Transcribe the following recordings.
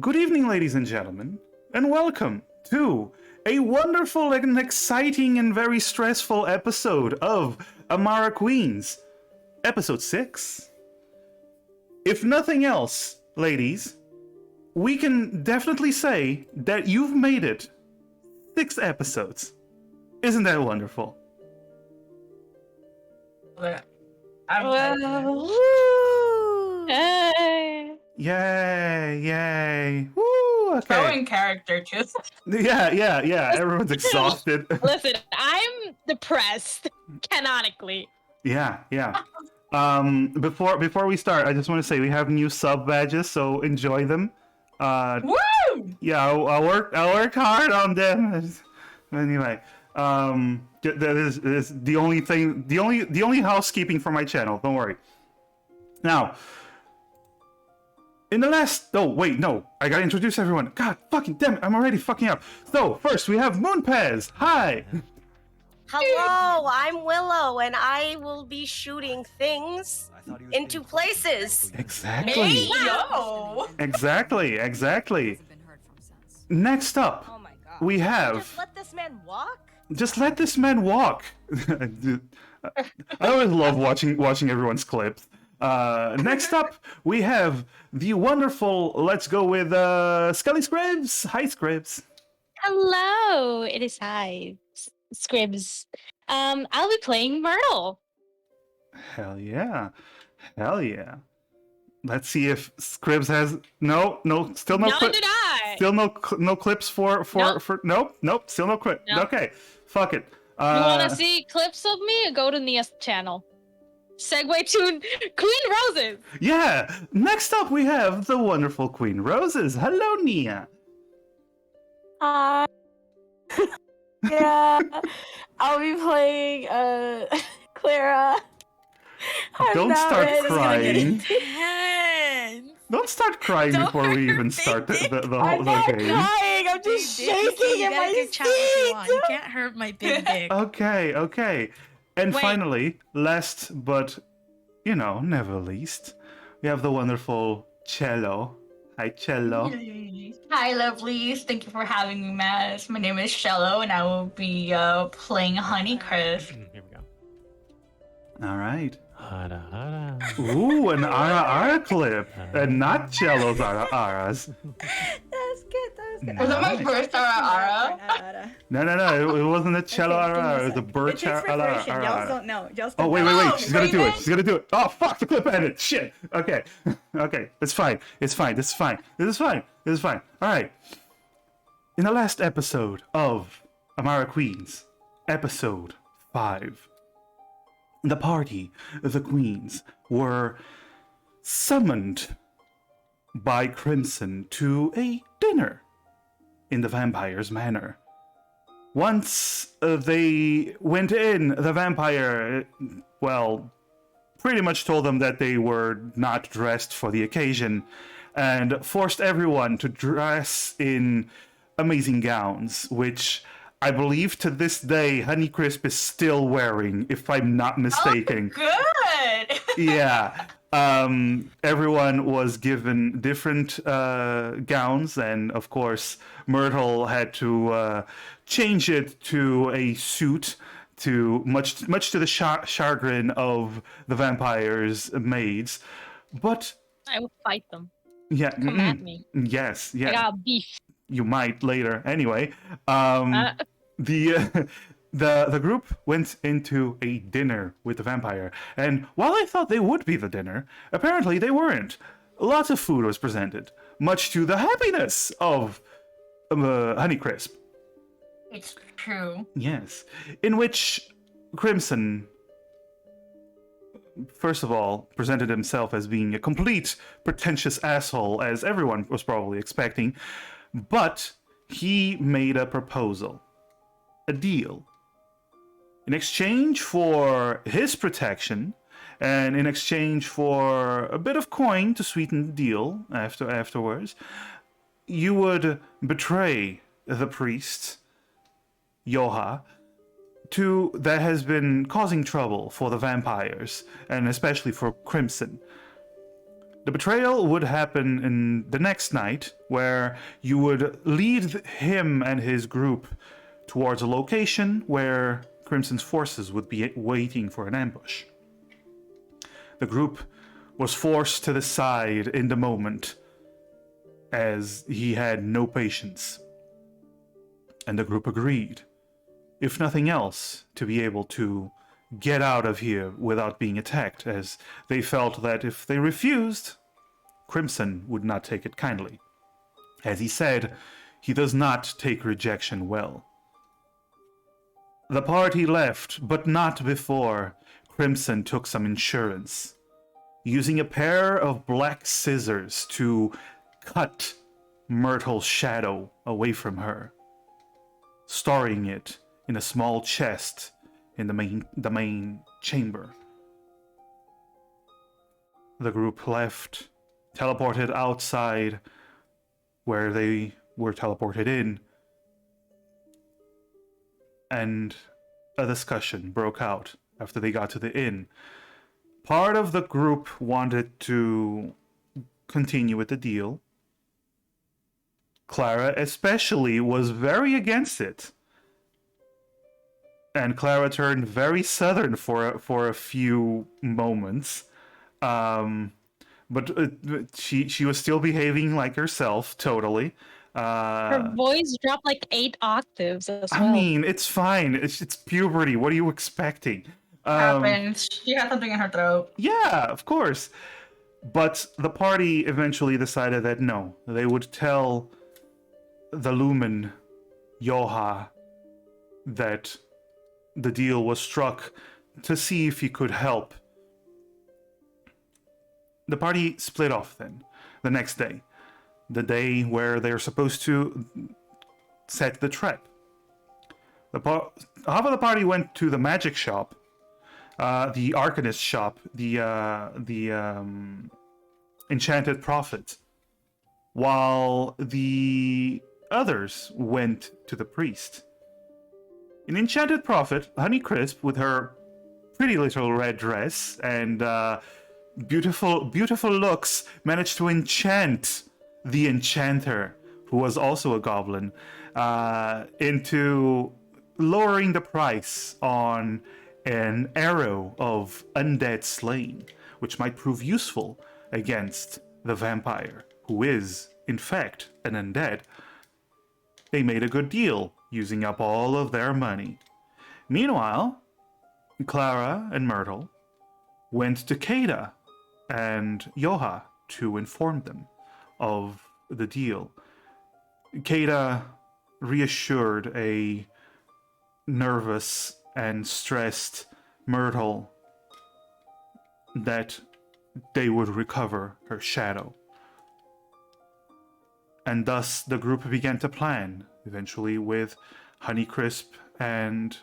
Good evening, ladies and gentlemen, and welcome to a wonderful and exciting and very stressful episode of Amara Queens, episode 6. If nothing else, ladies, we can definitely say that you've made it 6 episodes. Isn't that wonderful? Hey. Yay! Woo! Okay. So in character, too. Yeah. Everyone's exhausted. Listen, I'm depressed, canonically. Yeah. Before we start, I just want to say we have new sub badges, so enjoy them. Woo! Yeah, I'll work hard on them. Anyway, that is the only thing, the only housekeeping for my channel. Don't worry. Now, in the last, I gotta introduce everyone. God fucking damn it, I'm already fucking up. So first we have Moonpez. Hi. Hello, I'm Willow, and I will be shooting things into places. Exactly. Hey, yo! Exactly. Next up, Oh my god. we have. Just let this man walk? Just let this man walk. I always love watching everyone's clips. Next up, we have the wonderful. Let's go with Scully Scribs. Hi, Scribs. Hello, it is I, Scribs. I'll be playing Myrtle. Hell yeah. Let's see if Scribs has still no Neither did I. still no clips for nope, still no clip. Nope. Okay, fuck it. You want to see clips of me? Go to Nia's channel. Segue to Queen Roses. Yeah. Next up, we have the wonderful Queen Roses. Hello, Nia. Hi. Yeah, I'll be playing Clara. Don't start crying. Hands. Don't start crying Don't before we even hurt start the I'm not game. crying. I'm just shaking in my seat. You can't hurt my big dick. Okay. And Wait. finally, last but, never least, we have the wonderful Cello. Hi, Cello. Hi, lovelies. Thank you for having me, Maz. My name is Shello, and I will be playing Honeycrisp. Here we go. All right. Hara hara. Ooh, an Ara clip. And not Cello's Aras. That's good. Was that my first Ara? No. It wasn't a Cello Ara. It was a It birch takes preparation. Y'all Ara. don't know. Y'all Oh, don't know. wait. Oh, She's gonna do it. Raven? She's gonna do it. Oh, fuck. The clip ended. Shit. Okay. It's fine. This is fine. All right. In the last episode of Amara Queens, episode 5, the party, the queens, were summoned by Crimson to a dinner in the vampire's manor. Once they went in, the vampire, pretty much told them that they were not dressed for the occasion and forced everyone to dress in amazing gowns, which I believe to this day Honeycrisp is still wearing, if I'm not mistaken. Good! Yeah. Everyone was given different gowns, and of course Myrtle had to change it to a suit, to much to the chagrin of the vampire's maids. But I will fight them. yeah, Come at me. yes, I yeah, got beef. you might later. Anyway, the group went into a dinner with the vampire, and while I thought they would be the dinner, apparently they weren't. Lots of food was presented, much to the happiness of Honeycrisp. It's true. Yes, in which Crimson, first of all, presented himself as being a complete pretentious asshole, as everyone was probably expecting, but he made a proposal, a deal. In exchange for his protection, and in exchange for a bit of coin to sweeten the deal afterwards, you would betray the priest, Yoha, that has been causing trouble for the vampires, and especially for Crimson. The betrayal would happen in the next night, where you would lead him and his group towards a location where Crimson's forces would be waiting for an ambush. The group was forced to the side in the moment, as he had no patience. And the group agreed, if nothing else, to be able to get out of here without being attacked, as they felt that if they refused, Crimson would not take it kindly. As he said, he does not take rejection well. The party left, but not before Crimson took some insurance, using a pair of black scissors to cut Myrtle's shadow away from her, storing it in a small chest in the main chamber. The group left, teleported outside where they were teleported in, and a discussion broke out after they got to the inn. Part of the group wanted to continue with the deal. Clara especially was very against it. And Clara turned very southern for a few moments. But she was still behaving like herself, totally. Her voice dropped like 8 octaves as well. I mean, it's fine. It's puberty. What are you expecting? Happens. She had something in her throat. Yeah, of course. But the party eventually decided that no, they would tell the Lumen, Yoha, that the deal was struck to see if he could help. The party split off then, the next day. The day where they're supposed to set the trap. Half of the party went to the magic shop, the Arcanist shop, the Enchanted Prophet, while the others went to the priest. In Enchanted Prophet, Honeycrisp, with her pretty little red dress and beautiful looks, managed to enchant the enchanter, who was also a goblin, into lowering the price on an arrow of undead slain, which might prove useful against the vampire, who is, in fact, an undead. They made a good deal, using up all of their money. Meanwhile, Clara and Myrtle went to Kada and Yoha to inform them of the deal. Kada reassured a nervous and stressed Myrtle that they would recover her shadow. And thus the group began to plan, eventually with Honeycrisp and...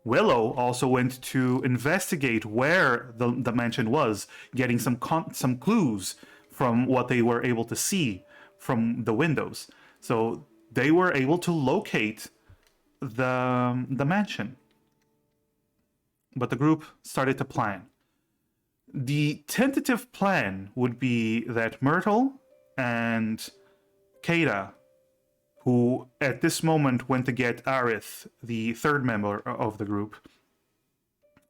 Willow also went to investigate where the mansion was, getting some clues from what they were able to see from the windows. So they were able to locate the mansion. But the group started to plan. The tentative plan would be that Myrtle and Kada, who at this moment went to get Aerith, the third member of the group,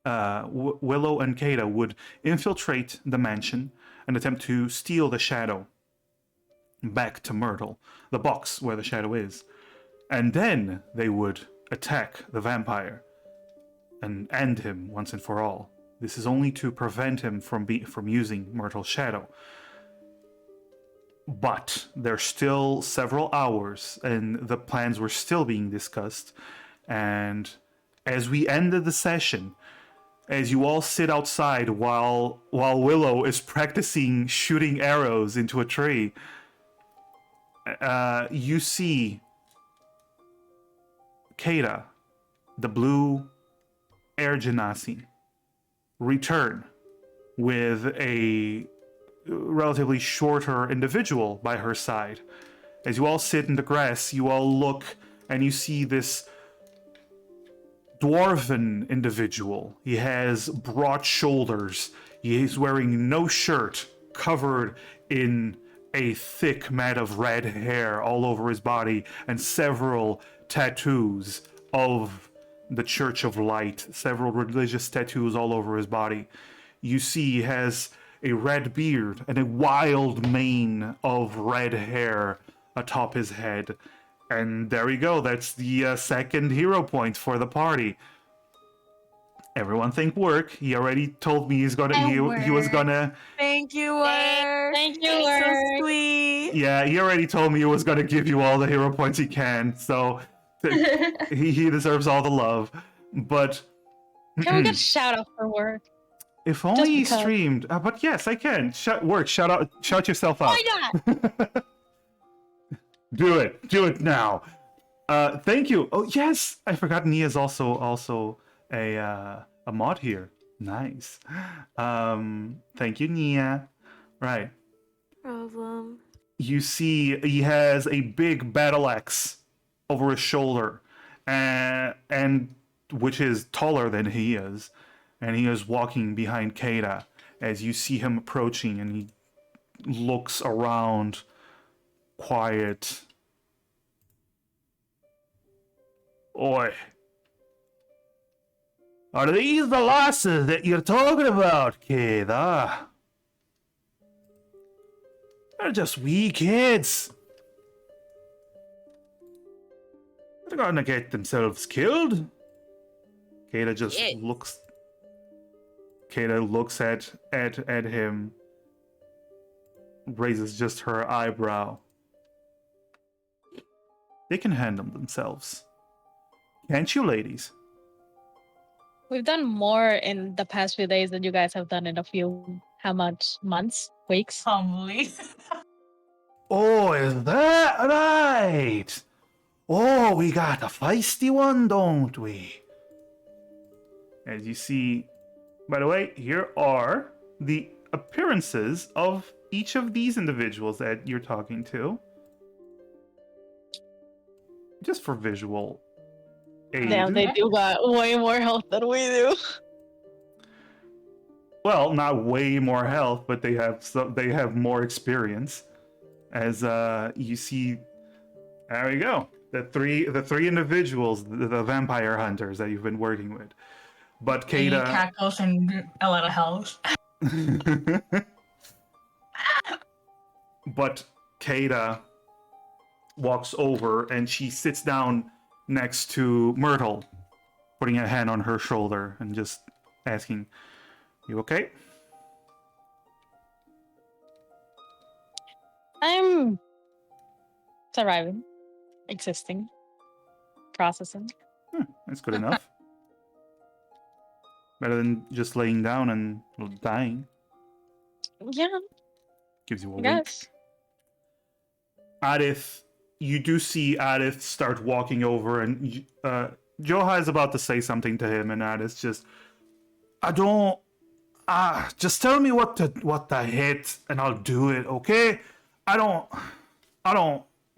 Willow and Kada would infiltrate the mansion and attempt to steal the shadow back to Myrtle, the box where the shadow is. And then they would attack the vampire and end him once and for all. This is only to prevent him from using Myrtle's shadow. But there's still several hours, and the plans were still being discussed. And as we ended the session, as you all sit outside while Willow is practicing shooting arrows into a tree, you see Kada, the blue air genasi, return with a relatively shorter individual by her side. As you all sit in the grass, you all look and you see this dwarven individual. He has broad shoulders. He is wearing no shirt, covered in a thick mat of red hair all over his body, and several tattoos of the Church of Light, several religious tattoos all over his body. You see he has a red beard and a wild mane of red hair atop his head. And there we go, that's the second hero point for the party. Everyone think work. He already told me he was gonna. Thank you, Work. Thank you, So Work. sweet. Yeah, he already told me he was gonna give you all the hero points he can. So he deserves all the love. But Can we get a shout out for Work? if only he because. streamed. But yes, I can. Shout yourself out. Why not? Do it now. Thank you. Oh yes, I forgot Nia's also a mod here. Nice. Thank you, Nia. Right. Problem. You see he has a big battle axe over his shoulder, and which is taller than he is, and he is walking behind Keita as you see him approaching, and he looks around, quiet. Oi. Are these the losses that you're talking about, Keita? They're just wee kids. They're gonna get themselves killed. Keita just Shit. looks. Keita looks at him, raises just her eyebrow. They can handle themselves. Can't you, ladies? We've done more in the past few days than you guys have done in how much? Months? Weeks? Humbly. Oh, is that right? Oh, we got a feisty one, don't we? As you see, by the way, here are the appearances of each of these individuals that you're talking to. Just for visual aid. Damn, they do got way more health than we do. Well, not way more health, but they have more experience. As you see, there we go. The three individuals, the vampire hunters that you've been working with. But He Keita, cackles and a lot of health. but Keita walks over and she sits down next to Myrtle, putting a hand on her shoulder and just asking, "You okay?" I'm surviving, existing, processing. That's good enough. Better than just laying down and dying. Yeah, Gives you a I week. guess. Adith, you do see Adith start walking over, and Joha is about to say something to him, and Adith just, just tell me what to hit, and I'll do it, okay? I don't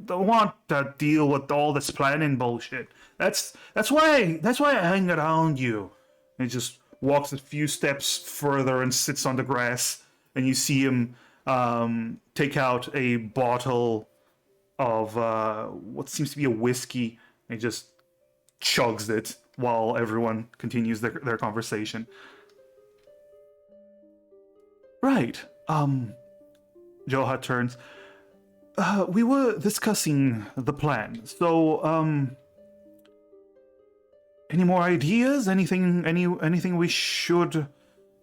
want to deal with all this planning bullshit. That's why I hang around you. And he just walks a few steps further and sits on the grass, and you see him take out a bottle of what seems to be a whiskey, and he just chugs it while everyone continues their conversation. Right. Joha turns. We were discussing the plan. So, any more ideas? Anything we should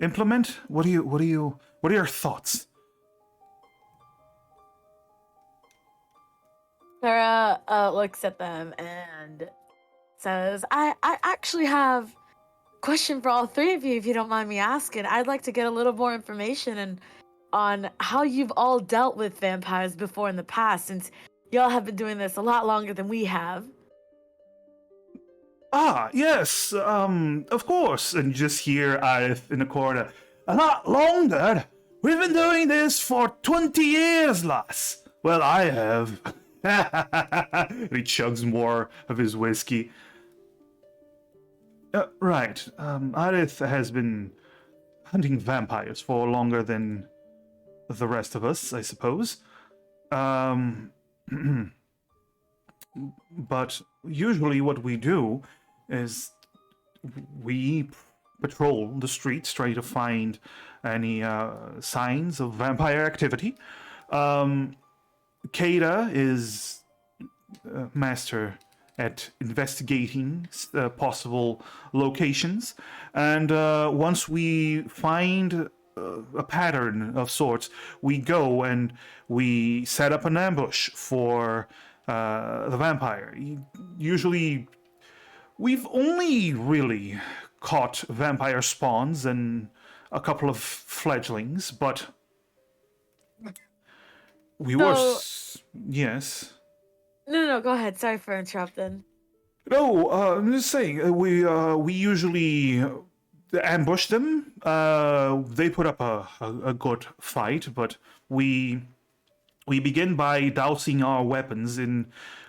implement? What are your thoughts? Sarah looks at them and says, I actually have a question for all three of you, if you don't mind me asking. I'd like to get a little more information on how you've all dealt with vampires before in the past, since y'all have been doing this a lot longer than we have. Ah, yes, of course. And you just hear Arif in the corner. A lot longer? We've been doing this for 20 years, lass. Well, I have. And he chugs more of his whiskey. Right, Arif has been hunting vampires for longer than the rest of us, I suppose. Um, but usually what we do is we patrol the streets, try to find any signs of vampire activity. Kada is master at investigating possible locations, and once we find a pattern of sorts, we go and we set up an ambush for the vampire. Usually, we've only really caught vampire spawns and a couple of fledglings, but we were. Yes. No, go ahead. Sorry for interrupting. No, I'm just saying, we usually ambush them. They put up a good fight, but we begin by dousing our weapons in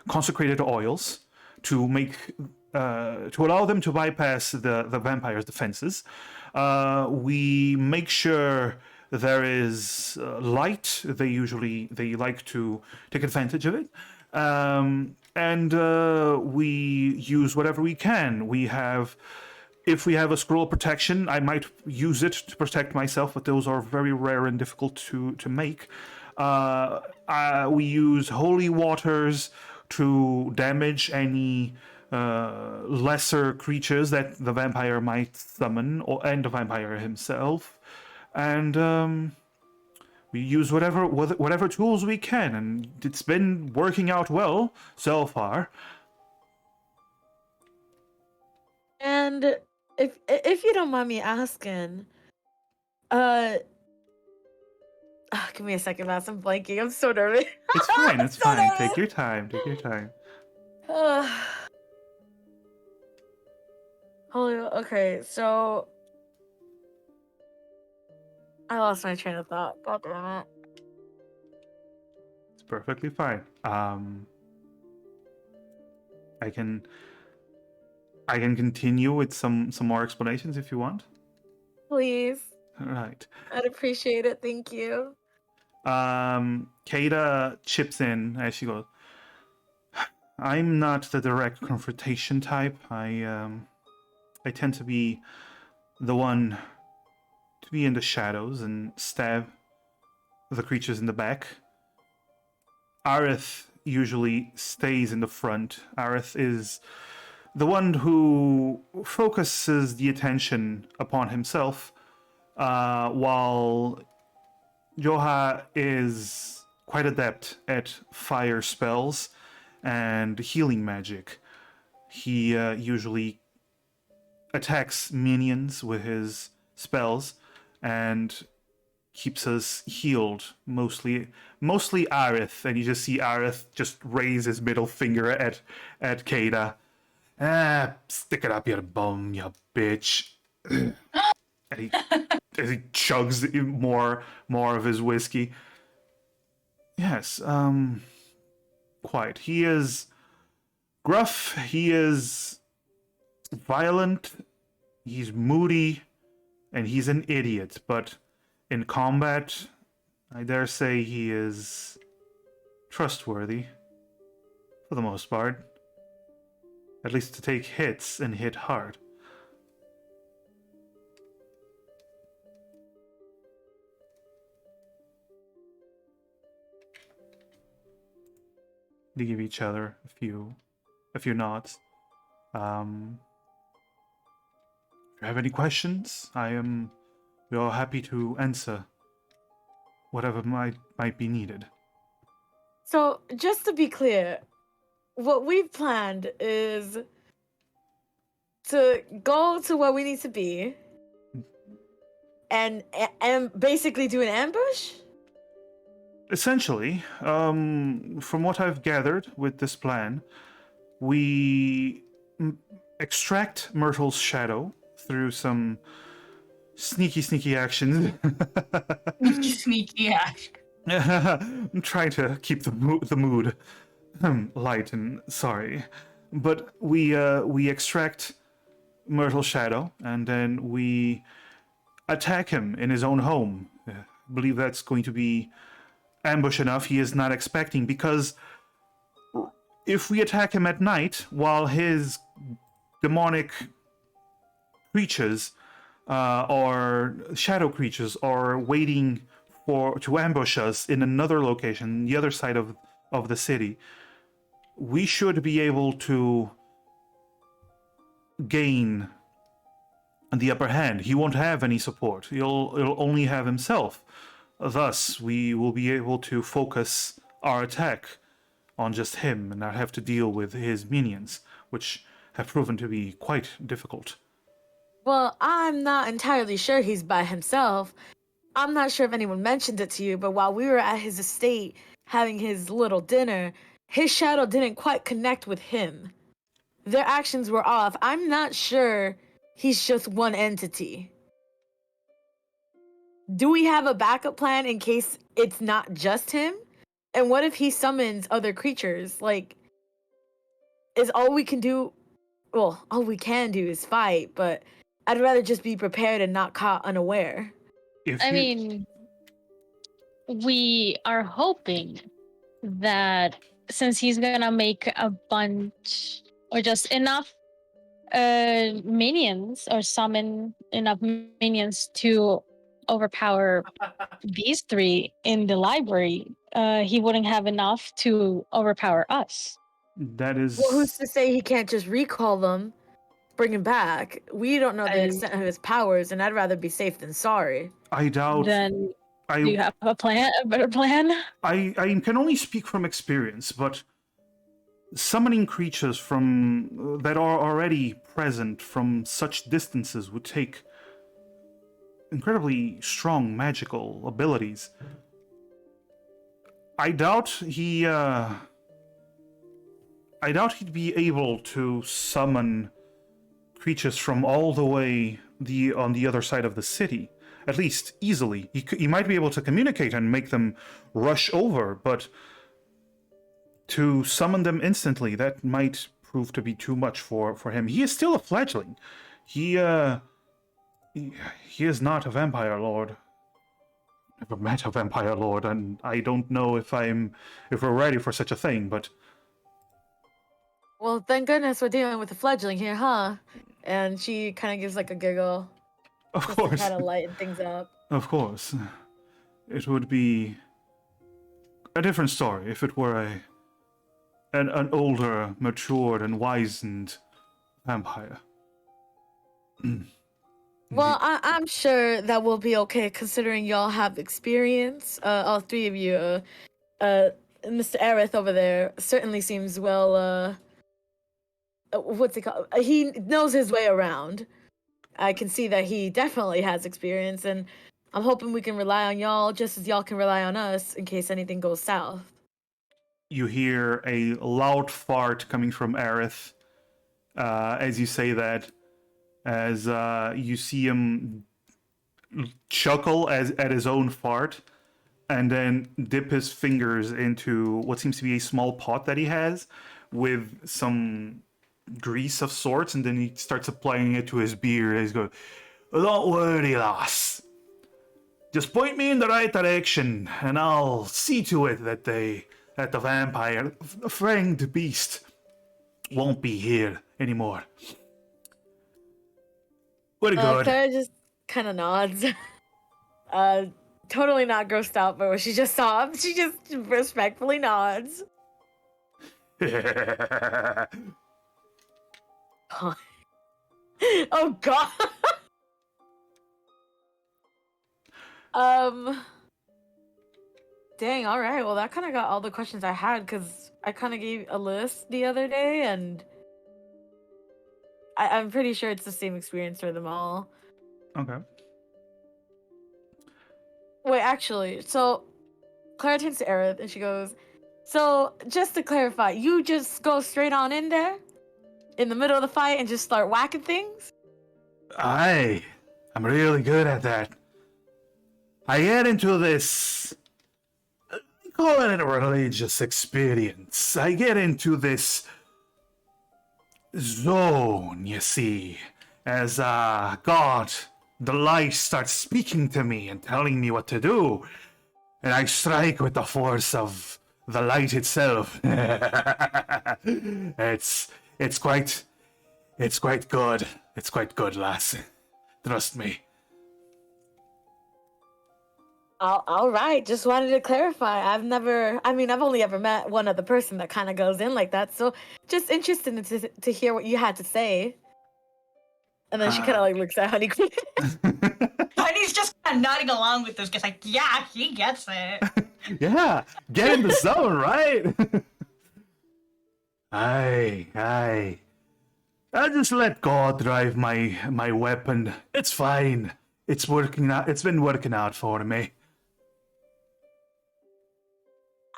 consecrated oils to make to allow them to bypass the vampire's defenses. We make sure there is light. They like to take advantage of it. And we use whatever we can. If we have a scroll of protection, I might use it to protect myself, but those are very rare and difficult to make. We use holy waters to damage any lesser creatures that the vampire might summon, and the vampire himself. And we use whatever tools we can, and it's been working out well so far. And if you don't mind me asking, give me a second, Mass. I'm blanking. I'm so nervous. It's fine. It's So fine. nervous. Take your time. Take your time. Okay, so I lost my train of thought. God damn it. It's perfectly fine. I can continue with some more explanations if you want. Please. All right. I'd appreciate it. Thank you. Kada chips in as she goes. I'm not the direct confrontation type. I tend to be the one to be in the shadows and stab the creatures in the back. Aerith usually stays in the front. Aerith is the one who focuses the attention upon himself, while Joha is quite adept at fire spells and healing magic. He usually attacks minions with his spells and keeps us healed. Mostly Aerith, and you just see Aerith just raise his middle finger at Kada. Stick it up your bum, you bitch. And he, as he chugs more of his whiskey. Yes, quite. He is gruff, he is violent, he's moody, and he's an idiot, but in combat, I dare say he is trustworthy, for the most part. At least to take hits and hit hard. They give each other a few nods. If you have any questions, we are happy to answer whatever might be needed. So, just to be clear, what we've planned is to go to where we need to be and basically do an ambush? Essentially, from what I've gathered with this plan, we extract Myrtle's shadow through some sneaky actions. Sneaky ash. I'm trying to keep the mood light and sorry, but we extract Myrtle's shadow, and then we attack him in his own home. I believe that's going to be ambush enough he is not expecting, because if we attack him at night while his demonic creatures or shadow creatures are waiting to ambush us in another location, the other side of the city, we should be able to gain the upper hand. He won't have any support. He'll only have himself. Thus, we will be able to focus our attack on just him and not have to deal with his minions, which have proven to be quite difficult. Well, I'm not entirely sure he's by himself. I'm not sure if anyone mentioned it to you, but while we were at his estate having his little dinner, his shadow didn't quite connect with him. Their actions were off. I'm not sure he's just one entity. Do we have a backup plan in case it's not just him? And what if he summons other creatures? Like, is all we can do... Well, all we can do is fight, but I'd rather just be prepared and not caught unaware. I mean, we are hoping that since he's gonna make a bunch or just enough minions or summon enough minions to overpower these three in the library, he wouldn't have enough to overpower us. That is... Well, who's to say he can't just recall them, bring him back? We don't know the extent of his powers, and I'd rather be safe than sorry. I doubt... Then do you have a better plan? I can only speak from experience, but summoning creatures from that are already present from such distances would take incredibly strong magical abilities. I doubt he'd be able to summon creatures from all the way on the other side of the city. At least easily. He might be able to communicate and make them rush over, but to summon them instantly, that might prove to be too much for him. He is still a fledgling. He is not a vampire lord. Never met a vampire lord, and I don't know if we're ready for such a thing, but... Well, thank goodness we're dealing with a fledgling here, huh? And she kind of gives like a giggle. Of just course. to kind of lighten things up. Of course. It would be a different story if it were an older, matured, and wizened vampire. Well, I'm sure that we'll be okay considering y'all have experience. All three of you. Mr. Aerith over there certainly seems well, what's it called? He knows his way around. I can see that he definitely has experience, and I'm hoping we can rely on y'all just as y'all can rely on us in case anything goes south. You hear a loud fart coming from Aerith as you say that, as you see him chuckle at his own fart, and then dip his fingers into what seems to be a small pot that he has with some grease of sorts, and then he starts applying it to his beard. He's going, "Don't worry, lass. Just point me in the right direction, and I'll see to it that the vampire, the fanged beast, won't be here anymore." Very good. Clara just kind of nods. Totally not grossed out by what she just saw. She just respectfully nods. Oh god. Dang, alright. Well, that kind of got all the questions I had, because I kind of gave a list the other day, and I'm pretty sure it's the same experience for them all. Okay. Wait, actually, so Clara turns to Aerith, and she goes, "So, just to clarify, you just go straight on in there? In the middle of the fight and just start whacking things?" I'm really good at that. I get into this, call it a religious experience. I get into this zone, you see, as God the light starts speaking to me and telling me what to do, and I strike with the force of the light itself. It's quite good. It's quite good, lass. Trust me. All right. Just wanted to clarify. I've only ever met one other person that kind of goes in like that. So just interested to hear what you had to say. And then she kind of like looks at Honey Queen. Honey's just kind of nodding along with this, just like, yeah, he gets it. Yeah, get in the zone, right? Aye. I just let God drive my weapon. It's fine. It's working out. It's been working out for me.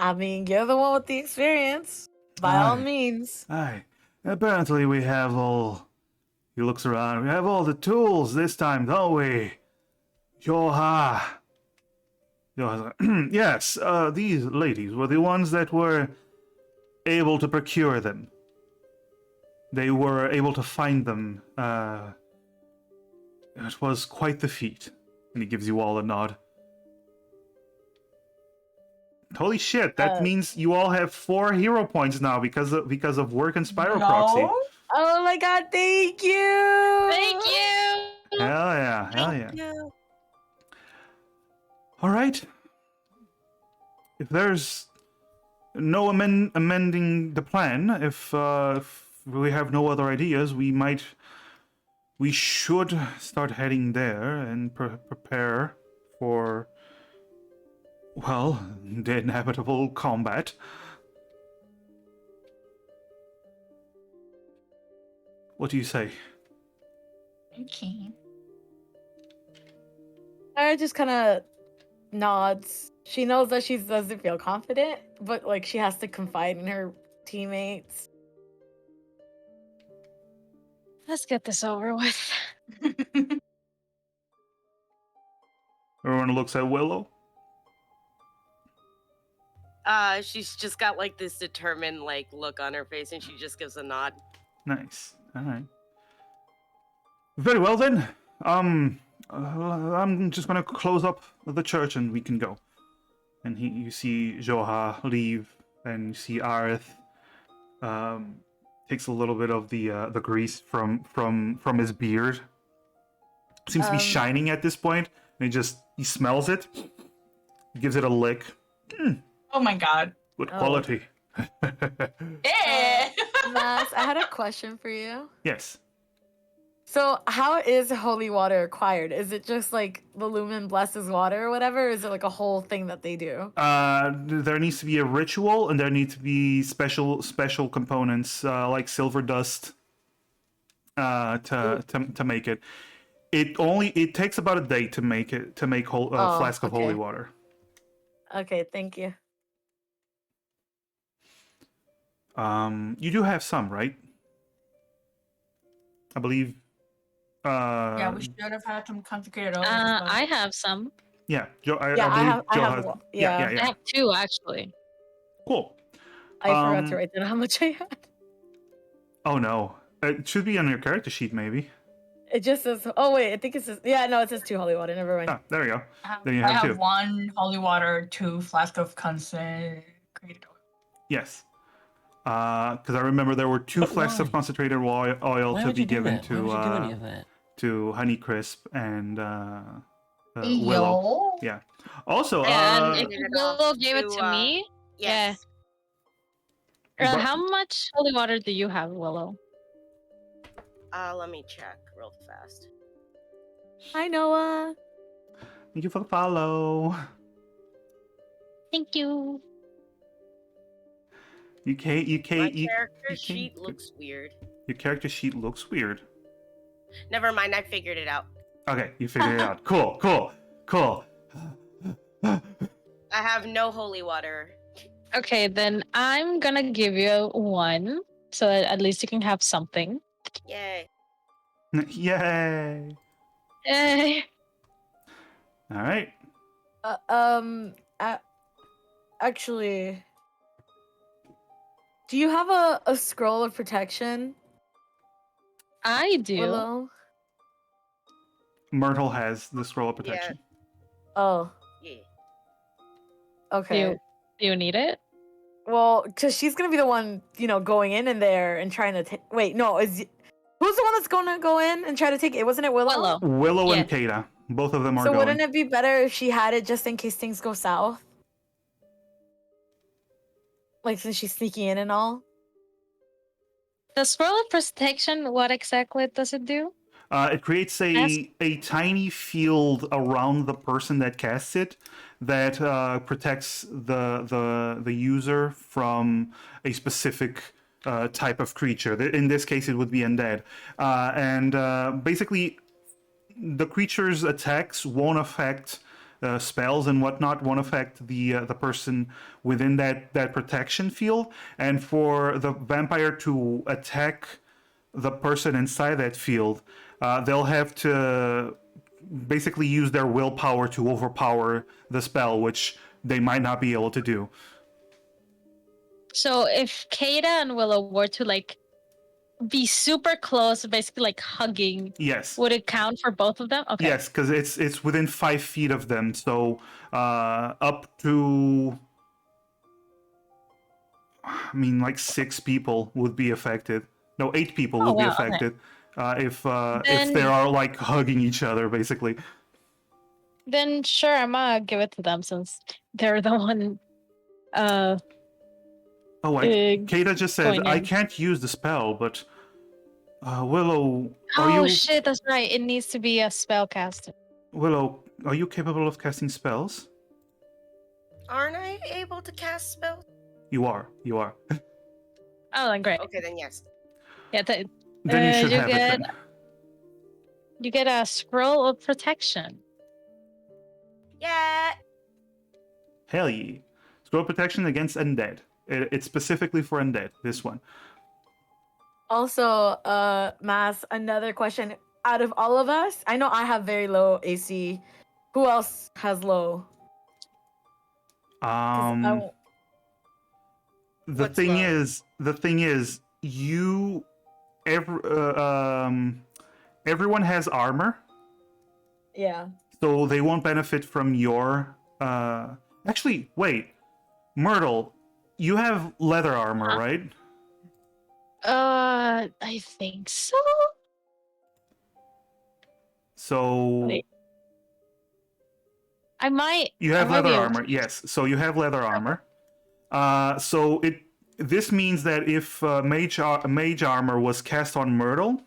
I mean, you're the one with the experience. By all Aye. means. Aye. Apparently we have all... He looks around. We have all the tools this time, don't we? Yoha. Yes, these ladies were the ones that were able to procure them. They were able to find them. It was quite the feat. And he gives you all a nod. Holy shit, that means you all have 4 hero points now because of work and Spyro Proxy. Oh my god, thank you! Thank you. Hell yeah. Thank you. Alright. If there's no amending the plan, if we have no other ideas, we should start heading there and prepare for, well, the inevitable combat. What do you say? Okay. Sarah just kind of nods. She knows that she doesn't feel confident, but like she has to confide in her teammates. Let's get this over with. Everyone looks at Willow. She's just got like this determined like look on her face, and she just gives a nod. Nice. All right. Very well then. I'm just gonna close up the church and we can go. And you see Joha leave, and you see Arith takes a little bit of the grease from his beard. Seems to be shining at this point, and he smells it, gives it a lick. Oh my god. Good quality. Eh. Mass, I had a question for you. Yes. So, how is holy water acquired? Is it just like the lumen blesses water or whatever? Or is it like a whole thing that they do? There needs to be a ritual, and there need to be special components like silver dust to make it. It takes about a day to make it flask of holy water. Okay, thank you. You do have some, right? I believe. Yeah, we should have had some consecrated oils. I have some. Yeah, I have has. one. Yeah. I have 2 actually. Cool. I forgot to write down how much I had. Oh no, it should be on your character sheet, maybe. It just says. Oh wait, I think it says. Yeah, no, it says 2 holy water. Never mind. Ah, there we go. Then you I have have 2. 1 holy water, 2 flask of consecrated oil. Yes. Because I remember there were 2 flasks of concentrated oil Why to would be you do given that? Why would you do any of that? to Honeycrisp and Willow. Yo. Yeah. Also, And it- if Willow gave it to me, Yes. But- how much holy water do you have, Willow? Let me check real fast. Hi, Noah. thank you for the follow. Thank you. My Character sheet looks weird. Your character sheet looks weird. Never mind, I figured it out. Okay, you figured it out. Cool. I have no holy water. Okay, then I'm gonna give you 1, so that at least you can have something. Yay. Yay! Eh. All right. Actually, do you have a scroll of protection, I do. Willow? Myrtle has the scroll of protection. Oh, Yeah. okay. Do you need it? Well, because she's gonna be the one, going in there and trying to take. Wait, no, who's the one that's gonna go in and try to take it? Wasn't it Willow? Willow. Willow and Yes. Kata, both of them are So going. wouldn't it be better if she had it just in case things go south? Like since she's sneaking in and all. The scroll of protection, what exactly does it do? It creates Ask- a tiny field around the person that casts it that protects the user from a specific type of creature. In this case, it would be undead. And basically, the creature's attacks won't affect spells and whatnot, won't affect the person within that protection field. And for the vampire to attack the person inside that field, they'll have to basically use their willpower to overpower the spell, which they might not be able to do. So if Kata and Willow were to like be super close, basically like hugging, Yes. would it count for both of them? Okay. Yes, because it's within 5 feet of them, so up to, I mean, like 6 people would be affected. No, 8 people would be wow, okay. affected if Then- they are like hugging each other, basically. Then sure, I'm gonna give it to them since they're the one. Oh, Kata just said, going I in. can't use the spell, but Willow, are Oh you shit, that's right. It needs to be a spellcaster. Willow, are you capable of casting spells? Aren't I able to cast spells? You are. Oh, then great. Okay, then yes. Yeah, Then you should have it then. You get a scroll of protection. Yeah. Hell yeah. Scroll protection against undead. It's specifically for undead, this one. Also, Mass, another question. Out of all of us, I know I have very low AC. Who else has low? 'Cause I won't- The What's thing low? is, everyone has armor, Yeah. so they won't benefit from your. Actually, wait, Myrtle, you have leather armor, right? I think so. So Wait. I might. you have I might be leather able to- armor, yes. So you have leather armor. So this means that if mage armor was cast on Myrtle,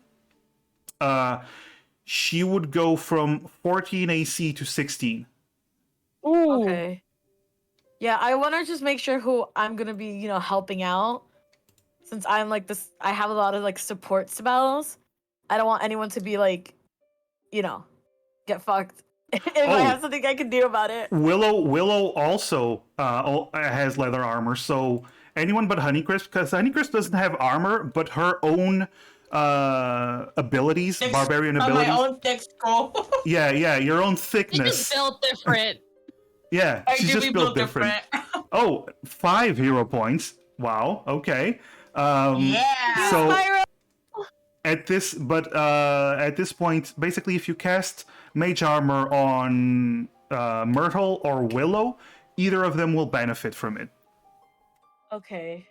she would go from 14 AC to 16. Ooh. Okay. Yeah, I want to just make sure who I'm gonna be, helping out. Since I'm like this, I have a lot of like support spells. I don't want anyone to be like, get fucked. If I have something I can do about it. Willow also has leather armor, so anyone but Honeycrisp, because Honeycrisp doesn't have armor, but her own abilities, barbarian abilities. My own thick scroll. Yeah, your own She thickness. just built different. Yeah, I she's do just be built built different. different. Oh, 5 hero points. Wow. Okay. Yeah. So Spyro! at this point, basically, if you cast mage armor on Myrtle or Willow, either of them will benefit from it. Okay.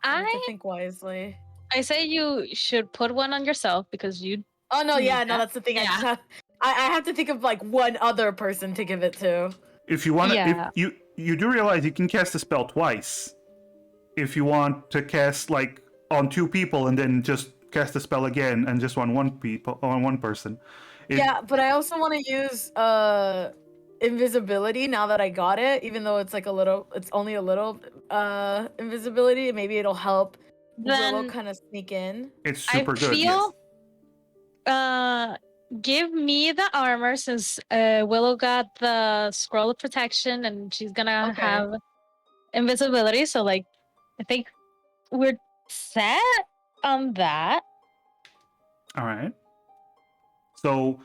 I need to I think wisely. say you should put one on yourself because you. Oh no, yeah, no, Yeah. that's the thing. Yeah. I have to think of like one other person to give it to. If you want to, Yeah. if you do realize you can cast a spell twice. If you want to cast like on 2 people and then just cast a spell again and just on one person. Yeah, but I also want to use invisibility now that I got it, even though it's only a little invisibility. Maybe it'll help Willow Then kind of sneak in. It's I super good. feel. Yes. Give me the armor since Willow got the scroll of protection and she's gonna Okay. have invisibility. So like, I think we're set on that. All right. So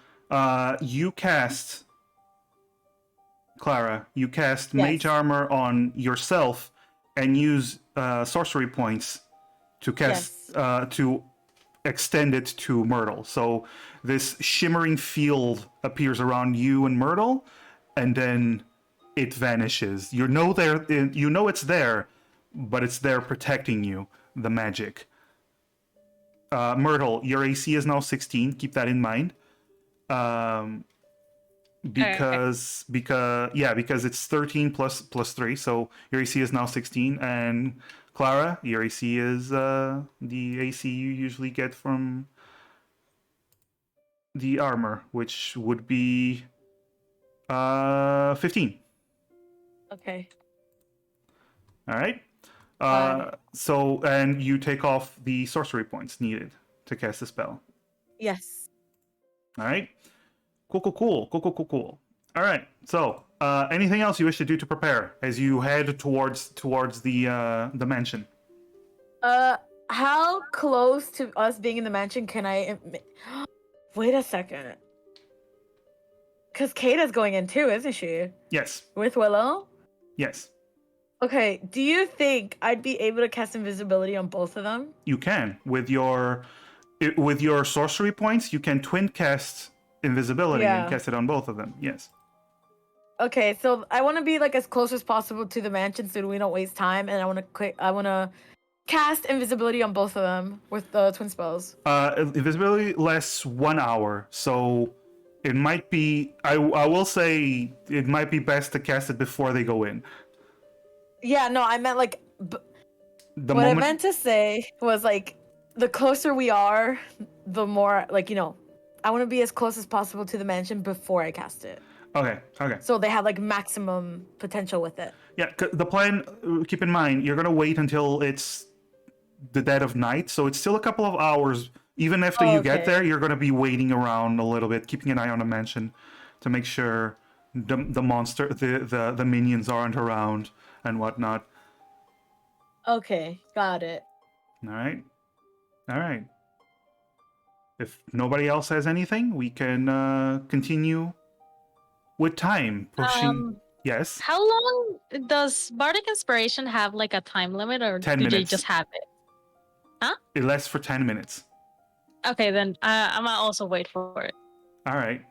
you cast Clara. You cast mage Yes. armor on yourself and use sorcery points to cast to extend it to Myrtle. So this shimmering field appears around you and Myrtle, and then it vanishes. You know it's there, but it's there protecting you, the magic. Myrtle, your AC is now 16. Keep that in mind. Because it's 13 plus 3, so your AC is now 16. And Clara, your AC is the AC you usually get from the armor, which would be 15. Okay. All right. Got So, and you take off the sorcery points needed to cast the spell. Yes. All right. Cool. All right. So, anything else you wish to do to prepare as you head towards the mansion? How close to us being in the mansion can I? Wait a second. Cause Kata's going in too, isn't she? Yes. With Willow. Yes. Okay. Do you think I'd be able to cast invisibility on both of them? You can with your sorcery points. You can twin cast invisibility and Yeah. cast it on both of them. Yes. Okay, so I want to be like as close as possible to the mansion so we don't waste time, and I want to cast invisibility on both of them with the twin spells. Invisibility lasts 1 hour, so it might be. I will say it might be best to cast it before they go in. Yeah, no, I meant like what I meant to say was like the closer we are, the more like I want to be as close as possible to the mansion before I cast it. Okay. So they have like maximum potential with it. Yeah, the plan. Keep in mind, you're gonna wait until it's the dead of night, so it's still a couple of hours. Even after you get there, you're gonna be waiting around a little bit, keeping an eye on the mansion to make sure the monster, the minions aren't around and whatnot. Okay, got it. All right. If nobody else has anything, we can continue with time pushing. Yes. How long does Bardic Inspiration have like a time limit, or 10 do they minutes. just have it? It lasts for 10 minutes. Okay, then I'm gonna also wait for it. All right.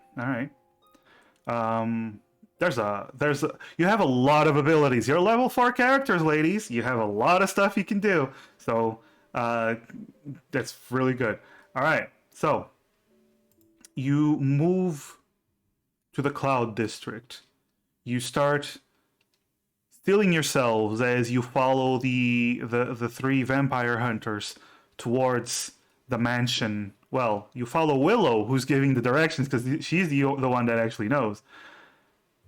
You have a lot of abilities. You're level 4 characters, ladies. You have a lot of stuff you can do. So that's really good. All right. So you move to the Cloud District. You start steeling yourselves as you follow the 3 vampire hunters towards the mansion. Well, you follow Willow, who's giving the directions because she's the one that actually knows.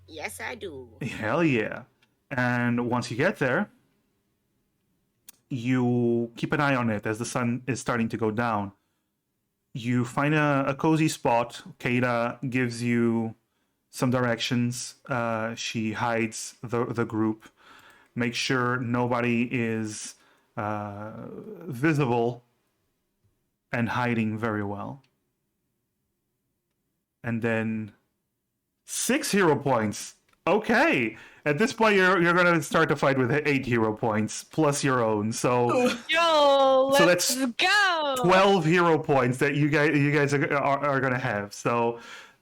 Yes, I do. Hell yeah. And once you get there, you keep an eye on it as the sun is starting to go down. You find a cozy spot. Kata gives you some directions. She hides the group. Make sure nobody is visible and hiding very well. And then 6 hero points. Okay. At this point, you're gonna start to fight with 8 hero points plus your own. So Yo, So let's that's go. 12 hero points that you guys are gonna have. So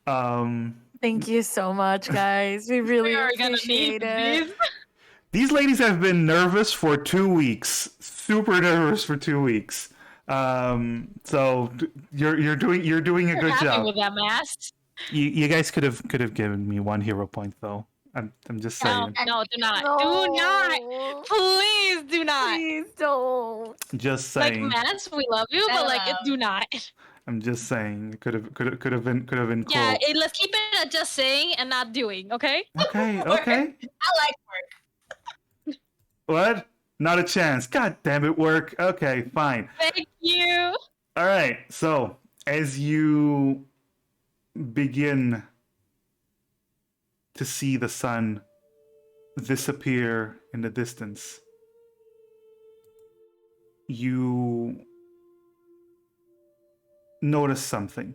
Thank you so much, guys. We really We are gonna appreciate need it. these. these ladies have been nervous for 2 weeks. Super nervous for 2 weeks. So you're doing a good Happy job. with that mask. You guys could have given me 1 hero point though. I'm just saying. No, do not. No. Do not. Please do not. Please don't. Just Like saying. Mass, we love you, but like do not. I'm just saying. It could have been cool. Yeah, let's keep it at just saying and not doing, okay? Okay. I like work. What? Not a chance. God damn it, work. Okay, fine. Thank you. All right. So, as you begin to see the sun disappear in the distance, you notice something.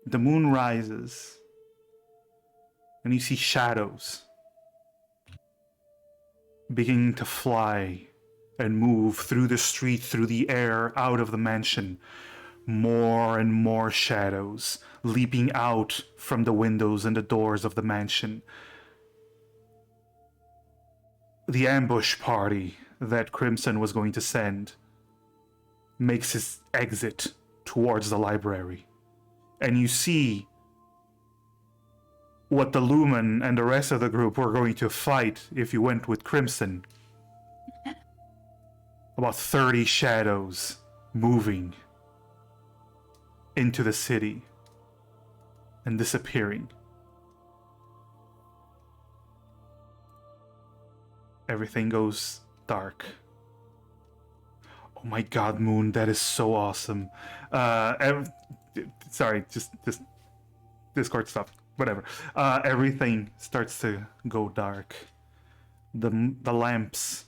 The moon rises, and you see shadows beginning to fly and move through the street, through the air, out of the mansion. more and more shadows leaping out from the windows and the doors of the mansion. The ambush party that Crimson was going to send makes his exit towards the library. And you see what the Lumen and the rest of the group were going to fight if you went with Crimson. About 30 shadows moving into the city and disappearing. Everything goes dark. Oh my god, Moon, that is so awesome. Sorry, just Discord stuff, whatever. Everything starts to go dark. The lamps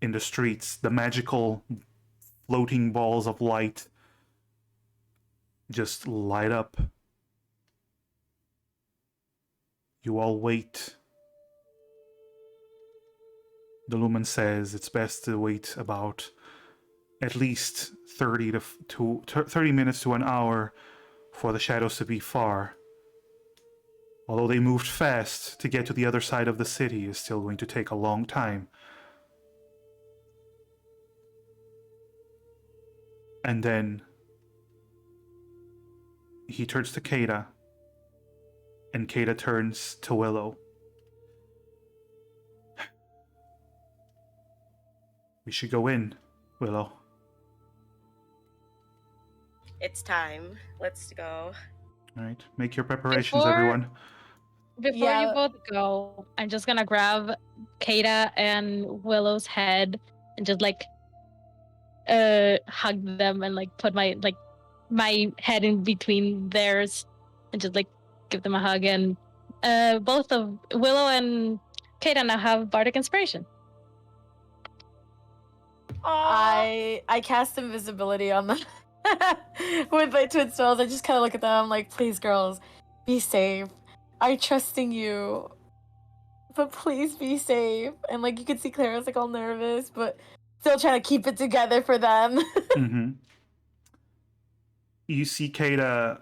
in the streets, the magical floating balls of light just light up. You all wait. The Lumen says it's best to wait about at least 30 minutes to an hour for the shadows to be far. Although they moved fast, to get to the other side of the city is still going to take a long time. And then he turns to Kata, and Kata turns to Willow. We should go in, Willow. It's time. Let's go. All right, make your preparations, Before- everyone. Before Yeah. you both go, I'm just gonna grab Kata and Willow's head and just like hug them and like put my head in between theirs and just like give them a hug. And both of Willow and Kata now have bardic inspiration. I cast invisibility on them with my twin spells. I just kind of look at them. I'm like, please, girls, be safe. I trusting you, but please be safe. And like you can see Clara's like all nervous, but still trying to keep it together for them. Mm-hmm. You see Kata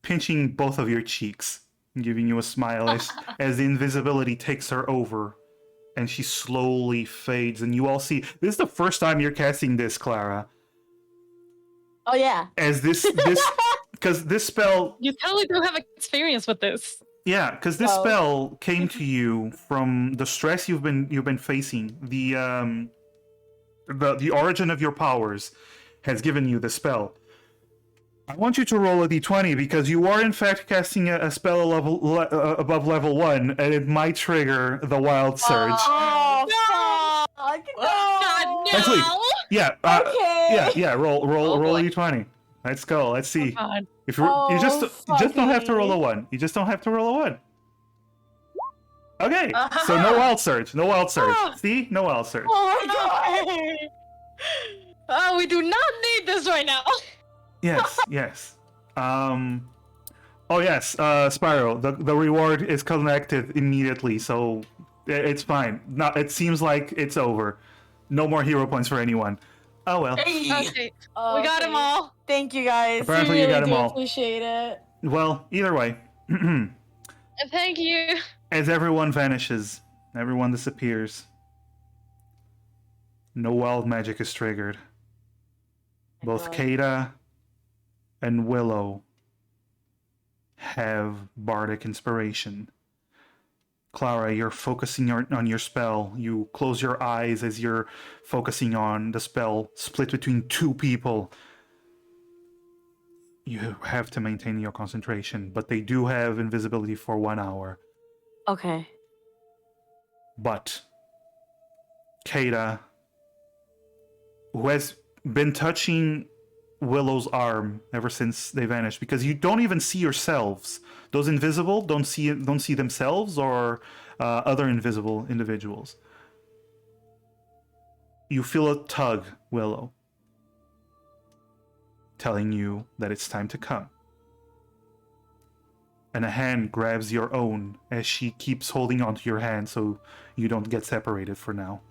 pinching both of your cheeks, giving you a smile as the invisibility takes her over, and she slowly fades. And you all see, this is the first time you're casting this, Clara. Oh yeah. As this because this spell, You totally do have experience with this. yeah, because this Oh. spell came to you from the stress you've been facing. The origin of your powers has given you the spell. I want you to roll a d20 because you are in fact casting a spell above level 1, and it might trigger the wild surge. Oh fuck! No. Actually, yeah, Okay. yeah. Roll Oh, a boy. d20. Let's go. Let's see. God. If you you just don't have to roll a fucky. 1. You just don't have to roll a 1. Okay. So no wild surge. No wild surge. Ah. See? No wild surge. Oh my god! Oh, we do not need this right now. Yes. Yes. Oh yes. Spyro. The reward is collected immediately, so it's fine. No, it seems like it's over. No more hero points for anyone. Oh well. Hey. Okay, we got them all. Thank you guys. Apparently we you really got 'em do all. appreciate it. Well, either way. Thank you. As everyone vanishes, everyone disappears. No wild magic is triggered. Both Kata and Willow have bardic inspiration. Clara, you're focusing on your spell. You close your eyes as you're focusing on the spell, split between two people. You have to maintain your concentration, but they do have invisibility for 1 hour. Okay. But Kata, who has been touching Willow's arm ever since they vanished, because you don't even see yourselves. Those invisible don't see themselves or other invisible individuals. You feel a tug, Willow, telling you that it's time to come. And a hand grabs your own as she keeps holding onto your hand so you don't get separated for now.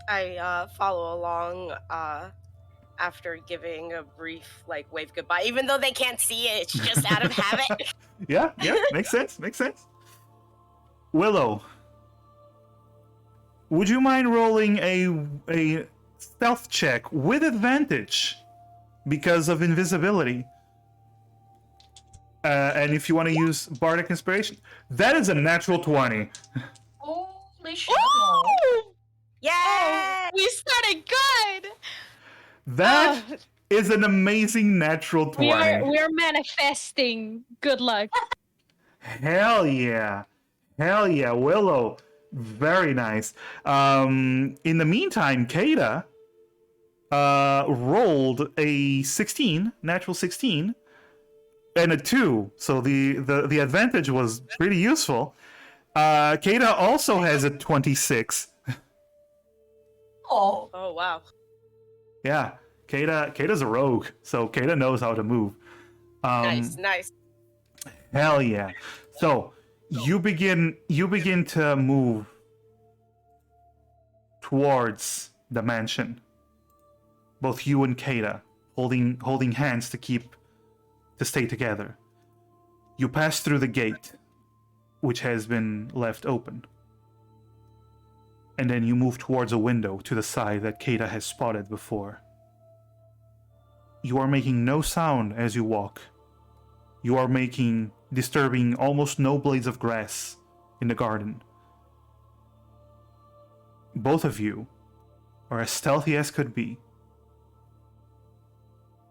I follow along after giving a brief like wave goodbye, even though they can't see it. It's just out of habit. Yeah, makes sense, makes sense. Willow, would you mind rolling a stealth check with advantage because of invisibility? And if you want to use Bardic Inspiration, that is a natural 20. Holy shit. Yay! We started good. That is an amazing natural 20. We're manifesting good luck. Hell yeah. Hell yeah, Willow. Very nice. In the meantime, Kada rolled a 16, natural 16, and a 2. So the advantage was pretty useful. Kada also has a 26. Oh. Oh wow. Yeah, Kata's a rogue, so Kada knows how to move. Nice. Hell yeah. So you begin to move towards the mansion. Both you and Kada, holding hands to stay together. You pass through the gate, which has been left open. And then you move towards a window to the side that Kada has spotted before. You are making no sound as you walk. You are disturbing almost no blades of grass in the garden. Both of you are as stealthy as could be.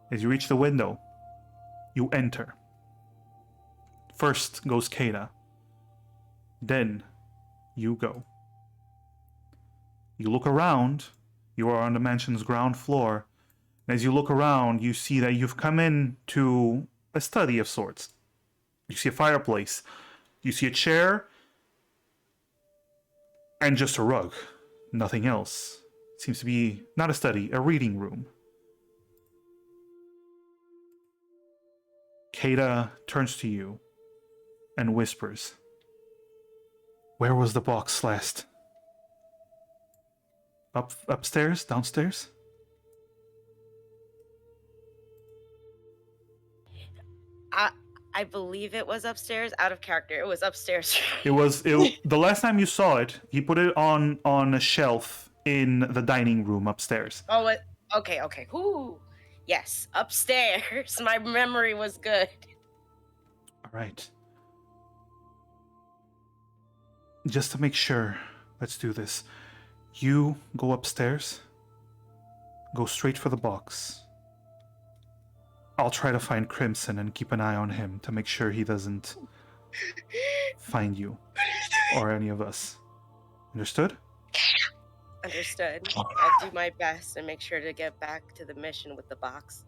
As you reach the window, you enter. First goes Kada. Then you go. You look around. You are on the mansion's ground floor. And as you look around, you see that you've come in to a study of sorts. You see a fireplace. You see a chair. And just a rug. Nothing else. Seems to be not a study, a reading room. Kada turns to you and whispers, "Where was the box last? Upstairs? Downstairs?" I believe it was upstairs. Out of character, it was upstairs. The last time you saw it, he put it on a shelf in the dining room upstairs. Oh, okay. Ooh, yes, upstairs. My memory was good. All right. Just to make sure, let's do this. You go upstairs. Go straight for the box. I'll try to find Crimson and keep an eye on him to make sure he doesn't find you or any of us. Understood? Understood. I'll do my best and make sure to get back to the mission with the box.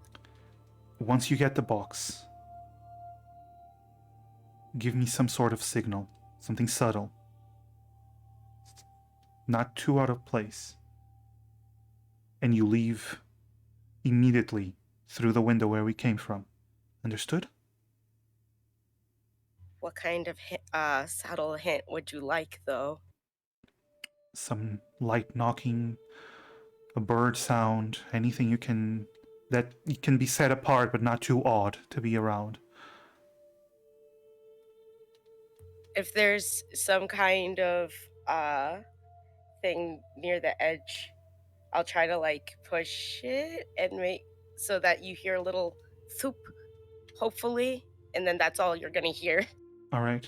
Once you get the box, give me some sort of signal, something subtle. Not too out of place. And you leave immediately through the window where we came from. Understood? What kind of subtle hint would you like, though? Some light knocking, a bird sound, anything that can be set apart but not too odd to be around. If there's some kind of thing near the edge, I'll try to push it and make so that you hear a little thoop, hopefully, and then that's all you're gonna hear. All right.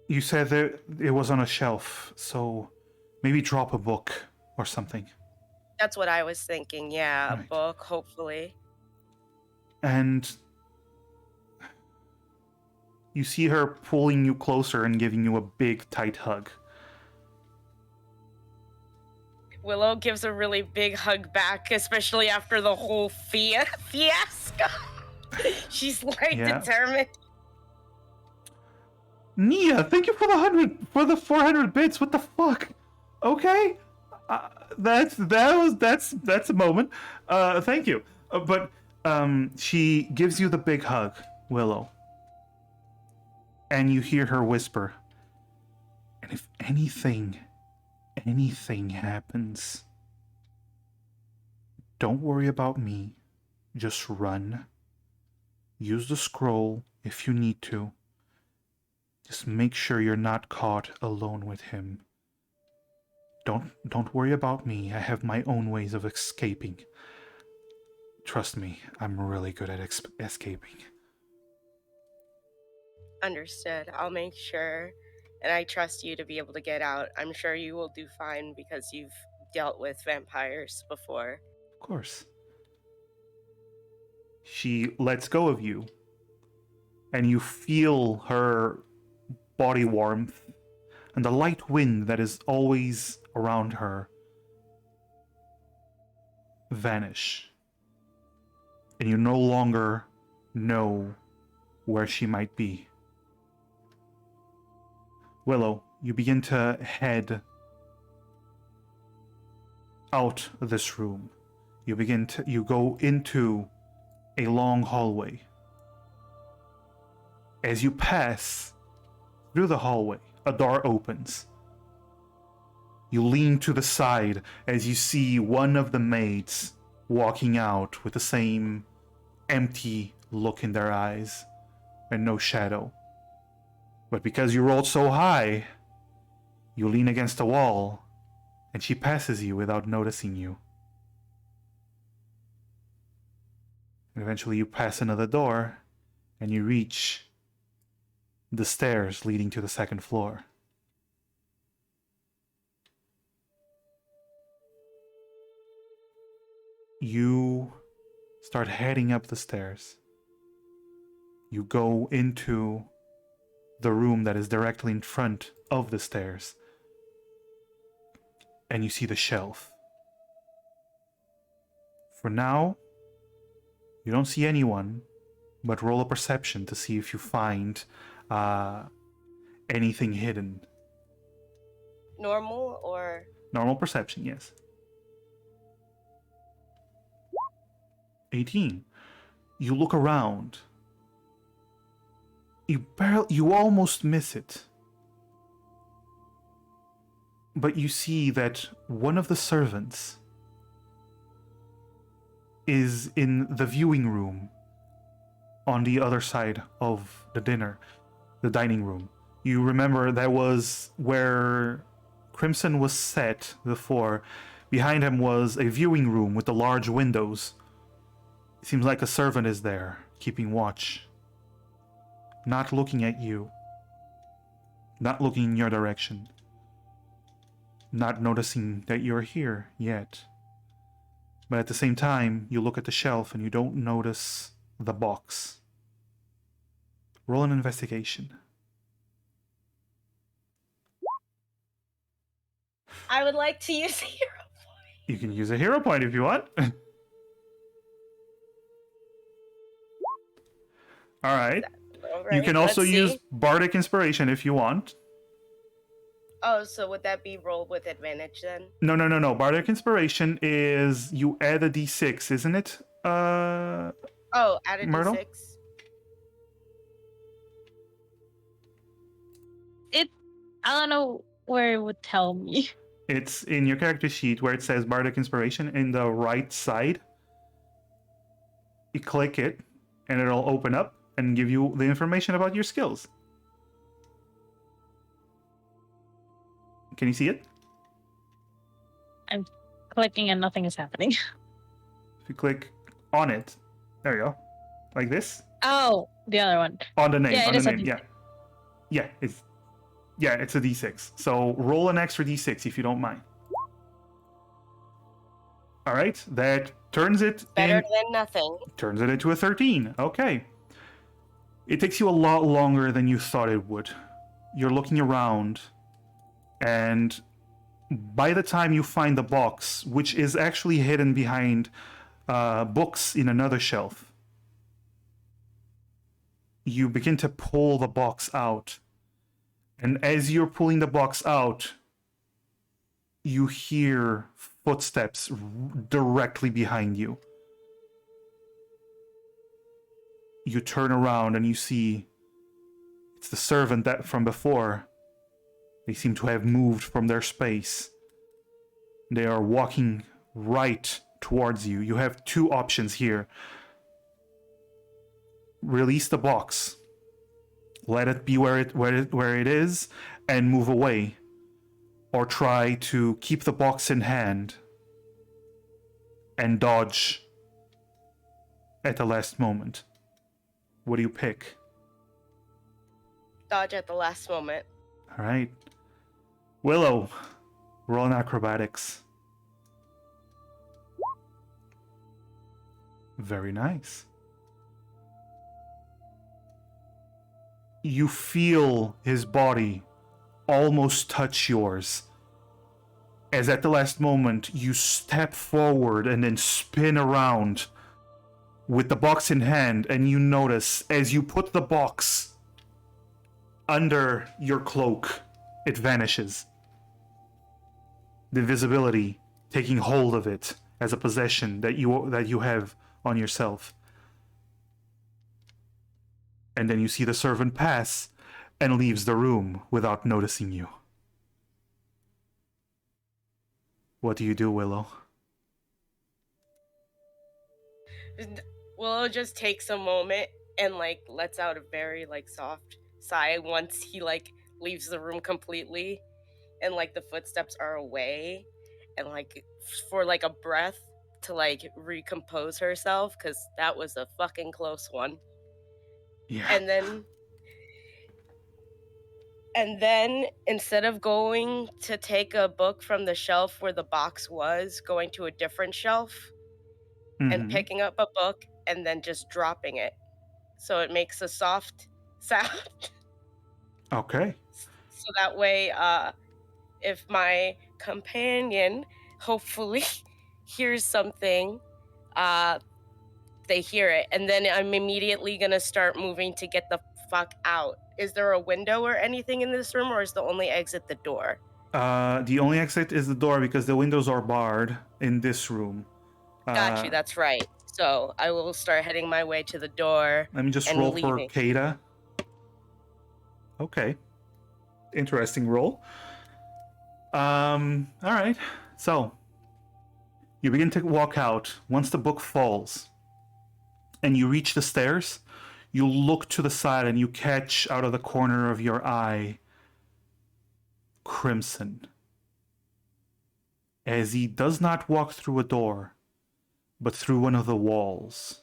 You said that it was on a shelf, so maybe drop a book or something. That's what I was thinking. Yeah, Right. a book, hopefully. And you see her pulling you closer and giving you a big, tight hug. Willow gives a really big hug back, especially after the whole fiasco. She's determined. Nia, thank you for the 400 bits. What the fuck? Okay, that's a moment. Thank you. But she gives you the big hug, Willow, and you hear her whisper, "And if anything anything happens, don't worry about me. Just run. Use the scroll if you need to. Just make sure you're not caught alone with him. Don't worry about me. I have my own ways of escaping. Trust me, I'm really good at escaping. Understood. I'll make sure, and I trust you to be able to get out. I'm sure you will do fine because you've dealt with vampires before. Of course. She lets go of you, and you feel her body warmth and the light wind that is always around her vanish. And you no longer know where she might be. Willow, you begin to head out of this room. You go into a long hallway. As you pass through the hallway, a door opens. You lean to the side as you see one of the maids walking out with the same empty look in their eyes and no shadow. But because you rolled so high, you lean against a wall and she passes you without noticing you. And eventually you pass another door and you reach the stairs leading to the second floor. You start heading up the stairs. You go into the room that is directly in front of the stairs. And you see the shelf. For now, you don't see anyone, but roll a perception to see if you find anything hidden. Normal or? Normal perception, yes. 18. You look around. You almost miss it. But you see that one of the servants is in the viewing room on the other side of the dining room. You remember that was where Crimson was set before. Behind him was a viewing room with the large windows. It seems like a servant is there, keeping watch. Not looking at you. Not looking in your direction. Not noticing that you're here yet. But at the same time, you look at the shelf and you don't notice the box. Roll an investigation. I would like to use a hero point. You can use a hero point if you want. Alright. Alright, You can also let's use see. Bardic Inspiration if you want. Oh, so would that be roll with advantage then? No. Bardic Inspiration is you add a d6, isn't it? Oh, add a Myrtle? d6. I don't know where it would tell me. It's in your character sheet where it says Bardic Inspiration in the right side. You click it, and it'll open up and give you the information about your skills. Can you see it? I'm clicking and nothing is happening. If you click on it, there you go, like this. Oh, the other one. On the name, Yeah, on it the is a name, yeah. It's a d6. So roll an extra d6 if you don't mind. All right, that turns it Better than nothing. turns it into a 13. Okay. It takes you a lot longer than you thought it would. You're looking around, and by the time you find the box, which is actually hidden behind books in another shelf, you begin to pull the box out. And as you're pulling the box out, you hear footsteps directly behind you. You turn around and you see it's the servant that from before. They seem to have moved from their space They are walking right towards you. You have two options here. Release the box. Let it be where it is and move away. Or try to keep the box in hand and dodge at the last moment. What do you pick? Dodge at the last moment. All right. Willow, roll an acrobatics. Very nice. You feel his body almost touch yours. As at the last moment, you step forward and then spin around with the box in hand, and you notice as you put the box under your cloak, it vanishes. The visibility taking hold of it as a possession that you have on yourself. And then you see the servant pass and leaves the room without noticing you. What do you do, Willow? Willow just takes a moment and like lets out a very like soft sigh once he like leaves the room completely and like the footsteps are away, and like for like a breath to like recompose herself, because that was a fucking close one. Yeah. And then instead of going to take a book from the shelf where the box was, going to a different shelf and picking up a book and then just dropping it. So it makes a soft sound. Okay. So that way, if my companion hopefully hears something, they hear it. And then I'm immediately going to start moving to get the fuck out. Is there a window or anything in this room, or is the only exit the door? The only exit is the door because the windows are barred in this room. Got you, that's right. So I will start heading my way to the door. Let me just and roll leaving. for Kada. Okay. Interesting roll. Alright. So, you begin to walk out. Once the book falls and you reach the stairs, you look to the side and you catch out of the corner of your eye Crimson. As he does not walk through a door, but through one of the walls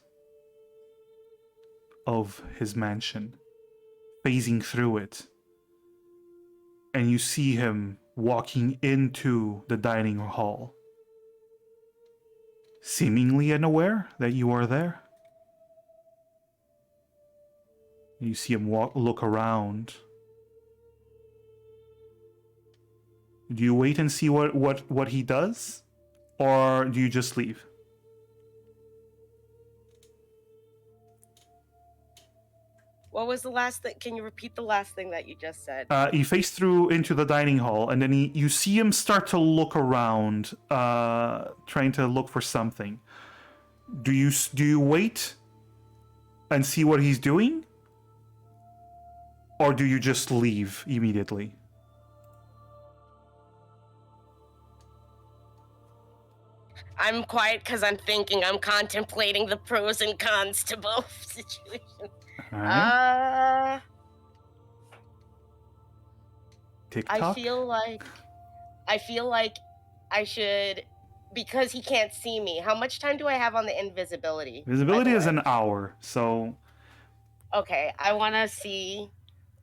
of his mansion, phasing through it. And you see him walking into the dining hall, seemingly unaware that you are there. You see him look around. Do you wait and see what he does? Or do you just leave? What was the last thing? Can you repeat the last thing that you just said? He faced through into the dining hall, and then you see him start to look around, trying to look for something. Do you wait and see what he's doing? Or do you just leave immediately? I'm quiet because I'm thinking. I'm contemplating the pros and cons to both situations. Alright. TikTok? I feel like I should, because he can't see me. How much time do I have on the invisibility? Visibility by the is way? an hour, so Okay, I want to see.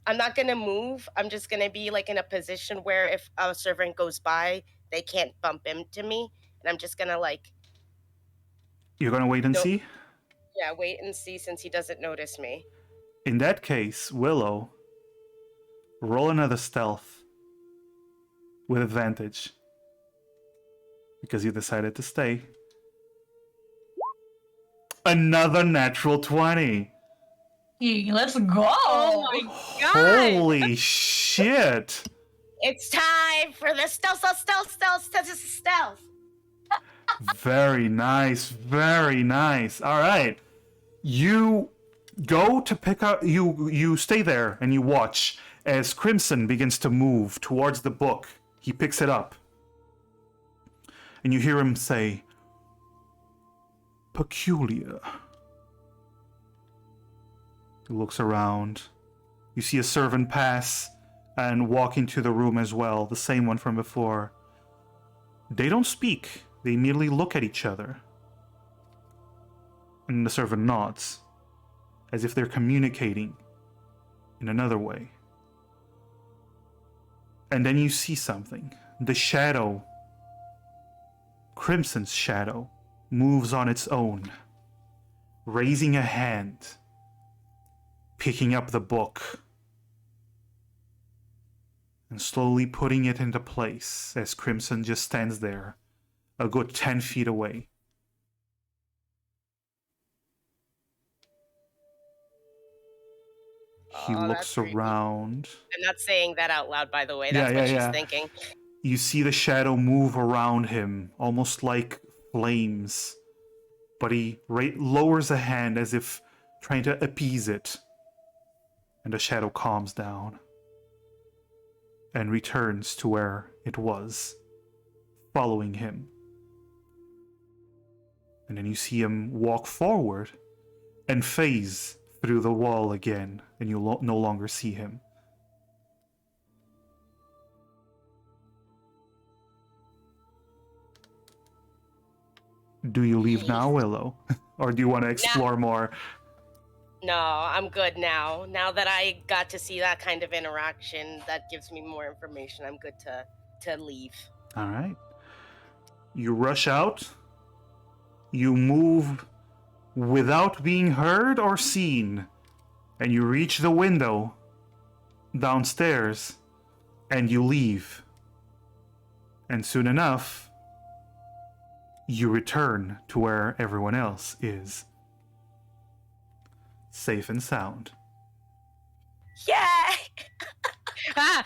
I'm not going to move. I'm just going to be like in a position where if a servant goes by, they can't bump into me. And I'm just going to like, you're gonna wait and Nope. see? yeah, wait and see since he doesn't notice me. In that case, Willow, roll another stealth with advantage. Because you decided to stay. Another natural 20. Hey, let's go. Oh my god! Holy shit! It's time for the stealth. Very nice, very nice. All right. You go to pick up, you stay there and you watch as Crimson begins to move towards the book. He picks it up. and you hear him say, "Peculiar." He looks around. You see a servant pass and walk into the room as well, the same one from before. They don't speak. They immediately look at each other. And the servant nods, as if they're communicating in another way. And then you see something. The shadow, Crimson's shadow, moves on its own, raising a hand, picking up the book, and slowly putting it into place as Crimson just stands there, a good 10 feet away. He Oh, looks that's creepy. around. I'm not saying that out loud, by the way. Yeah, That's what yeah. she's thinking. You see the shadow move around him, almost like flames. But he lowers a hand as if trying to appease it. And the shadow calms down and returns to where it was, following him. And then you see him walk forward and phase through the wall again, and you no longer see him. Do you leave now, Willow? Or do you want to explore more? No, I'm good now. Now that I got to see that kind of interaction, that gives me more information. I'm good to leave. All right. You rush out. You move without being heard or seen. And you reach the window downstairs. And you leave. And soon enough, you return to where everyone else is. Safe and sound. Yay! Ah!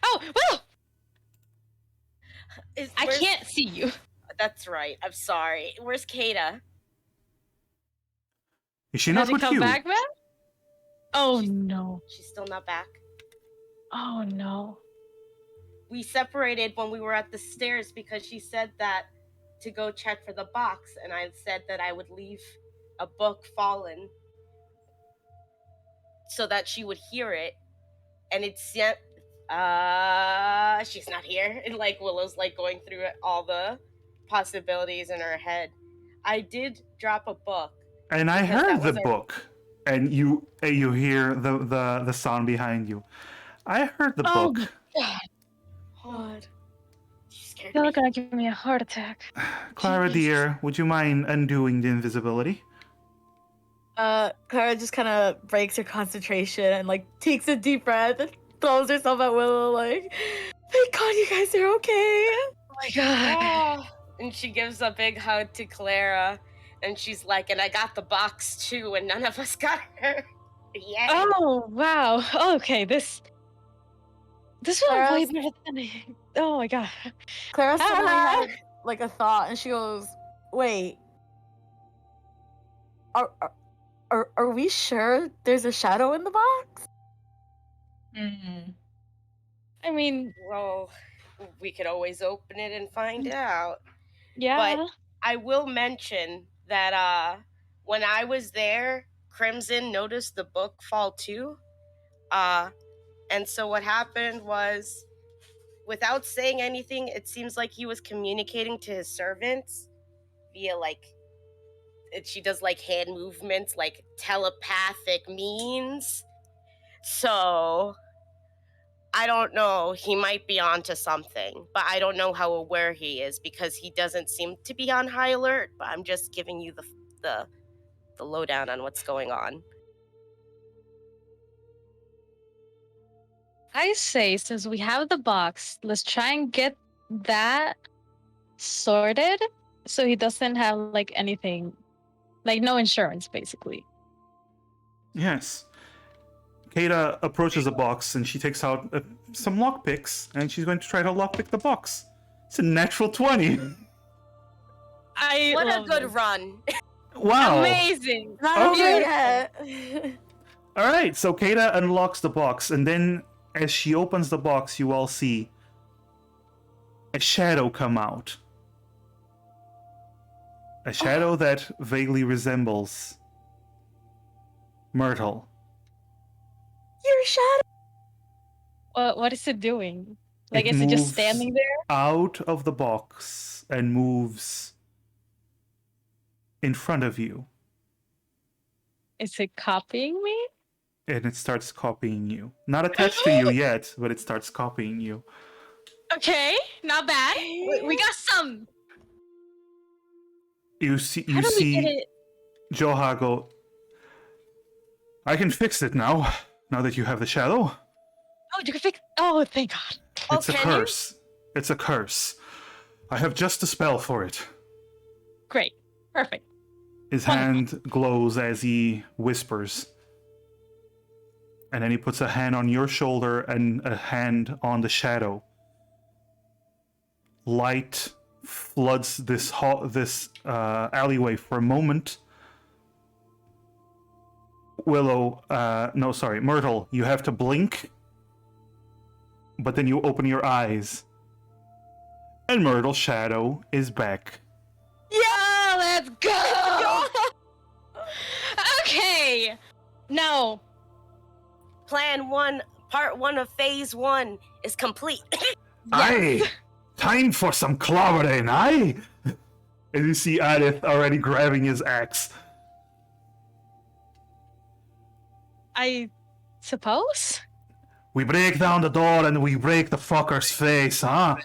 Oh, well, I Where's- can't see you. That's right. I'm sorry. Where's Kata? Is she Did not you with come you? back, man? Oh She's- no. She's still not back. Oh no. We separated when we were at the stairs because she said that to go check for the box, and I said that I would leave a book fallen so that she would hear it, and it's yet she's not here. And like Willow's like going through all the possibilities in her head. I did drop a book. And I Because that heard the was our- book. And you hear the sound behind you. I heard the Oh, book. God. She scared You're me. gonna give me a heart attack. Clara Jeez. dear, would you mind undoing the invisibility? Clara just kind of breaks her concentration and like takes a deep breath and throws herself at Willow like, thank God you guys are okay. Oh my god. Oh. And she gives a big hug to Clara, and she's like, and I got the box too, and none of us got her. Yeah. Oh wow. Okay, this was way Clara's- better than I. Oh my god. Clara suddenly Ah! had like a thought and she goes, wait, are we sure there's a shadow in the box? I mean, Well, we could always open it and find out. yeah. I will mention that when I was there, Crimson noticed the book fall too. And so what happened was, without saying anything, it seems like he was communicating to his servants via she does like hand movements, like telepathic means. So I don't know, he might be onto something, but I don't know how aware he is because he doesn't seem to be on high alert, but I'm just giving you the lowdown on what's going on. I say, since we have the box, let's try and get that sorted so he doesn't have like anything, like no insurance, basically. Yes. Kata approaches the box and she takes out some lockpicks and she's going to try to lockpick the box. It's a natural 20. I What a love good this. run. Wow. Amazing. Not over Okay. yet. All right, so Kata unlocks the box, and then as she opens the box, you all see a shadow come out A shadow that vaguely resembles Myrtle. Your shadow. What is it doing? Like, It is it just moves standing there? out of the box and moves in front of you. Is it copying me? And it starts copying you. Not attached to you yet, but it starts copying you. Okay, not bad. We got some. You see, How do we get it? Joha go, I can fix it now, now that you have the shadow. Oh, you can fix. Oh, thank God. It's a can you? curse. It's a curse. I have just a spell for it. Great. Perfect. His Wonderful. hand glows as he whispers. And then he puts a hand on your shoulder and a hand on the shadow. Light floods this alleyway for a moment. Myrtle, you have to blink, but then you open your eyes, and Myrtle's shadow is back. Yeah, let's go. Okay. Now, Plan 1, part 1 of phase 1 is complete. Aye! Time for some clobbering, aye? And you see Adith already grabbing his axe. I suppose. We break down the door and we break the fucker's face, huh?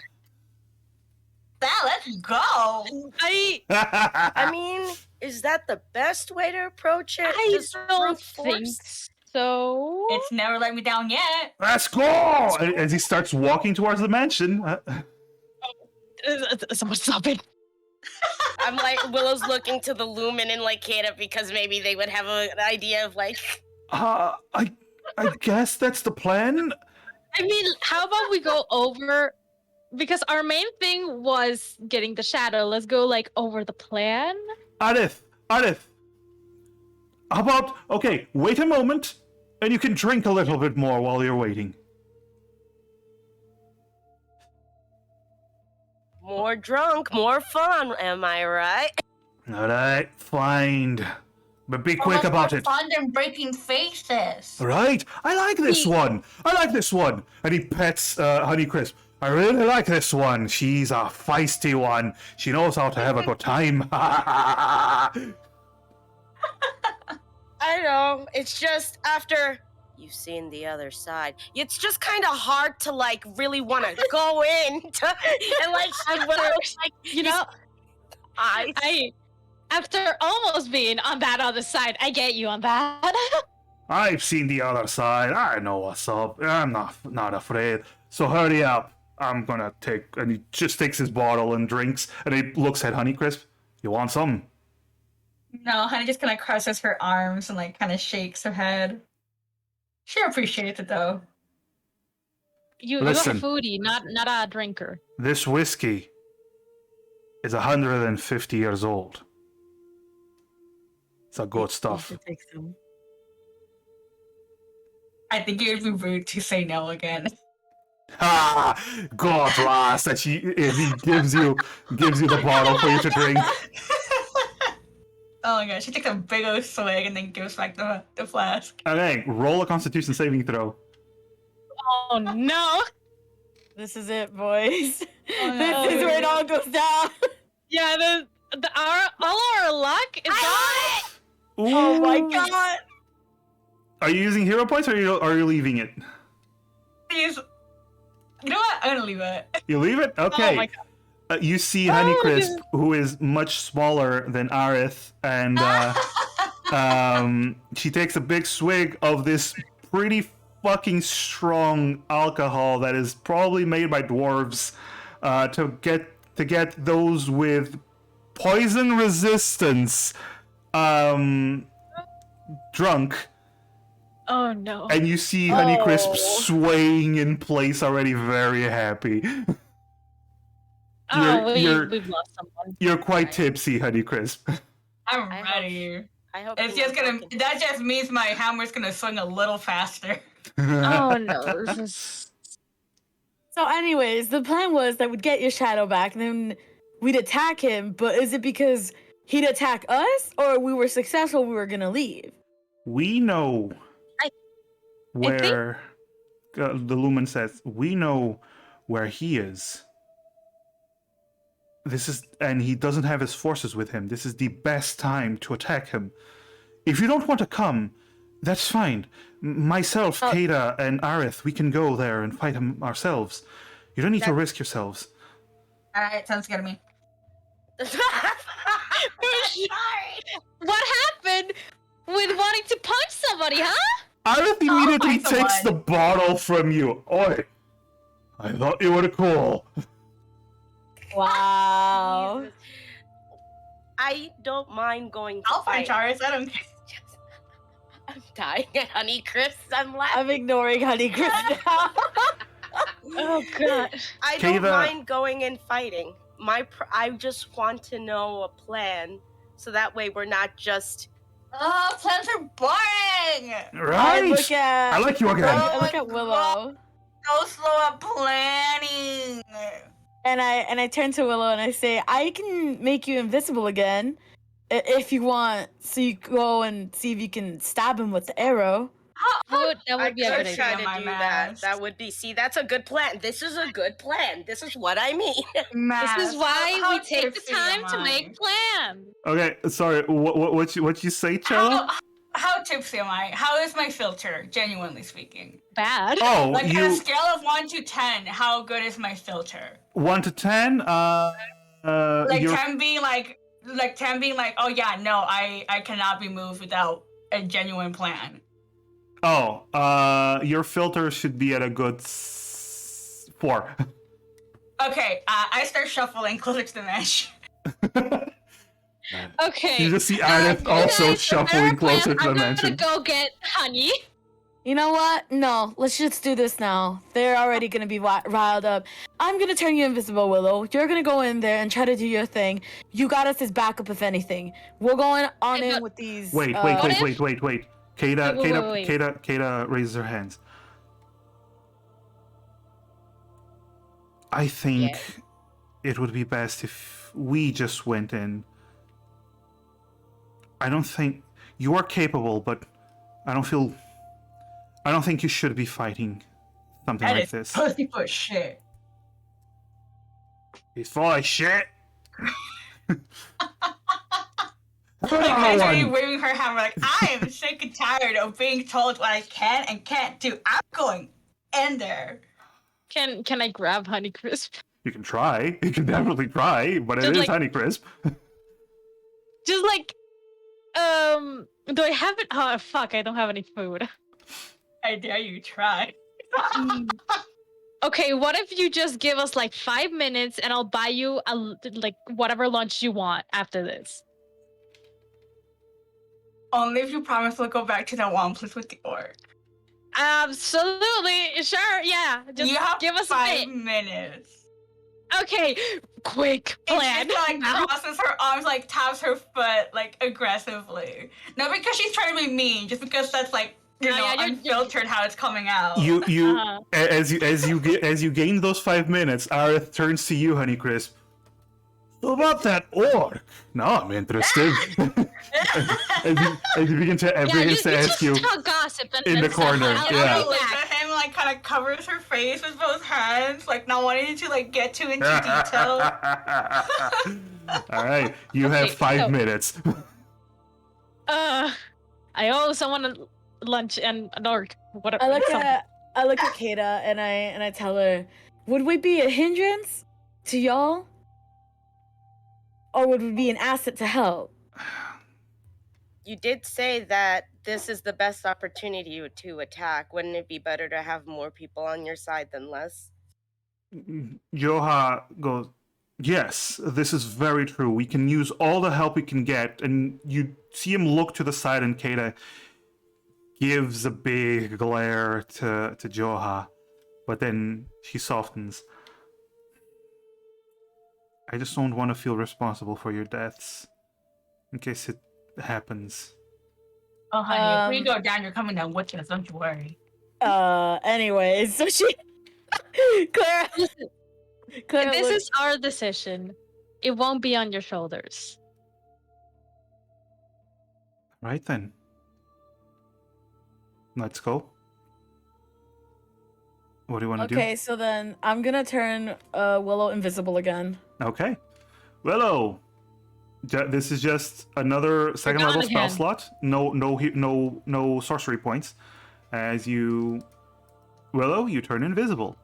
Now let's go. I mean, is that the best way to approach it? I Just don't brute think force? so. It's never let me down yet. Let's go! As he starts walking towards the mansion. Someone stop it. I'm like, Willow's looking to the Lumen and like Kata because maybe they would have an idea of like. I guess that's the plan. I mean, how about we go over, because our main thing was getting the shadow. Let's go like over the plan. Adith, how about, okay, wait a moment, and you can drink a little bit more while you're waiting. More drunk, more fun, am I right? Alright, fine. But be quick about it. Fun than breaking faces. Right? I like this one. And he pets Honeycrisp. I really like this one. She's a feisty one. She knows how to have a good time. I know, it's just after you've seen the other side, it's just kind of hard to like really want to go in and like, You know, I after almost being on that other side, I get you on that. I've seen the other side. I know what's up. I'm not afraid. So hurry up. I'm gonna take... And he just takes his bottle and drinks. And he looks at Honeycrisp. You want some? No, Honey just kind of crosses her arms and like kind of shakes her head. She appreciates it though. You're a Listen. foodie, not a drinker. This whiskey is 150 years old. It's a good stuff. Take some. I think it would be rude to say no again. Ah, God blast! And he gives you the bottle for you to drink. Oh my god, she takes a big old swig and then gives back the flask. Okay, roll a Constitution saving throw. Oh no! This is it, boys. Oh, no. This is where it all goes down. Yeah, all our luck is gone. Oh my god. Are you using hero points or are you leaving it? Please. You know what? I'm gonna leave it. You leave it? Okay. Oh my God. You see Honeycrisp, who is much smaller than Aerith, and she takes a big swig of this pretty fucking strong alcohol that is probably made by dwarves to get those with poison resistance drunk. Oh no! And you see Honeycrisp swaying in place already, very happy. We've lost someone. You're quite tipsy, Honeycrisp. I'm I ready. I hope It's you just won't gonna. look into- That just means my hammer's gonna swing a little faster. Oh no! This is... So, anyways, the plan was that we'd get your shadow back, and then we'd attack him. But is it because he'd attack us, or we were successful, we were gonna leave. We know I where the Lumen says we know where he is. And he doesn't have his forces with him. This is the best time to attack him. If you don't want to come, that's fine. Myself, Kada, and Arith, we can go there and fight him ourselves. You don't need to risk yourselves. Alright, sounds good to me. What happened with wanting to punch somebody, huh? Arith immediately fight takes the someone. bottle from you. Oi! I thought you were cool. Wow. Jesus. I don't mind going to I'll fight fight. Charis, I don't care. I'm dying at Honey Crisp. I'm laughing. I'm ignoring Honeycrisp now. Oh god. I don't Kayla- mind going and fighting. I just want to know a plan, so that way we're not just. Oh, plans are boring! Right? I like you again. I look at Willow. So slow at planning! And I turn to Willow and I say, I can make you invisible again if you want. So you go and see if you can stab him with the arrow. That I would be a could good try idea. to My do mask. that. That would be. See, that's a good plan. This is a good plan. This is what I mean. This is why How we take the tipsy time am to I? make plans. Okay, sorry. What you say, Cello? How tipsy am I? How is my filter, genuinely speaking? Bad. Oh, Like, on a you scale of 1 to 10, how good is my filter? 1 to 10. Like, You're 10 being like, 10 being like, oh yeah, no, I cannot be moved without a genuine plan. your filter should be at a good 4. Okay, I start shuffling closer to the mesh. Okay. You just see Arith also Guys, shuffling prepare a closer to plan. the I'm mansion. gonna go get honey. You know what? No, let's just do this now. They're already gonna be riled up. I'm gonna turn you invisible, Willow. You're gonna go in there and try to do your thing. You got us as backup if anything. We're going on Okay, in but- with these. Wait. What if- Kada raises her hands. I think it would be best if we just went in. I don't think you are capable, but I don't think you should be fighting something That like is this. pussy for shit. He's full of shit. Like, Kai's already One. waving her hammer like, I am sick and tired of being told what I can and can't do. I'm going in there. Can I grab Honeycrisp? You can try. You can definitely try, but it Just is like- Honeycrisp. Just like, do I have it? Oh fuck! I don't have any food. I dare you try. Okay, what if you just give us like 5 minutes and I'll buy you like whatever lunch you want after this? Only if you promise we'll go back to that one place with the orc. Absolutely, sure, yeah. Just You have give us a 5 bit. minutes. Okay, quick And plan. she like crosses her arms, like taps her foot like aggressively. Not because she's trying to be mean, just because that's like you No, know yeah, you're- unfiltered how it's coming out. You Uh-huh. as you gain those 5 minutes, Arith turns to you, Honeycrisp. So about that orc. Now I'm interested. as you begin to ask you talk gossip and, in and the stuff. corner, I'll yeah. be Looks back. at him like kind of covers her face with both hands, like not wanting to like get too into detail. All right, you Okay, have 5 so- minutes. I owe someone a lunch and an orc. Whatever. I look something. at Kada and I tell her, would we be a hindrance to y'all, or would we be an asset to help? You did say that this is the best opportunity to attack. Wouldn't it be better to have more people on your side than less? Joha goes, yes, this is very true. We can use all the help we can get. And you see him look to the side, and Kada gives a big glare to Joha. But then she softens. I just don't want to feel responsible for your deaths. In case it happens. Oh honey, if we Um, go down, you're coming down with us. Don't you worry. Anyways, so she Clara, Clara This look- is our decision. It won't be on your shoulders. Right then. Let's go. What do you want to Okay, so then I'm gonna turn Willow invisible again. do? Okay. Willow. This is just another second level gone spell again. slot. No sorcery points. As you, Willow, you turn invisible.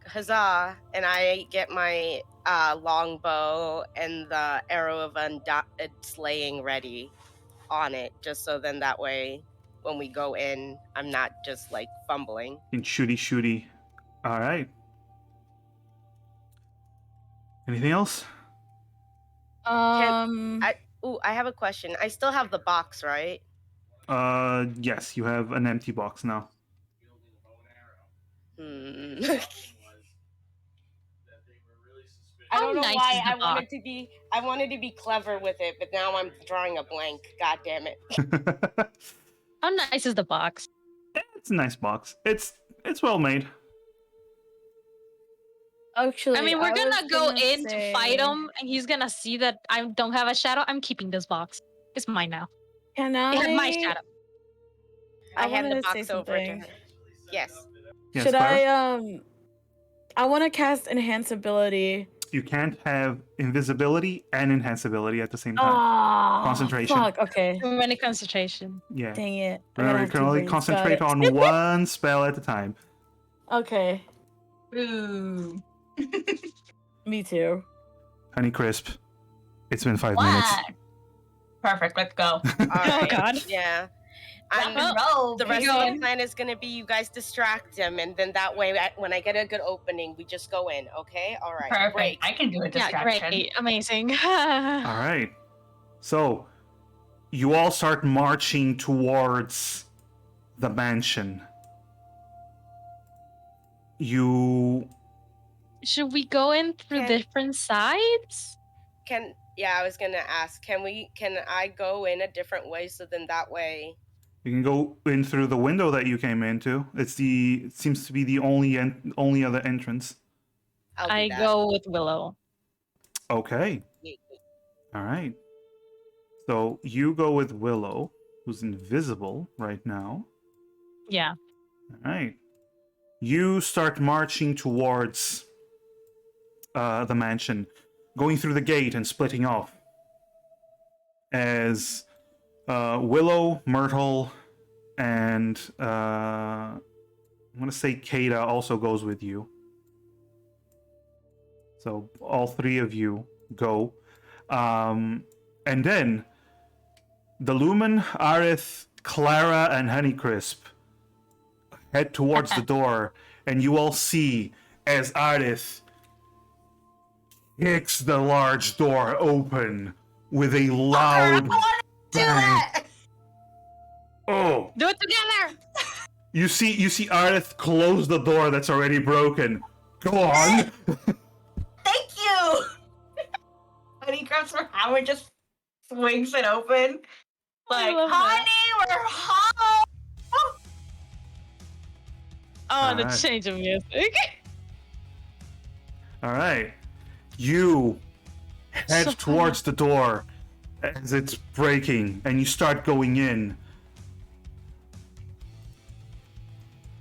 Huzzah! And I get my longbow and the arrow of slaying ready on it, just so then that way when we go in, I'm not just like fumbling. In shooty. All right. Anything else? I have a question. I still have the box, right? Yes, you have an empty box now. Hmm. I How don't know nice why is the I wanted to be clever with it, but now I'm drawing a blank. God damn it. How nice is the box? It's a nice box. It's well made. Actually, I mean, we're was gonna go in to say- fight him, and he's gonna see that I don't have a shadow. I'm keeping this box. It's mine now. Can It had my I? shadow. I hand the wanted to say box over to something. her. Yes. Yes, Should Clara? I want to cast enhance ability. You can't have invisibility and enhanceability at the same time. Ah, Concentration. Fuck. Okay. Too many concentration. Yeah. Dang it. I gotta Remember, you have can two only brains. concentrate Got on it. one spell at a time. Okay. Ooh. Me too. Honey Crisp, it's been 5 minutes. What? Perfect. Let's go. All Oh, right. God. Yeah. Rock I'm, and roll. the rest baby. of the plan is going to be you guys distract him, and then that way, when I get a good opening, we just go in, okay? All right. Perfect. Great. I can do a Yeah, distraction. great, amazing. All right. So, you all start marching towards the mansion. You. Should we go in through Okay. different sides? I was going to ask, can I go in a different way so then that way... You can go in through the window that you came into. It seems to be the only other entrance. I'll do I that. go with Willow. Okay. All right. So you go with Willow, who's invisible right now. Yeah. All right. You start marching towards the mansion, going through the gate and splitting off. As Willow, Myrtle, and I want to say Kada also goes with you. So all three of you go. And then the Lumen, Aerith, Clara, and Honeycrisp head towards the door, and you all see as Aerith kicks the large door open with a loud Do bang. that. Oh! Do it together! You see Aerith close the door that's already broken. Go on. Thank you. Honey Crabs for Howard just swings it open. I Like, love that. honey, we're home. Oh, the Alright. change of music. All right. You head So towards the door as it's breaking, and you start going in.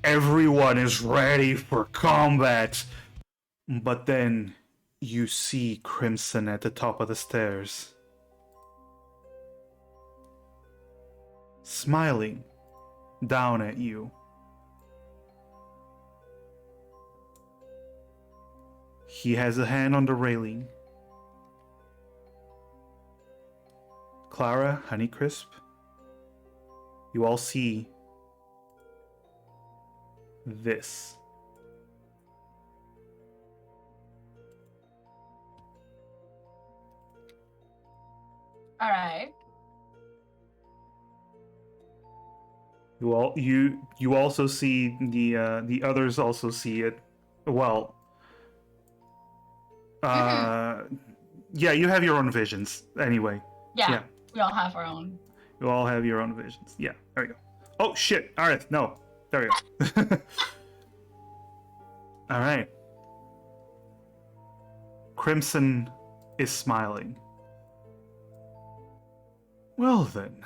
Everyone is ready for combat. But then you see Crimson at the top of the stairs, smiling down at you. He has a hand on the railing. Clara, Honeycrisp, you all see this. All right. You also see the others also see it. Well, yeah, you have your own visions anyway. Yeah, Yeah. we all have our own. You all have your own visions. Yeah, there we go. Oh shit, Aerith, no. There we go. Alright. Crimson is smiling. Well then,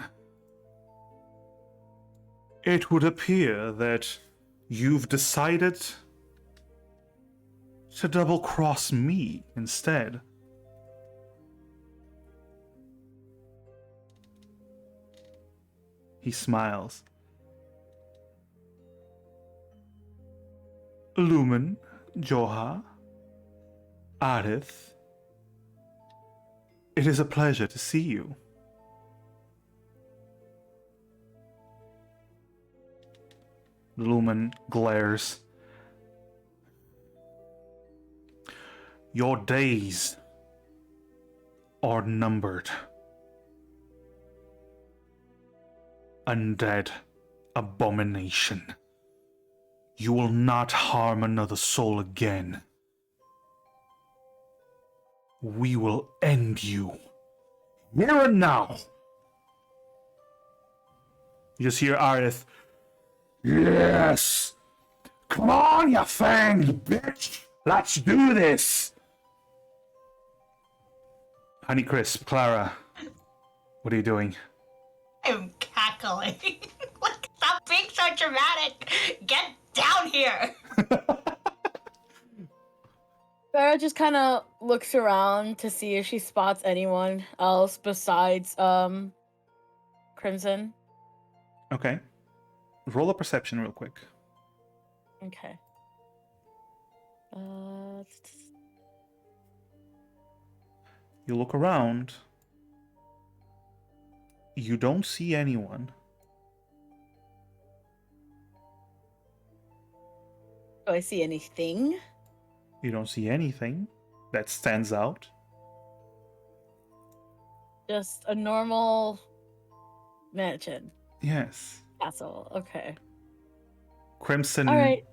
it would appear that you've decided to double-cross me instead. He smiles. Lumen, Joha, Arith, it is a pleasure to see you. Lumen glares. Your days are numbered. Undead abomination. You will not harm another soul again. We will end you. Here and now. You just hear Arith. Yes! Come on, you fanged bitch! Let's do this! Honeycrisp, Clara, what are you doing? I'm cackling. Like, stop being so dramatic. Get down here. Farah just kind of looks around to see if she spots anyone else besides Crimson. Okay. Roll a perception real quick. Okay. You look around. You don't see anyone. Do I see anything? You don't see anything that stands out. Just a normal mansion. Yes. Castle. Okay. Crimson. All right.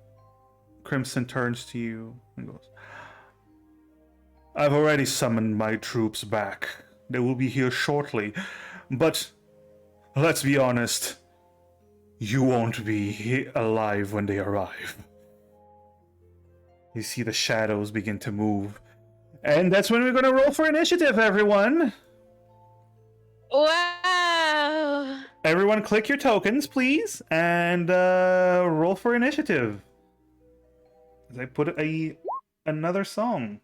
Crimson turns to you and goes, I've already summoned my troops back. They will be here shortly. But let's be honest, you won't be alive when they arrive. You see the shadows begin to move. And that's when we're going to roll for initiative, everyone. Wow. Everyone click your tokens, please, and roll for initiative. As I put another song.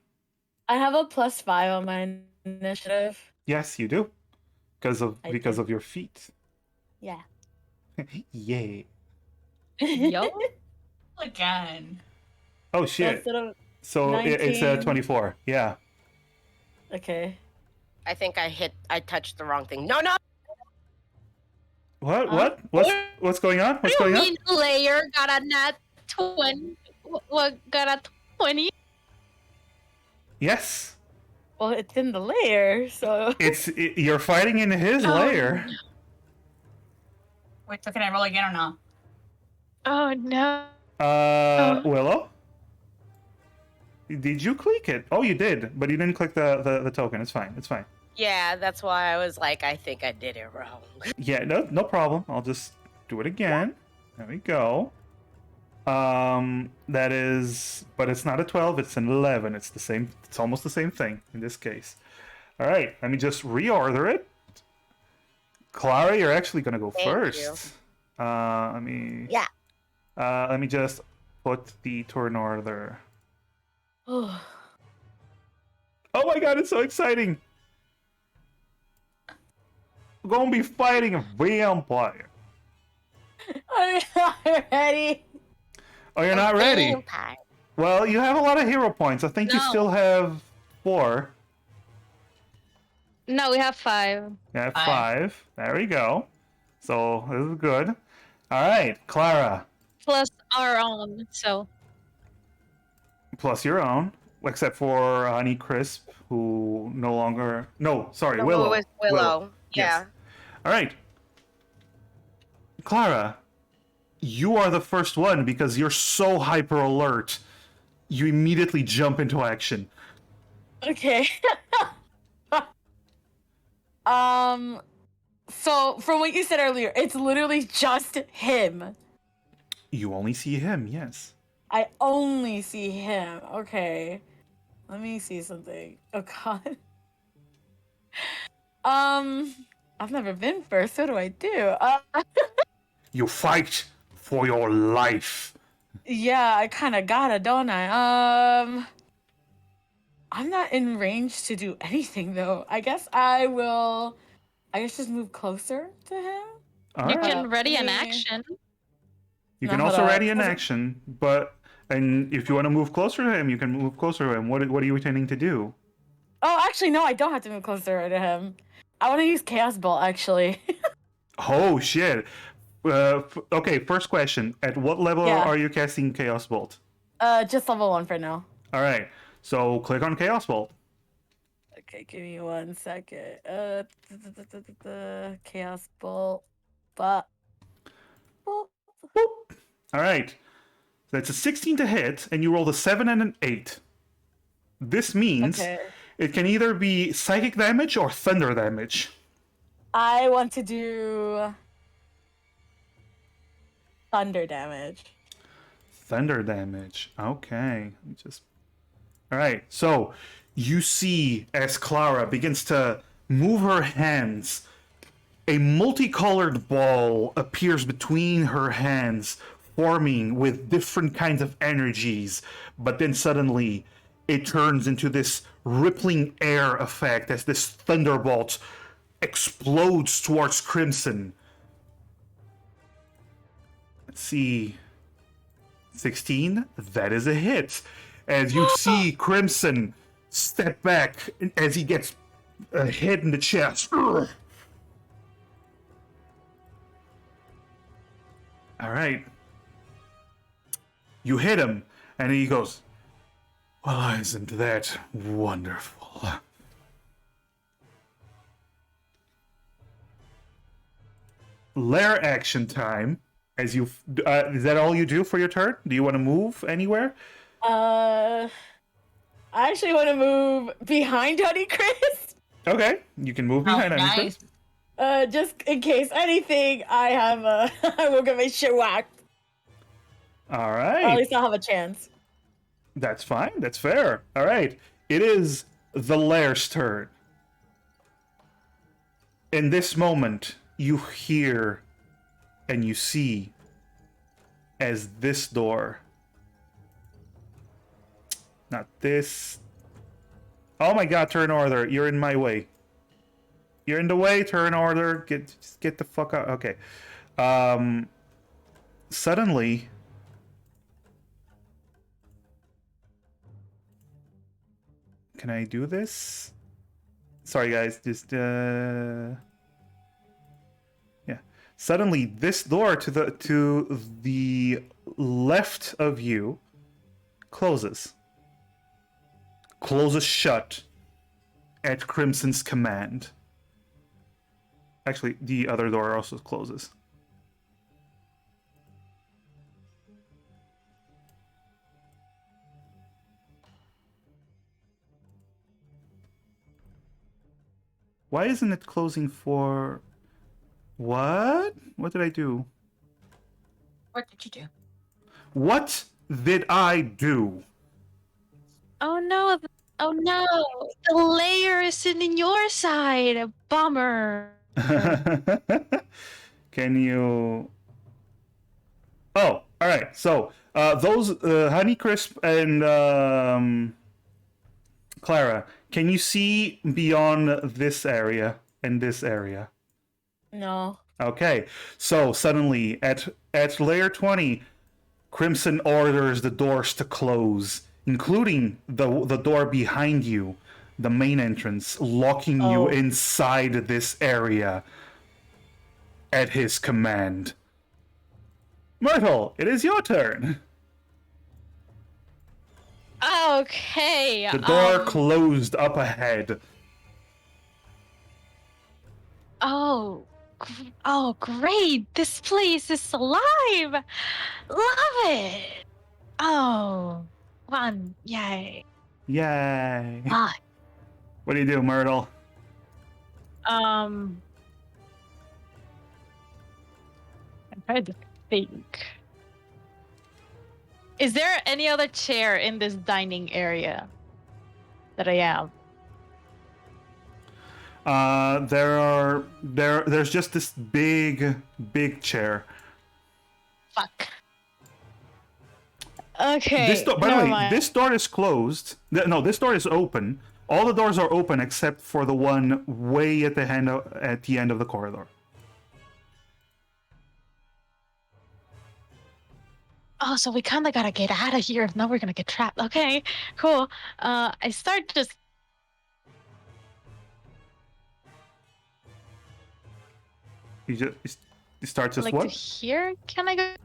I have a +5 on my initiative. Yes, you do. Because of your feet. Yeah. Yay. Yo. Again. Oh shit. Instead of So it's 19. 24. Yeah. Okay. I think I touched the wrong thing. No. What? Huh? What's going on? What's What do going you on? mean layer got a nat 20? What got a 20? Yes. Well, it's in the layer, so. You're fighting in his Oh. lair. Wait, so can I roll again or not? Oh no. Willow? Did you click it? Oh, you did, but you didn't click the token. It's fine. It's fine. Yeah, that's why I was like, I think I did it wrong. Yeah, no problem. I'll just do it again. There we go. That is, but it's not a 12. It's an 11. It's the same. It's almost the same thing in this case. All right, let me just reorder it. Clara, you're actually gonna go Thank first. Let me. Yeah. Let me just put the turn order. Oh. Oh my god, it's so exciting! We're gonna be fighting a vampire. I'm not ready. Oh, you're not ready? Vampire. Well, you have a lot of hero points. I think you No. still have 4. No, we have 5. You have Five. 5. There we go. So, this is good. Alright, Clara. Plus our own, so. Plus your own. Except for Honey Crisp, who no longer... No, sorry, No, Willow. it was Willow. Yeah. Yes. Alright. Clara, you are the first one because you're so hyper alert. You immediately jump into action. Okay. So from what you said earlier, it's literally just him. You only see him, yes. I only see him. Okay. Let me see something. Oh god. I've never been first. What do I do? You fight for your life. Yeah, I kind of gotta, don't I? I'm not in range to do anything though. I guess I will. I guess just move closer to him. All You right. can ready an Me. action. You No, can hold also up. ready an action, and if you want to move closer to him, you can move closer to him. What are you intending to do? Oh, actually, no, I don't have to move closer to him. I want to use Chaos Bolt, actually. Oh shit. Okay, first question. At what level Yeah. are you casting Chaos Bolt? Just level 1 for now. All right. So click on Chaos Bolt. Okay, give me 1 second. Chaos Bolt. But. Boop. All right. That's a 16 to hit, and you rolled a 7 and an 8. This means Okay. it can either be psychic damage or thunder damage. I want to do thunder damage. Thunder damage. Okay. All right. So you see as Clara begins to move her hands, a multicolored ball appears between her hands, forming with different kinds of energies. But then suddenly it turns into this rippling air effect as this thunderbolt explodes towards Crimson. Let's see. 16, that is a hit. As you see Crimson step back as he gets hit in the chest. Ugh. All right. You hit him, and he goes, well, isn't that wonderful? Lair action time. As you, is that all you do for your turn? Do you want to move anywhere? I actually want to move behind Honeycrisp. Okay, you can move behind nice. Honeycrisp. Just in case anything, I have I will get my shit whacked. All Or at right, least I'll have a chance. that's fine. That's fair. All right, it is the Lair's turn. In this moment, you hear and you see as this door, not this. Oh my god, turn order, you're in my way. You're in the way, turn order. Get the fuck out. Okay. Suddenly can I do this? Sorry guys, just yeah. Suddenly this door to the left of you closes. Closes shut at Crimson's command. Actually, the other door also closes. Why isn't it closing for... What? What did I do? What did you do? What did I do? Oh no! Oh no! The layer is in your side. Bummer. Can you... Oh, all right. So those Honeycrisp and Clara, can you see beyond this area and this area? No. Okay. So suddenly at layer 20, Crimson orders the doors to close, including the door behind you, the main entrance, locking you inside this area at his command. Myrtle, it is your turn. Okay. The door closed up ahead. Oh, oh, great! This place is alive. Love it. Oh, fun! Yay! Yay. Ah, What do you do, Myrtle? I'm trying to think. Is there any other chair in this dining area that I am? There's just this big chair. Fuck. Okay. This door, by the never way, mind. this door is closed. No, this door is open. All the doors are open except for the one way at the end of the corridor. Oh, so we kind of gotta get out of here. If not, we're gonna get trapped. Okay, cool. I start just. You start just Like what? to here? Can I go?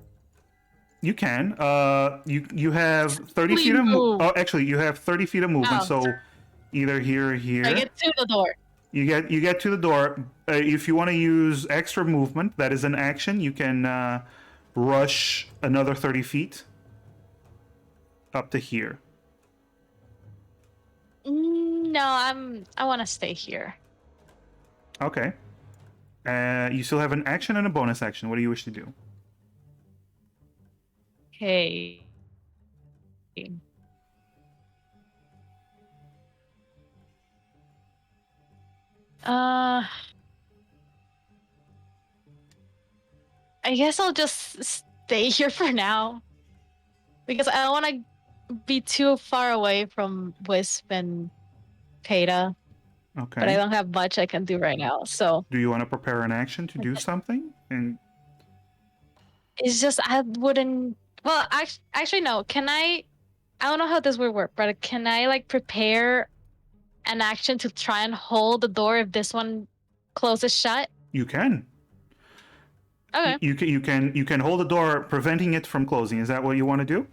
You can. You have 30 Please feet of move. Oh, actually, you have 30 feet of movement. Oh. So either here or here. I get to the door. You get to the door. If you want to use extra movement, that is an action. You can rush another 30 feet up to here. No, I want to stay here. Okay. You still have an action and a bonus action. What do you wish to do? Okay. I guess I'll just stay here for now. Because I don't want to be too far away from Wisp and Peta. Okay. But I don't have much I can do right now, so... Do you want to prepare an action to do something? And It's just, I wouldn't... Well, actually, no. Can I don't know how this would work, but can I, like, prepare an action to try and hold the door if this one closes shut? you can. Okay. You can hold the door, preventing it from closing. Is that what you want to do?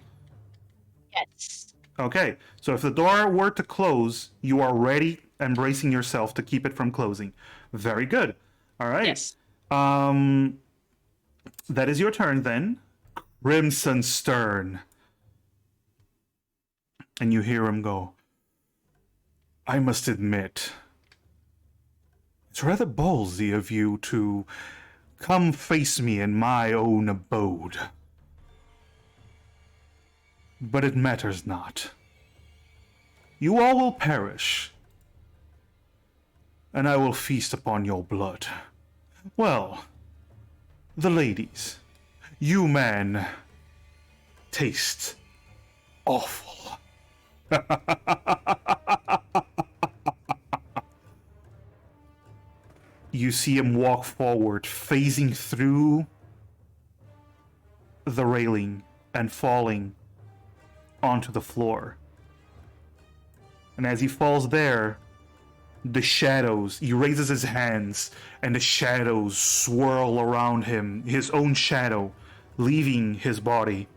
Yes. Okay. So if the door were to close, you are ready and bracing yourself to keep it from closing. Very good. All right. Yes. That is your turn then. Crimson Stern. And you hear him go, I must admit, it's rather ballsy of you to come face me in my own abode. But it matters not. You all will perish, and I will feast upon your blood. Well, the ladies, you man, taste awful. You see him walk forward, phasing through the railing and falling onto the floor. And as he falls there, the shadows, he raises his hands, and the shadows swirl around him, his own shadow, leaving his body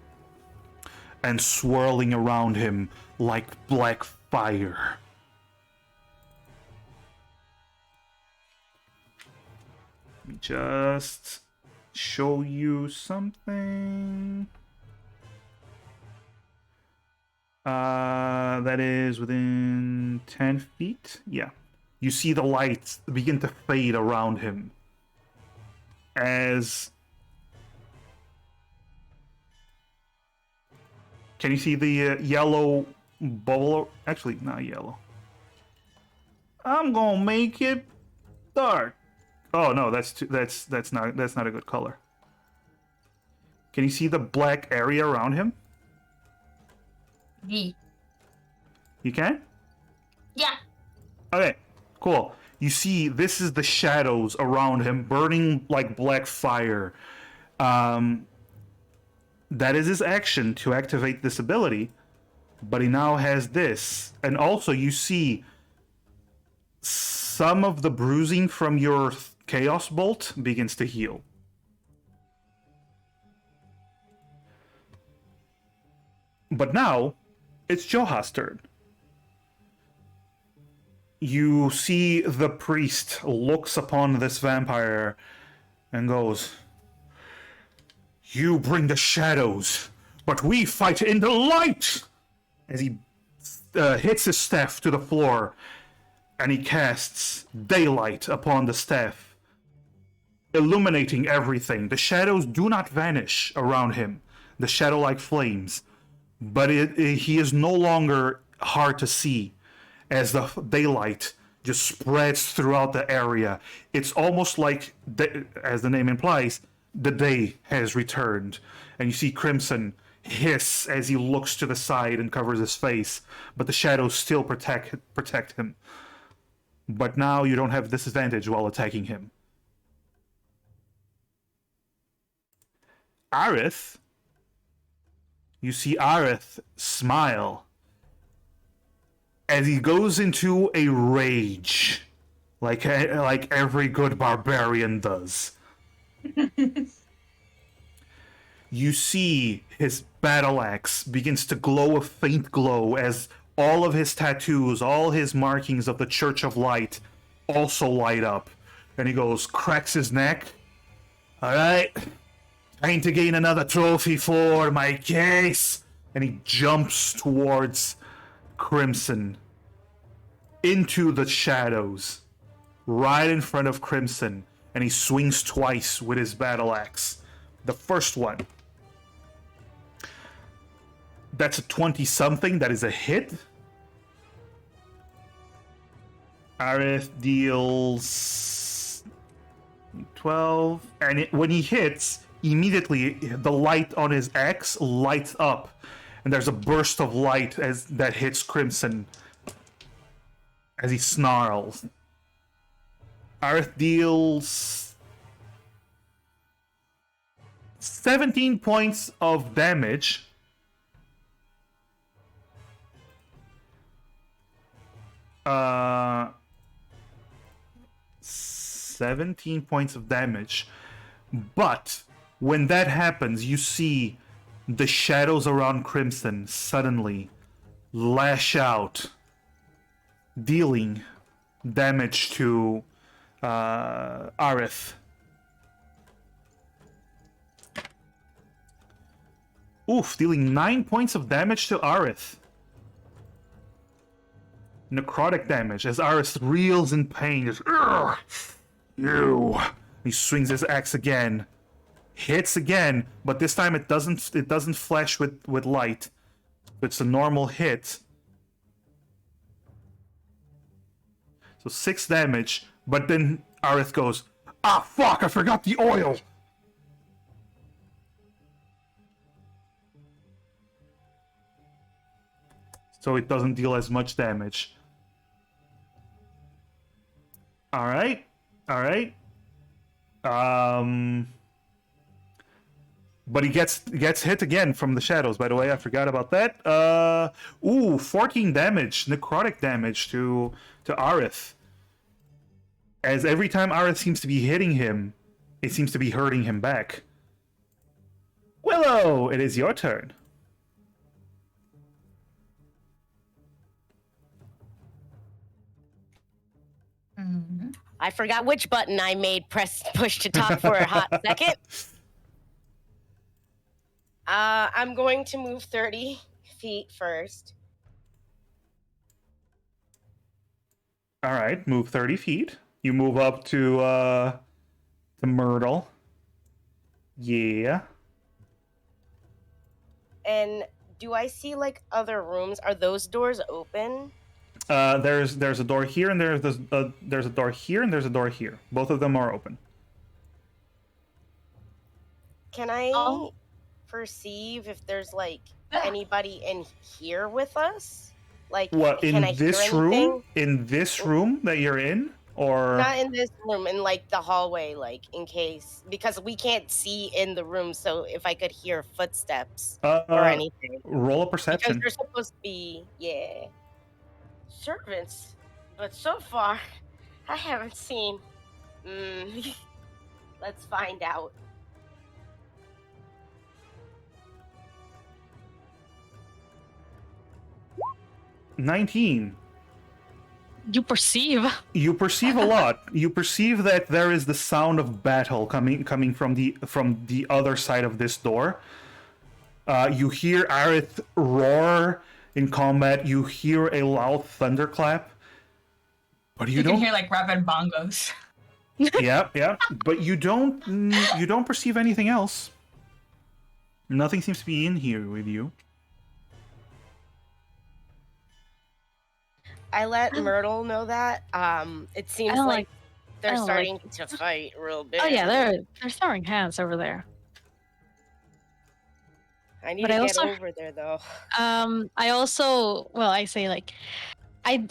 and swirling around him like black fire. Let me just show you something. That is within 10 feet. Yeah. You see the lights begin to fade around him as... Can you see the yellow bubble? Actually, not yellow. I'm gonna make it dark. Oh no, that's not a good color. Can you see the black area around him? V. You can? Yeah. Okay, cool. You see, this is the shadows around him burning like black fire. That is his action to activate this ability, but he now has this. And also, you see some of the bruising from your Chaos Bolt begins to heal. But now, it's Joha's turn. You see the priest looks upon this vampire and goes, You bring the shadows, but we fight in the light! As he hits his staff to the floor, and he casts daylight upon the staff, illuminating everything. The shadows do not vanish around him, the shadow-like flames, but he is no longer hard to see, as the daylight just spreads throughout the area. It's almost like, as the name implies, the day has returned. And you see Crimson hiss as he looks to the side and covers his face, but the shadows still protect him. But now you don't have disadvantage while attacking him. Aerith, you see Aerith smile as he goes into a rage, like every good barbarian does. You see his battle axe begins to glow a faint glow as all of his tattoos, all his markings of the Church of Light also light up. And he goes, cracks his neck. Alright, time to gain another trophy for my case. And he jumps towards Crimson into the shadows, right in front of Crimson. And he swings twice with his battle axe. The first one, that's a 20-something. That is a hit. Aerith deals 12. And when he hits, immediately the light on his axe lights up. And there's a burst of light that hits Crimson as he snarls. Aerith deals 17 points of damage. 17 points of damage. But when that happens, you see the shadows around Crimson suddenly lash out, dealing damage to Aerith. Oof, dealing 9 points of damage to Aerith. Necrotic damage as Aerith reels in pain. Just, "Ugh, you." He swings his axe again, hits again, but this time it doesn't flash with light. It's a normal hit. So 6 damage, but then Aerith goes, "Ah, fuck! I forgot the oil." So it doesn't deal as much damage. Alright. But he gets hit again from the shadows, by the way. I forgot about that. 14 damage, necrotic damage to Aerith. As every time Aerith seems to be hitting him, it seems to be hurting him back. Willow, it is your turn. I forgot which button I made push to talk for a hot second. I'm going to move 30 feet first. Alright, move 30 feet. You move up to Myrtle. Yeah. And do I see like other rooms? Are those doors open? There's a door here, and there's a door here, and there's a door here. Both of them are open. Can I perceive if there's like anybody in here with us? Like, What, in can I this hear room? anything? In this room that you're in? Or Not in this room, in like the hallway, like in case, because we can't see in the room. So if I could hear footsteps or anything, roll a because perception. they're supposed to be, servants. But so far, I haven't seen. Let's find out. $19. You perceive. You perceive a lot. You perceive that there is the sound of battle coming from the other side of this door. You hear Aerith roar in combat. You hear a loud thunderclap. But you You don't can hear like rapid bongos. Yeah. But you don't perceive anything else. Nothing seems to be in here with you. I let Myrtle know that. It seems don't like they're don't like starting to fight real big. Oh yeah, they're throwing hands over there. I need But to I get also over there though. I also I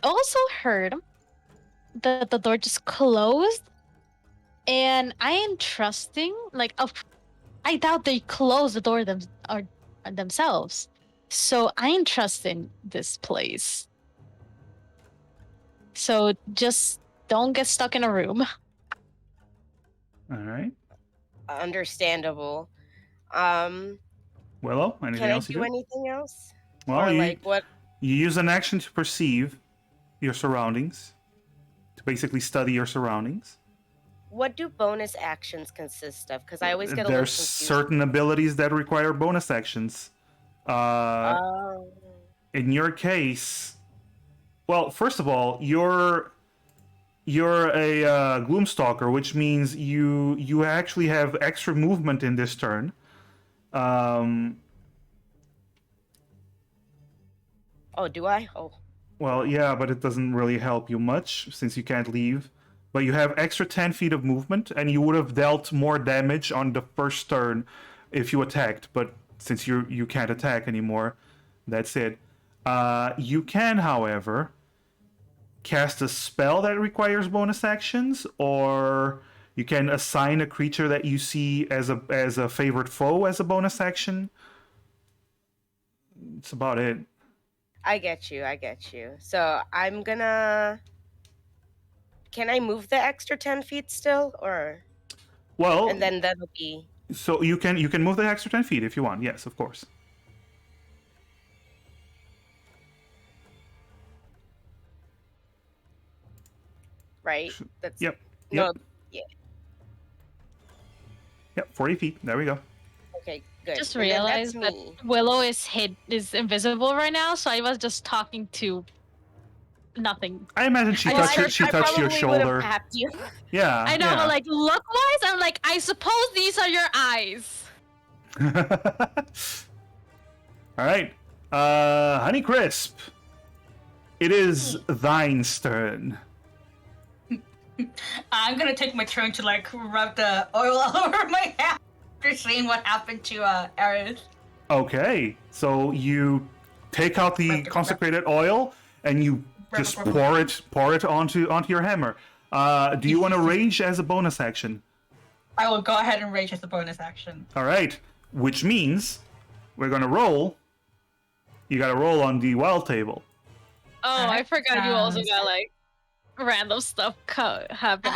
also heard that the door just closed, and I am trusting I doubt they closed the door themselves. So I am trusting this place. So just don't get stuck in a room. All right. Understandable. Willow, anything Can I else you do do? anything else? Well, Or you like what? you use an action to perceive your surroundings, to basically study your surroundings. What do bonus actions consist of? Because I always get a little There's confused. certain abilities that require bonus actions. Oh. In your case, well, first of all, you're a Gloomstalker, which means you actually have extra movement in this turn. Oh, do I? Oh. Well, yeah, but it doesn't really help you much since you can't leave. But you have extra 10 feet of movement, and you would have dealt more damage on the first turn if you attacked. But since you can't attack anymore, that's it. You can, however, cast a spell that requires bonus actions, or you can assign a creature that you see as a favorite foe as a bonus action. It's about it. I get you. So I'm gonna. Can I move the extra 10 feet still, or? Well, And then that'll be. so you can move the extra 10 feet if you want. Yes, of course. Right. That's. Yep. No. Yep. Yeah. Yep. 40 feet. There we go. Okay. Good. Just And then that's realized that me. Willow is invisible right now, so I was just talking to nothing. I imagine she Well, touched, she I touched your probably would've shoulder. tapped you. Yeah. I know, yeah. but like look wise, I'm like, I suppose these are your eyes. All right. Honeycrisp. It is thine's turn. I'm gonna take my turn to like rub the oil all over my hand after seeing what happened to Aerith. Okay. So you take out the consecrated oil and you just pour it onto your hammer. Do you want to rage as a bonus action? I will go ahead and rage as a bonus action. All right. Which means we're gonna roll. You gotta roll on the wild table. Oh, I forgot you also sounds- got like random stuff happening.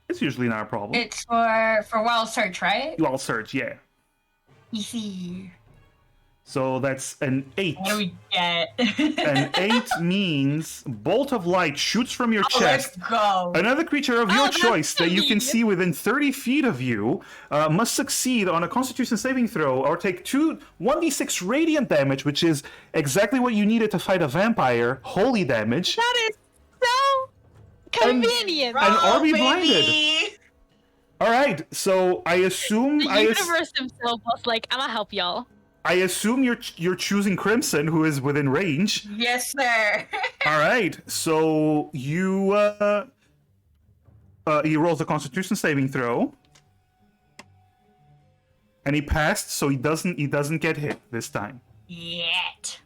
It's usually not a problem. It's for wild search, right? Wild search, yeah. Easy. So that's an 8. What do we get? An 8 means bolt of light shoots from your Oh, let's chest. go. Another creature of your that's choice that you can sweet. see within 30 feet of you must succeed on a Constitution saving throw or take 1d6 radiant damage, which is exactly what you needed to fight a vampire. Holy damage. That is so convenient. And Oh, are we baby. blinded? All right, so I assume The universe himself was like, I'm gonna help y'all. I assume you're choosing Crimson, who is within range. Yes, sir. All right, so he rolls a Constitution saving throw, and he passed, so he doesn't get hit this time. Yet.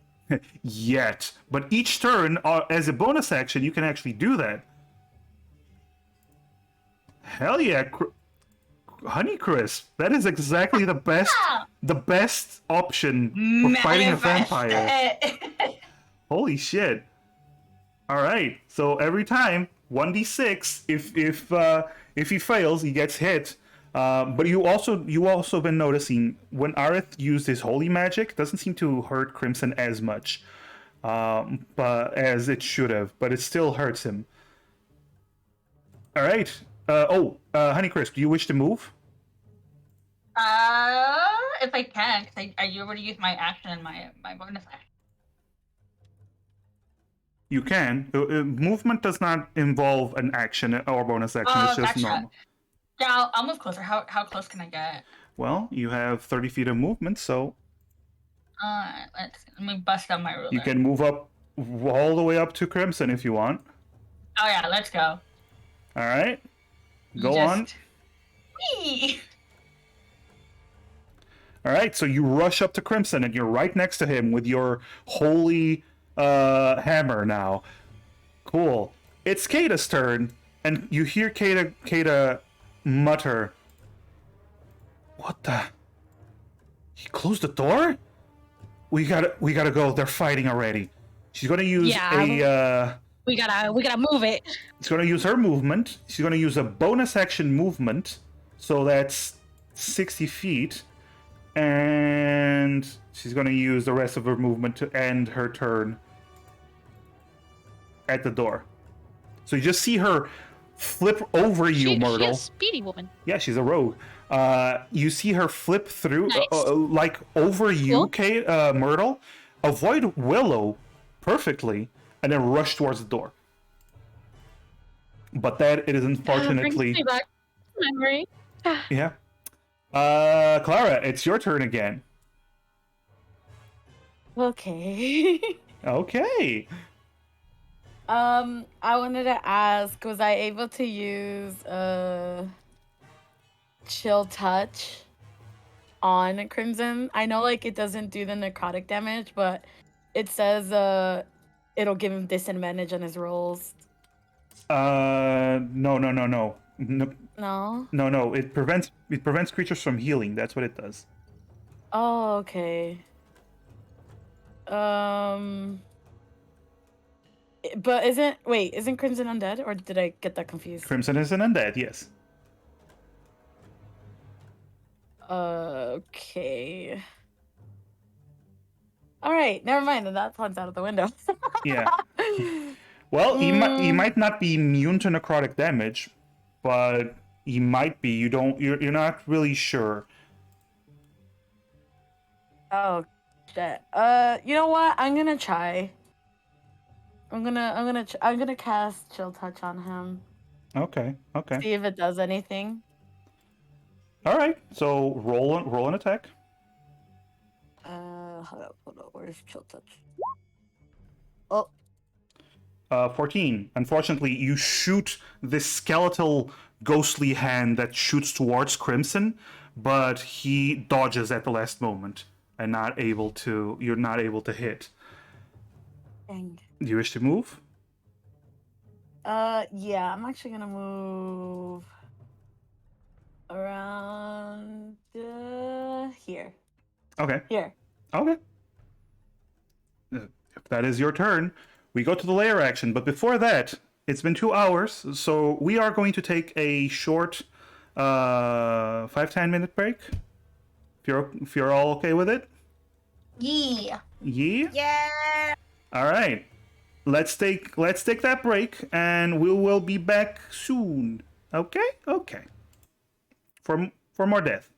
Yet, but each turn, as a bonus action, you can actually do that. Hell yeah, Honeycrisp. That is exactly the best option for fighting a vampire. Holy shit! All right, so every time 1d6. If he fails, he gets hit. But you also been noticing when Aerith used his holy magic, doesn't seem to hurt Crimson as much, but as it should have. But it still hurts him. All right. Honeycrisp, do you wish to move? If I can, because I already used my action and my bonus action. You can. Movement does not involve an action or bonus action. Oh, It's just gotcha. normal. Yeah, I'll move closer. How close can I get? Well, you have 30 feet of movement, so Let me bust out my ruler. you can move up all the way up to Crimson if you want. Oh yeah, let's go. All right. Go Just- on. Whee! All right. So you rush up to Crimson, and you're right next to him with your holy hammer now. Cool. It's Kata's turn, and you hear Kata mutter, "What the? He closed the door? We gotta go. They're fighting already." She's gonna use We gotta move it. she's gonna use her movement. She's gonna use a bonus action movement, so that's 60 feet, and she's gonna use the rest of her movement to end her turn at the door. So you just see her flip over you, She's Myrtle. a speedy woman. Yeah, she's a rogue. You see her flip through, Nice. like over you, Cool. Kate, Myrtle, avoid Willow perfectly, and then rush towards the door. But that it is Brings unfortunately, me back to memory. yeah. Clara, it's your turn again. Okay. Okay. I wanted to ask, was I able to use chill touch on Crimson? I know like it doesn't do the necrotic damage, but it says it'll give him disadvantage on his rolls. No. No? It prevents creatures from healing. That's what it does. Oh, okay. But isn't Crimson undead, or did I get that confused? Crimson is an undead, yes. Okay. All right, never mind. Then that plan's out of the window. Yeah. Well, he might not be immune to necrotic damage, but he might be. You're not really sure. Oh shit. You know what? I'm gonna try. I'm gonna cast Chill Touch on him. Okay. See if it does anything. All right. So roll an attack. Hold up. Where's Chill Touch? Oh, 14. Unfortunately, you shoot this skeletal, ghostly hand that shoots towards Crimson, but he dodges at the last moment and you're not able to hit. dang. Do you wish to move? Yeah. I'm actually gonna move around here. Okay. Here. Okay. If that is your turn, we go to the layer action. But before that, it's been 2 hours, so we are going to take a short 5-10 minute break. If you're all okay with it. Yeah. Yeah. Yeah. All right. Let's take that break, and we will be back soon. Okay. Okay. For more death.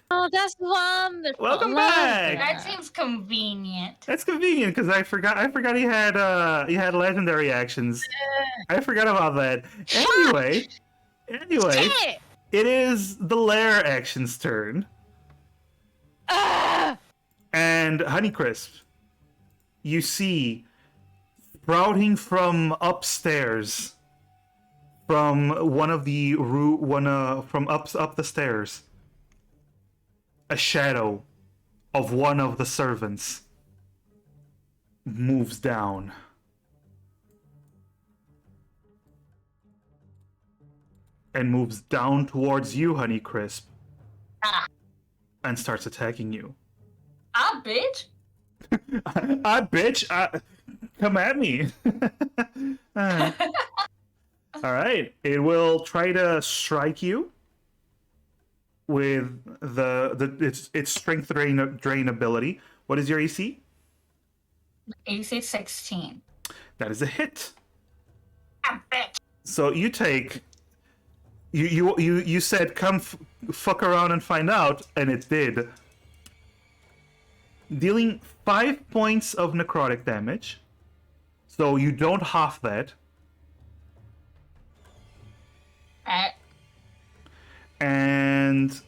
Oh, that's wonderful. Welcome Love back. That seems convenient. That's convenient because I forgot he had legendary actions. I forgot about that. Anyway, Shit! it is the Lair action's turn. Ah! And Honeycrisp, you see sprouting from upstairs, from one of the from up the stairs, a shadow of one of the servants moves down. And moves down towards you, Honeycrisp. Ah. And starts attacking you. Ah, bitch. Bitch, come at me. All right, it will try to strike you with its strength drain ability. What is your AC? AC 16. That is a hit. Ah, bitch. So you take. You said come fuck around and find out, and it did. Dealing 5 points of necrotic damage. So you don't half that. Alright. And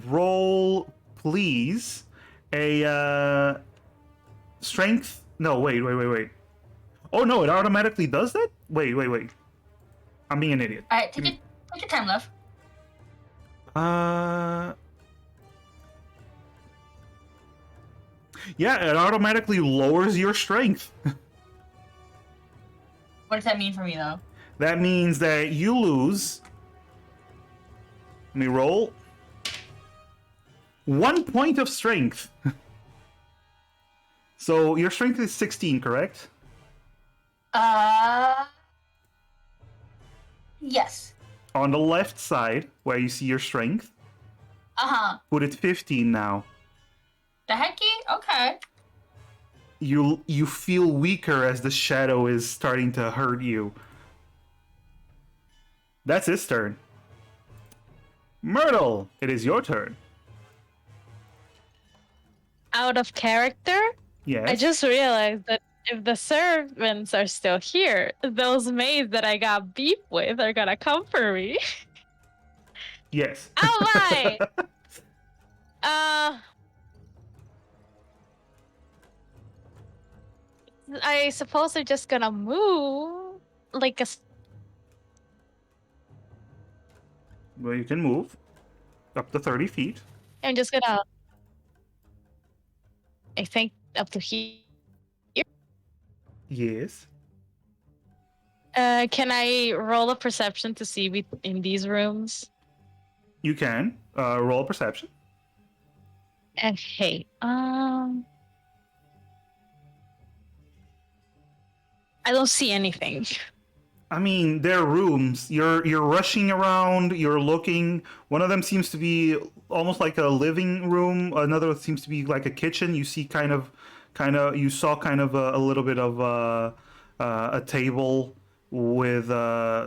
roll, please, a strength. No, wait. Oh no, it automatically does that. Wait. I'm being an idiot. Alright, take your time, love. Yeah, it automatically lowers your strength. What does that mean for me, though? That means that you lose. Let me roll. 1 point of strength. So your strength is 16, correct? Yes. On the left side, where you see your strength, Uh-huh. put it 15 now. The hecky? Okay. You feel weaker as the shadow is starting to hurt you. That's his turn. Myrtle, it is your turn. Out of character, Yes. I just realized that if the servants are still here, those maids that I got beef with are gonna come for me. Yes. Oh my! I suppose they're just gonna move like a. Well, you can move up to 30 feet. I'm just gonna. I think up to here. Yes. Can I roll a perception to see in these rooms? You can roll perception. Okay. I don't see anything. I mean, they're rooms. You're rushing around. You're looking. One of them seems to be almost like a living room. Another seems to be like a kitchen. You see you saw a little bit of a table with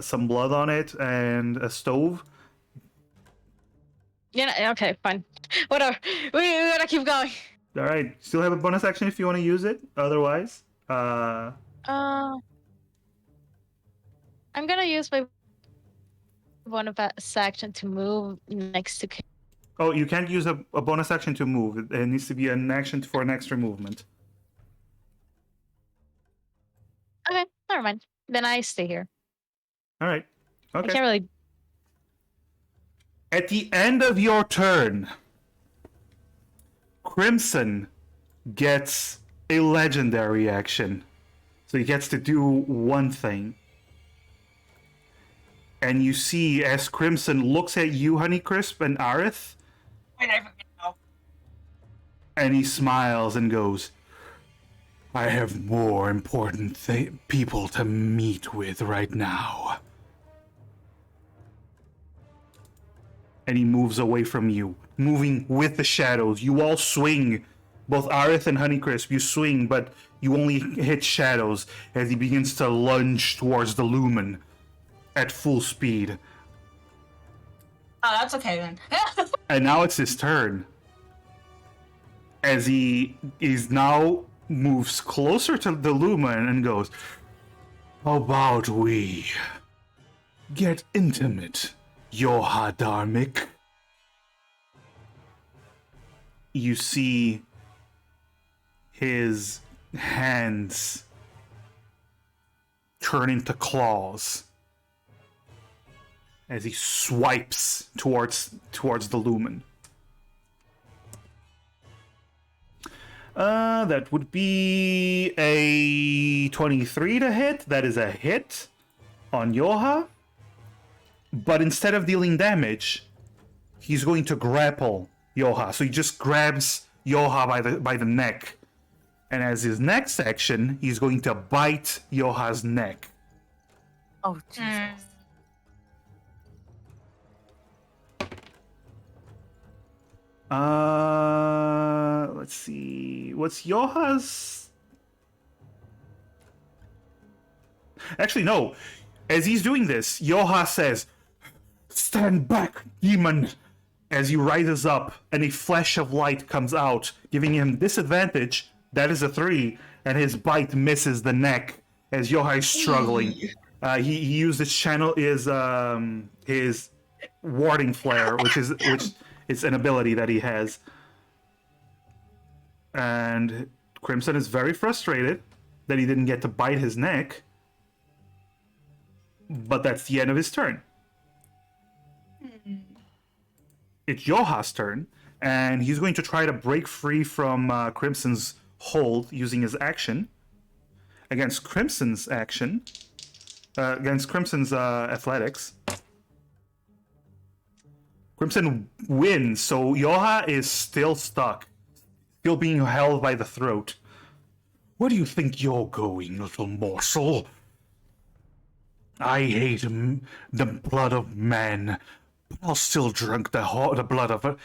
some blood on it and a stove. Yeah. Okay. Fine. Whatever. We gotta keep going. All right. Still have a bonus action if you want to use it. Otherwise, I'm gonna use my bonus action to move next to. Oh, you can't use a bonus action to move. It needs to be an action for an extra movement. Okay, never mind. Then I stay here. All right. I Okay. can't really. At the end of your turn, Crimson gets a legendary action. So he gets to do one thing. And you see as Crimson looks at you, Honeycrisp, and Aerith, Wait, I forget now. and he smiles and goes, I have more important people to meet with right now. And he moves away from you, moving with the shadows. You all swing, both Aerith and Honeycrisp, you swing, but you only hit shadows as he begins to lunge towards the lumen at full speed. Oh, that's okay then. And now it's his turn. As he is now moves closer to the Lumen and goes, "How about we get intimate, Yoha Dharmic?" You see his hands turn into claws as he swipes towards the Lumen. That would be a 23 to hit. That is a hit on Yoha. But instead of dealing damage, he's going to grapple Yoha. So he just grabs Yoha by the neck. And as his next action, he's going to bite Yoha's neck. Oh, Jesus. Let's see. What's Yoha's? Actually, no. As he's doing this, Yoha says, "Stand back, demon!" As he rises up and a flash of light comes out, giving him disadvantage. That is a 3, and his bite misses the neck as Yoha is struggling. He used his warding flare, which is an ability that he has. And Crimson is very frustrated that he didn't get to bite his neck. But that's the end of his turn. It's Yoha's turn, and he's going to try to break free from Crimson's hold using his action. Against Crimson's athletics. Crimson wins, so Yoha is still stuck. Still being held by the throat. "Where do you think you're going, little morsel? I hate the blood of men, but I'll still drink the blood of a.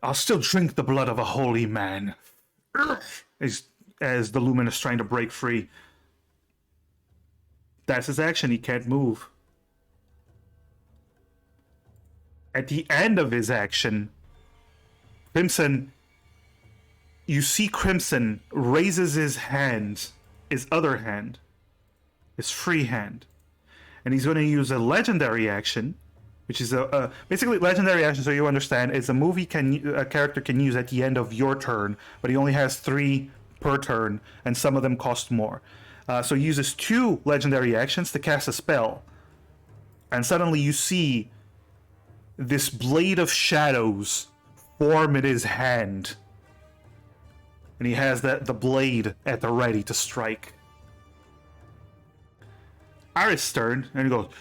I'll still drink the blood of a holy man." As the Lumen is trying to break free. That's his action. He can't move. At the end of his action, Crimson. You see Crimson raises his hand, his other hand, his free hand. And he's going to use a legendary action, which is basically legendary action. So you understand, it's a a character can use at the end of your turn, but he only has 3 per turn, and some of them cost more. So he uses 2 legendary actions to cast a spell, and suddenly you see this blade of shadows form in his hand, and he has the blade at the ready to strike. Aris' turn, and he goes,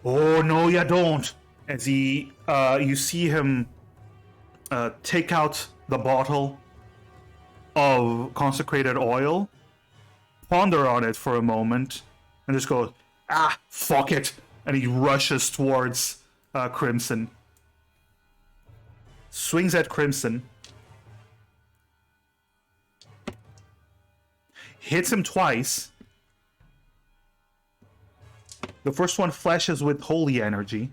"Oh no, you don't!" As you see him take out the bottle of consecrated oil, ponder on it for a moment, and just goes, "Ah, fuck it!" And he rushes towards Crimson. Swings at Crimson. Hits him twice. The first one flashes with holy energy.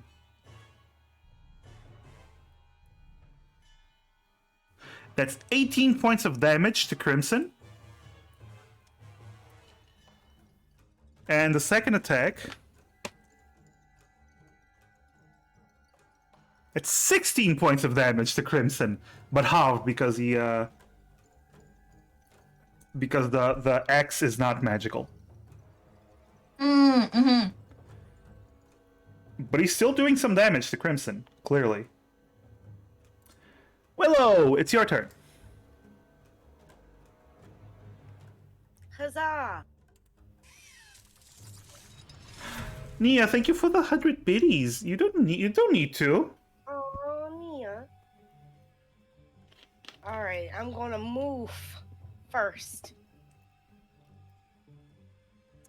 That's 18 points of damage to Crimson. And the second attack, it's 16 points of damage to Crimson, but halved because the axe is not magical. Mm-hmm. But he's still doing some damage to Crimson, clearly. Willow, it's your turn. Huzzah! Nia, thank you for the 100 biddies. You don't need to. Oh, Nia. Alright, I'm gonna move first.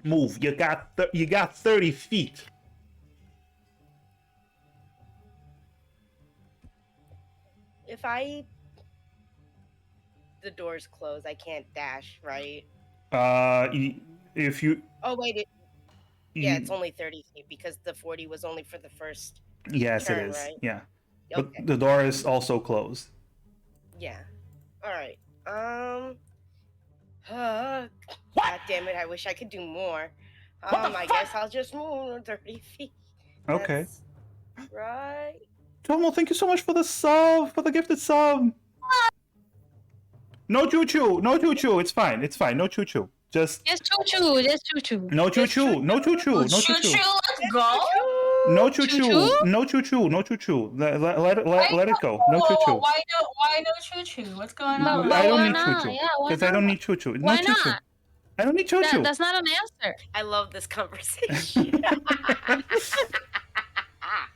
Move. You got 30 feet. If the door's closed, I can't dash, right? If you. Oh wait, yeah, it's only 30 feet because the 40 was only for the first. Yes, turn, it is. right? Yeah. but Okay. the door is also closed. Yeah. All right. God damn it! I wish I could do more. I guess I'll just move 30 feet. Okay. That's right. Tomo, thank you so much for the sub, for the gifted sub. No choo choo, no choo choo. It's fine, it's fine. No choo choo. Just Yes, choo choo. Yes, choo choo. no choo choo, no choo choo, no choo Choo choo, choo. let's go. No choo choo, Choo-choo? no choo choo, no choo choo. Let it go. No choo choo. Why no choo choo? What's going But, on? but I don't why need choo not? choo. Yeah, why Because I don't not? need choo choo. No Why choo choo. not? I don't need choo choo. That's not an answer. I love this conversation.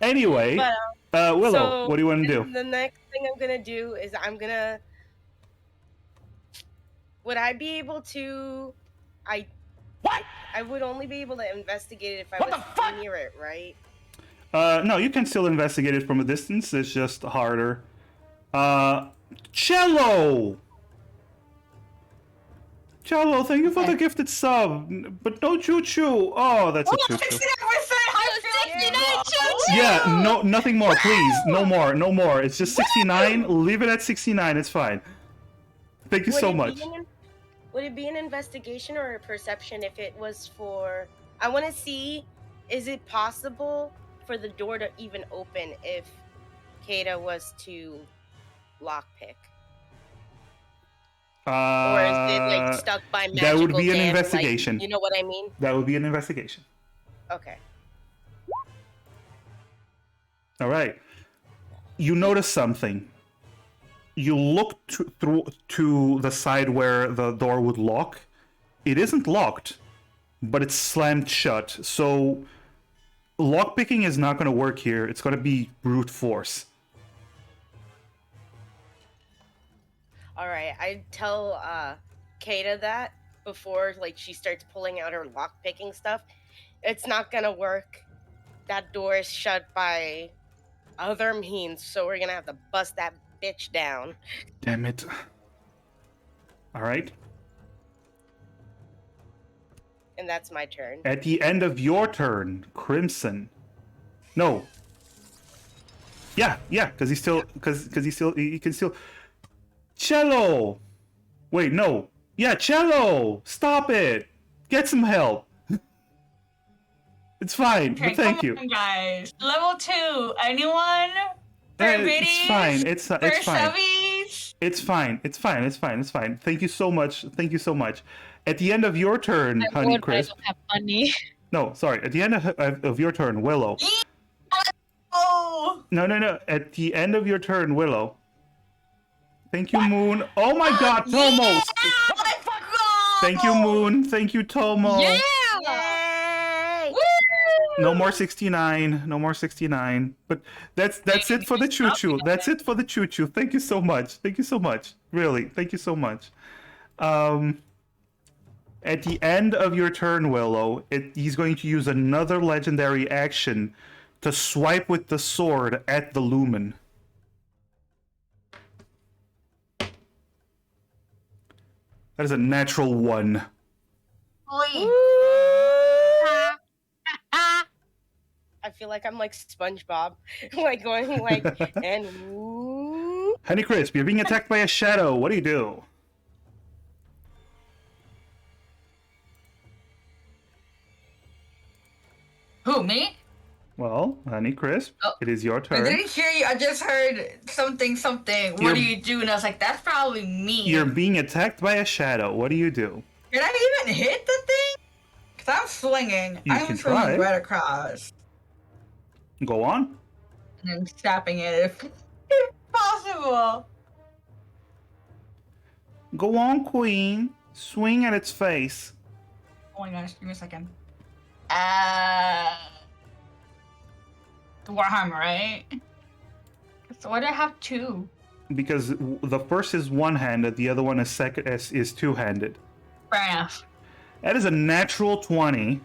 Anyway, But, Willow, so what do you want to do? The next thing I'm gonna do is would I be able to? I would only be able to investigate it if I was near it, right? No, you can still investigate it from a distance. It's just harder. Cello! Cello, thank you for the gifted sub. But no choo choo. Oh, that's a choo choo. 69%. I feel Yeah, no, nothing more, please. No more, no more. It's just 69. Leave it at 69. It's fine. Thank you so much. Would it be an investigation or a perception if it was for? I want to see, is it possible for the door to even open if Kata was to lockpick? Or is it like stuck by magical That would be an dam, like, investigation. you know what I mean? That would be an investigation. Okay. All right. You notice something. You look through to the side where the door would lock. It isn't locked, but it's slammed shut. So lockpicking is not going to work here. It's going to be brute force. All right. I tell Kata that before, like, she starts pulling out her lockpicking stuff. It's not gonna work. That door is shut by other means, so we're gonna have to bust that bitch down. Damn it. All right. And that's my turn. At the end of your turn, Crimson. No. Yeah, because he can still. Cello. Wait, no. Yeah, Cello. Stop it. Get some help. It's fine, Okay, but thank you. come on, guys. Level 2. Anyone? It's fine. It's fine. Subbies? It's fine. It's fine. It's fine. It's fine. Thank you so much. Thank you so much. At the end of your turn, I Honey would, but I Crisp. don't have money. No, sorry. At the end of your turn, Willow. Oh! No. At the end of your turn, Willow. Thank you, Moon. Oh my God, Tomo. Yeah! I forgot! Thank you, Moon. Thank you, Tomo. Yeah! Yay! No more 69. No more 69. But that's it for the choo choo. That's it for the choo choo. Thank you so much. Thank you so much. Really, thank you so much. At the end of your turn, Willow, he's going to use another legendary action to swipe with the sword at the lumen. That is a natural 1. Wait. I feel like I'm like SpongeBob, like going like and woo. Honey Crisp, you're being attacked by a shadow. What do you do? Who, me? Well, Honey Crisp, Oh, it is your I turn. didn't hear you. I just heard something. What You're- do you do? And I was like, that's probably me. You're being attacked by a shadow. What do you do? Can I even hit the thing? Because I'm swinging. You I'm can swinging try. right across. Go on. And then snapping it if possible. Go on, Queen. Swing at its face. Oh my gosh, give me a second. The Warhammer, right? So why do I have 2? Because the first is one-handed, the other one is two-handed. Fair enough. That is a natural 20.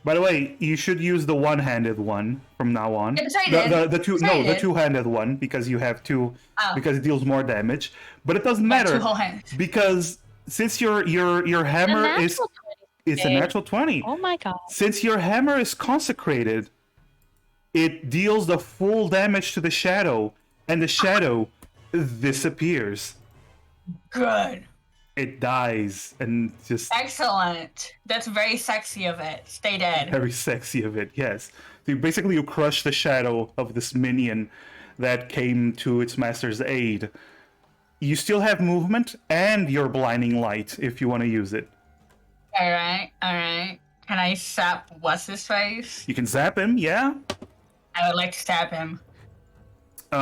By the way, you should use the one-handed one from now on. Yes, I did. The Yes, I did. two-handed one because you have two Oh. because it deals more damage. But it doesn't Like matter 2 whole hands. because since your hammer is natural 20 it's a today. natural 20. Oh my god. Since your hammer is consecrated, it deals the full damage to the shadow, and the shadow disappears. Good. It dies, and just Excellent. That's very sexy of it. Stay dead. very sexy of it, yes. So you crush the shadow of this minion that came to its master's aid. You still have movement and your blinding light if you want to use it. Alright, alright. Can I sap what's his face? You can zap him, yeah? I would like to stab him.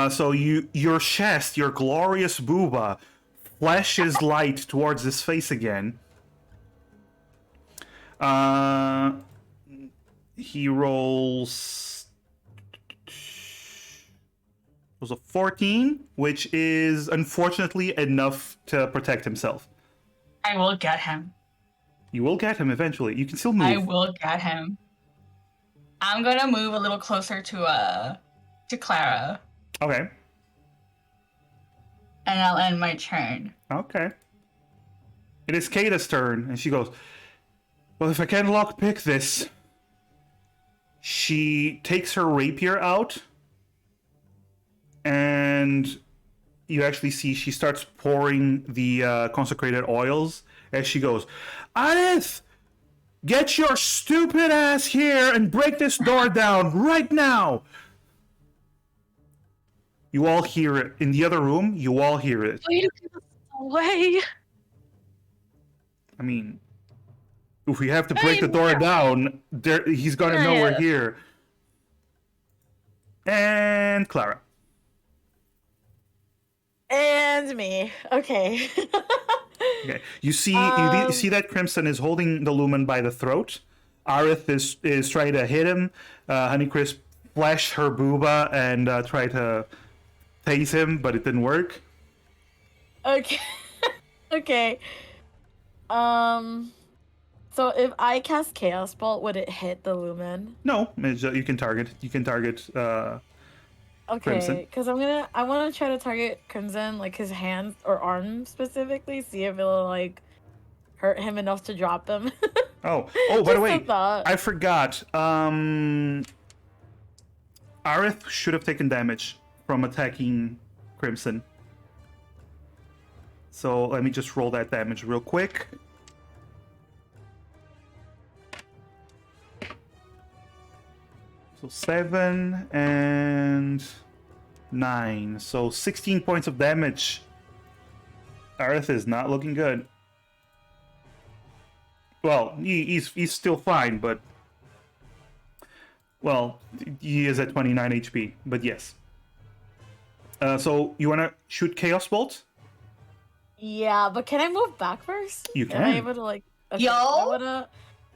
So your chest, your glorious booba, flashes light towards his face again. He rolls a 14, which is unfortunately enough to protect himself. I will get him. You will get him eventually. You can still move. I will get him. I'm gonna move a little closer to Clara, Okay. and I'll end my turn. Okay. It is Kata's turn, and she goes, well, if I can lockpick this. She takes her rapier out, and you actually see she starts pouring the consecrated oils as she goes, Arith! Get your stupid ass here and break this door down right now! You all hear it. In the other room, you all hear it. Way to give us away. I mean, if we have to break the door down, he's gonna know we're here. And Clara. And me. Okay. Okay. You see that Crimson is holding the Lumen by the throat. Arith is trying to hit him. Honeycrisp flashed her booba and tried to tase him, but it didn't work. Okay. Okay. So if I cast Chaos Bolt, would it hit the Lumen? No, you can target. You can target. Crimson. Okay, because I want to try to target Crimson, like his hand or arm specifically, see if it'll like hurt him enough to drop him. Oh, by the way, thought. I forgot. Arith should have taken damage from attacking Crimson. So let me just roll that damage real quick. So 7 and 9. So 16 points of damage. Arith is not looking good. Well, he's still fine, but... Well, he is at 29 HP, but yes. So you want to shoot Chaos Bolt? Yeah, but can I move back first? You Am I can. able to like? Okay, Yo!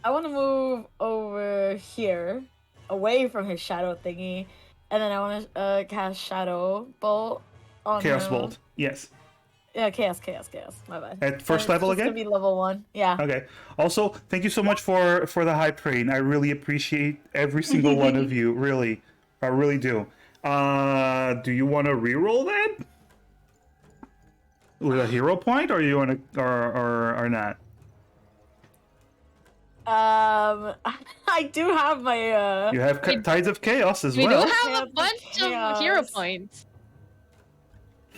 I wanna move over here, away from his shadow thingy, and then I wanna cast Shadow Bolt on Chaos him. Bolt, yes. Yeah, chaos. My bad. At first And level it's again? gonna be level 1. Yeah. Okay. Also, thank you so much for the hype train. I really appreciate every single one of you. Really, I really do. Do you want to reroll that with a hero point, or you want to, or not? I do have my You have Tides of Chaos as We well. do have Chaos a of bunch of hero chaos. points.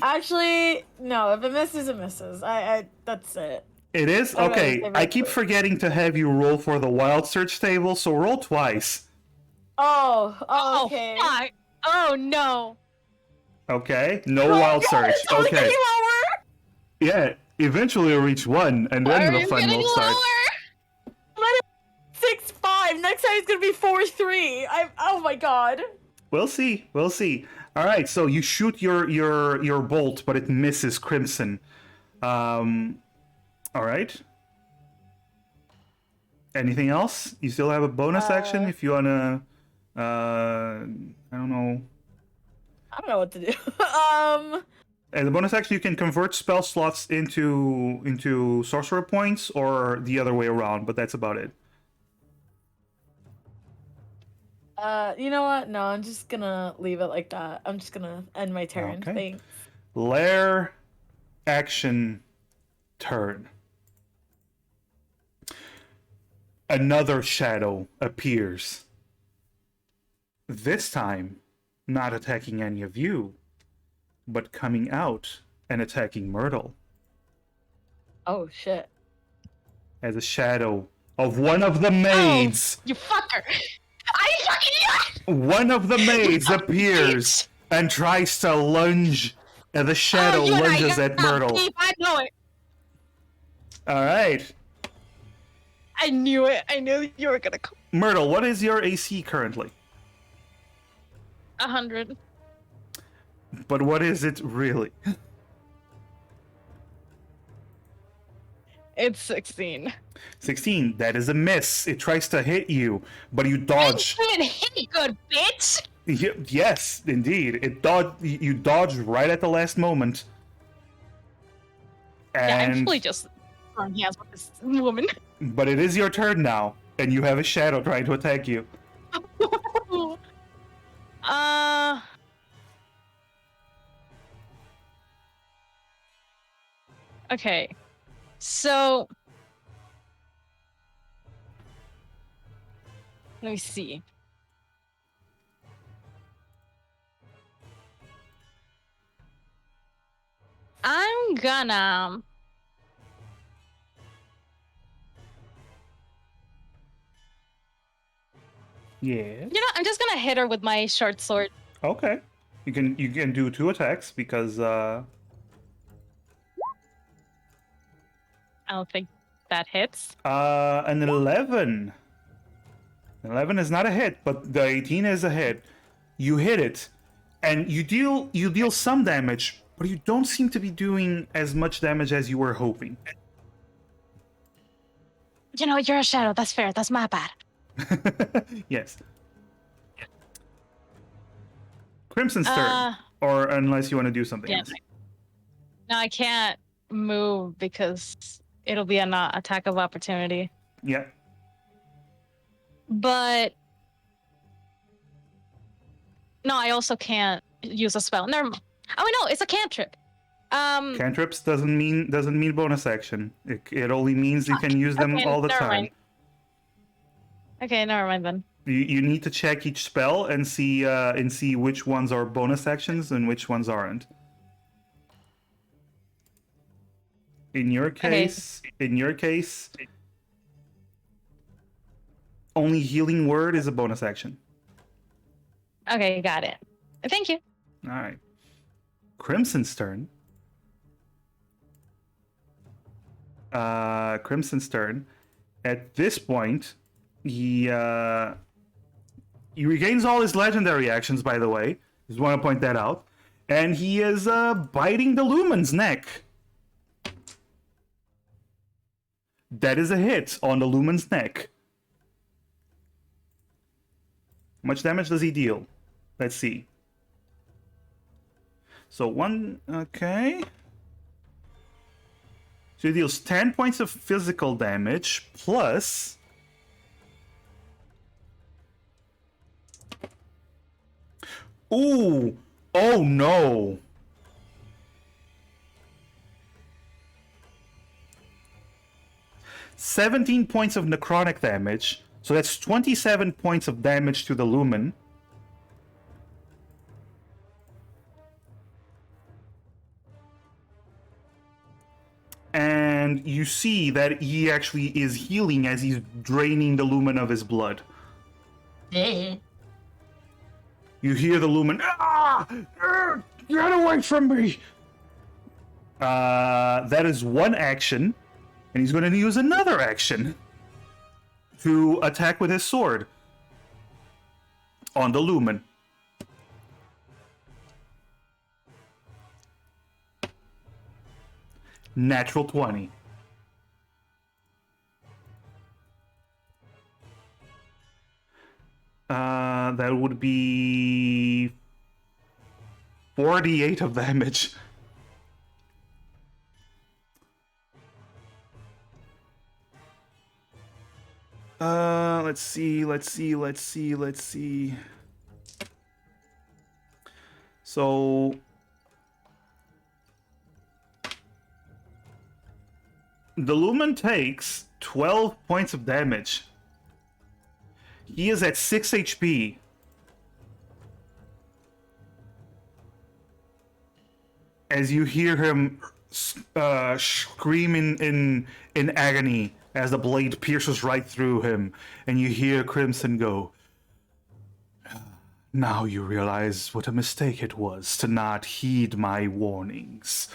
Actually, no, if it misses, it misses. I that's it. It is Alright, okay. okay, I keep forgetting to have you roll for the Wild Search table, so roll twice. Oh, okay. Oh, fuck. Oh, no. Okay. No Oh, Wild God, Search. it's only Okay. getting lower! Yeah. Eventually, you'll reach 1, and then Are the you fun getting will start. lower? 6-5. Next time it's gonna be 4-3. Oh my god. We'll see. We'll see. All right. So you shoot your bolt, but it misses Crimson. All right. Anything else? You still have a bonus action if you wanna. I don't know. I don't know what to do. And the bonus action, you can convert spell slots into sorcerer points, or the other way around. But that's about it. You know what? No, I'm just gonna leave it like that. I'm just gonna end my turn. Okay. Thanks. Lair action turn. Another shadow appears. This time, not attacking any of you, but coming out and attacking Myrtle Oh shit. as a shadow of one of the maids. You fucker! I fucking One of the maids appears and tries to lunge, and the shadow lunges at Myrtle. I know it. All right, I knew it. I knew you were gonna come. Myrtle, what is your AC currently? 100. But what is it really? It's 16. 16. That is a miss. It tries to hit you, but you dodge. You didn't hit, good bitch. Yes, indeed. It dodged. You dodged right at the last moment. Yeah, I'm And fully just throwing hands with this woman. but it is your turn now, and you have a shadow trying to attack you. Okay. So let me see. I'm gonna Yeah. I'm just gonna hit her with my short sword. Okay. You can do 2 attacks because I don't think that hits. an 11. 11 is not a hit, but the 18 is a hit. You hit it, and you deal some damage, but you don't seem to be doing as much damage as you were hoping. You're a shadow. That's fair. That's my bad. Yes. Crimson's turn, or unless you want to do something yeah, else. No, I can't move because it'll be an attack of opportunity. Yeah. But no, I also can't use a spell. Never mind. Oh no, it's a cantrip. Cantrips doesn't mean bonus action. It only means you can use them Okay, all the never time. mind. Okay, never mind then. You need to check each spell and see which ones are bonus actions and which ones aren't. In your case, only healing word is a bonus action. Okay, got it. Thank you. All right. Crimson's turn. Crimson's turn. At this point, he regains all his legendary actions, by the way. Just want to point that out. And he is biting the Lumen's neck. That is a hit on the Lumen's neck. How much damage does he deal? Let's see. So okay. So he deals 10 points of physical damage plus... Ooh! Oh no! $17 points of necrotic damage. So that's 27 points of damage to the Lumen. And you see that he actually is healing as he's draining the Lumen of his blood. Eh. You hear the Lumen, "Ah! Get away from me!" That is one action, and he's going to use another action to attack with his sword on the Lumen. Natural 20. That would be 48 of damage. Let's see. So the Lumen takes 12 points of damage. He is at 6 HP. as you hear him scream in agony as the blade pierces right through him, and you hear Crimson go, "Now you realize what a mistake it was to not heed my warnings.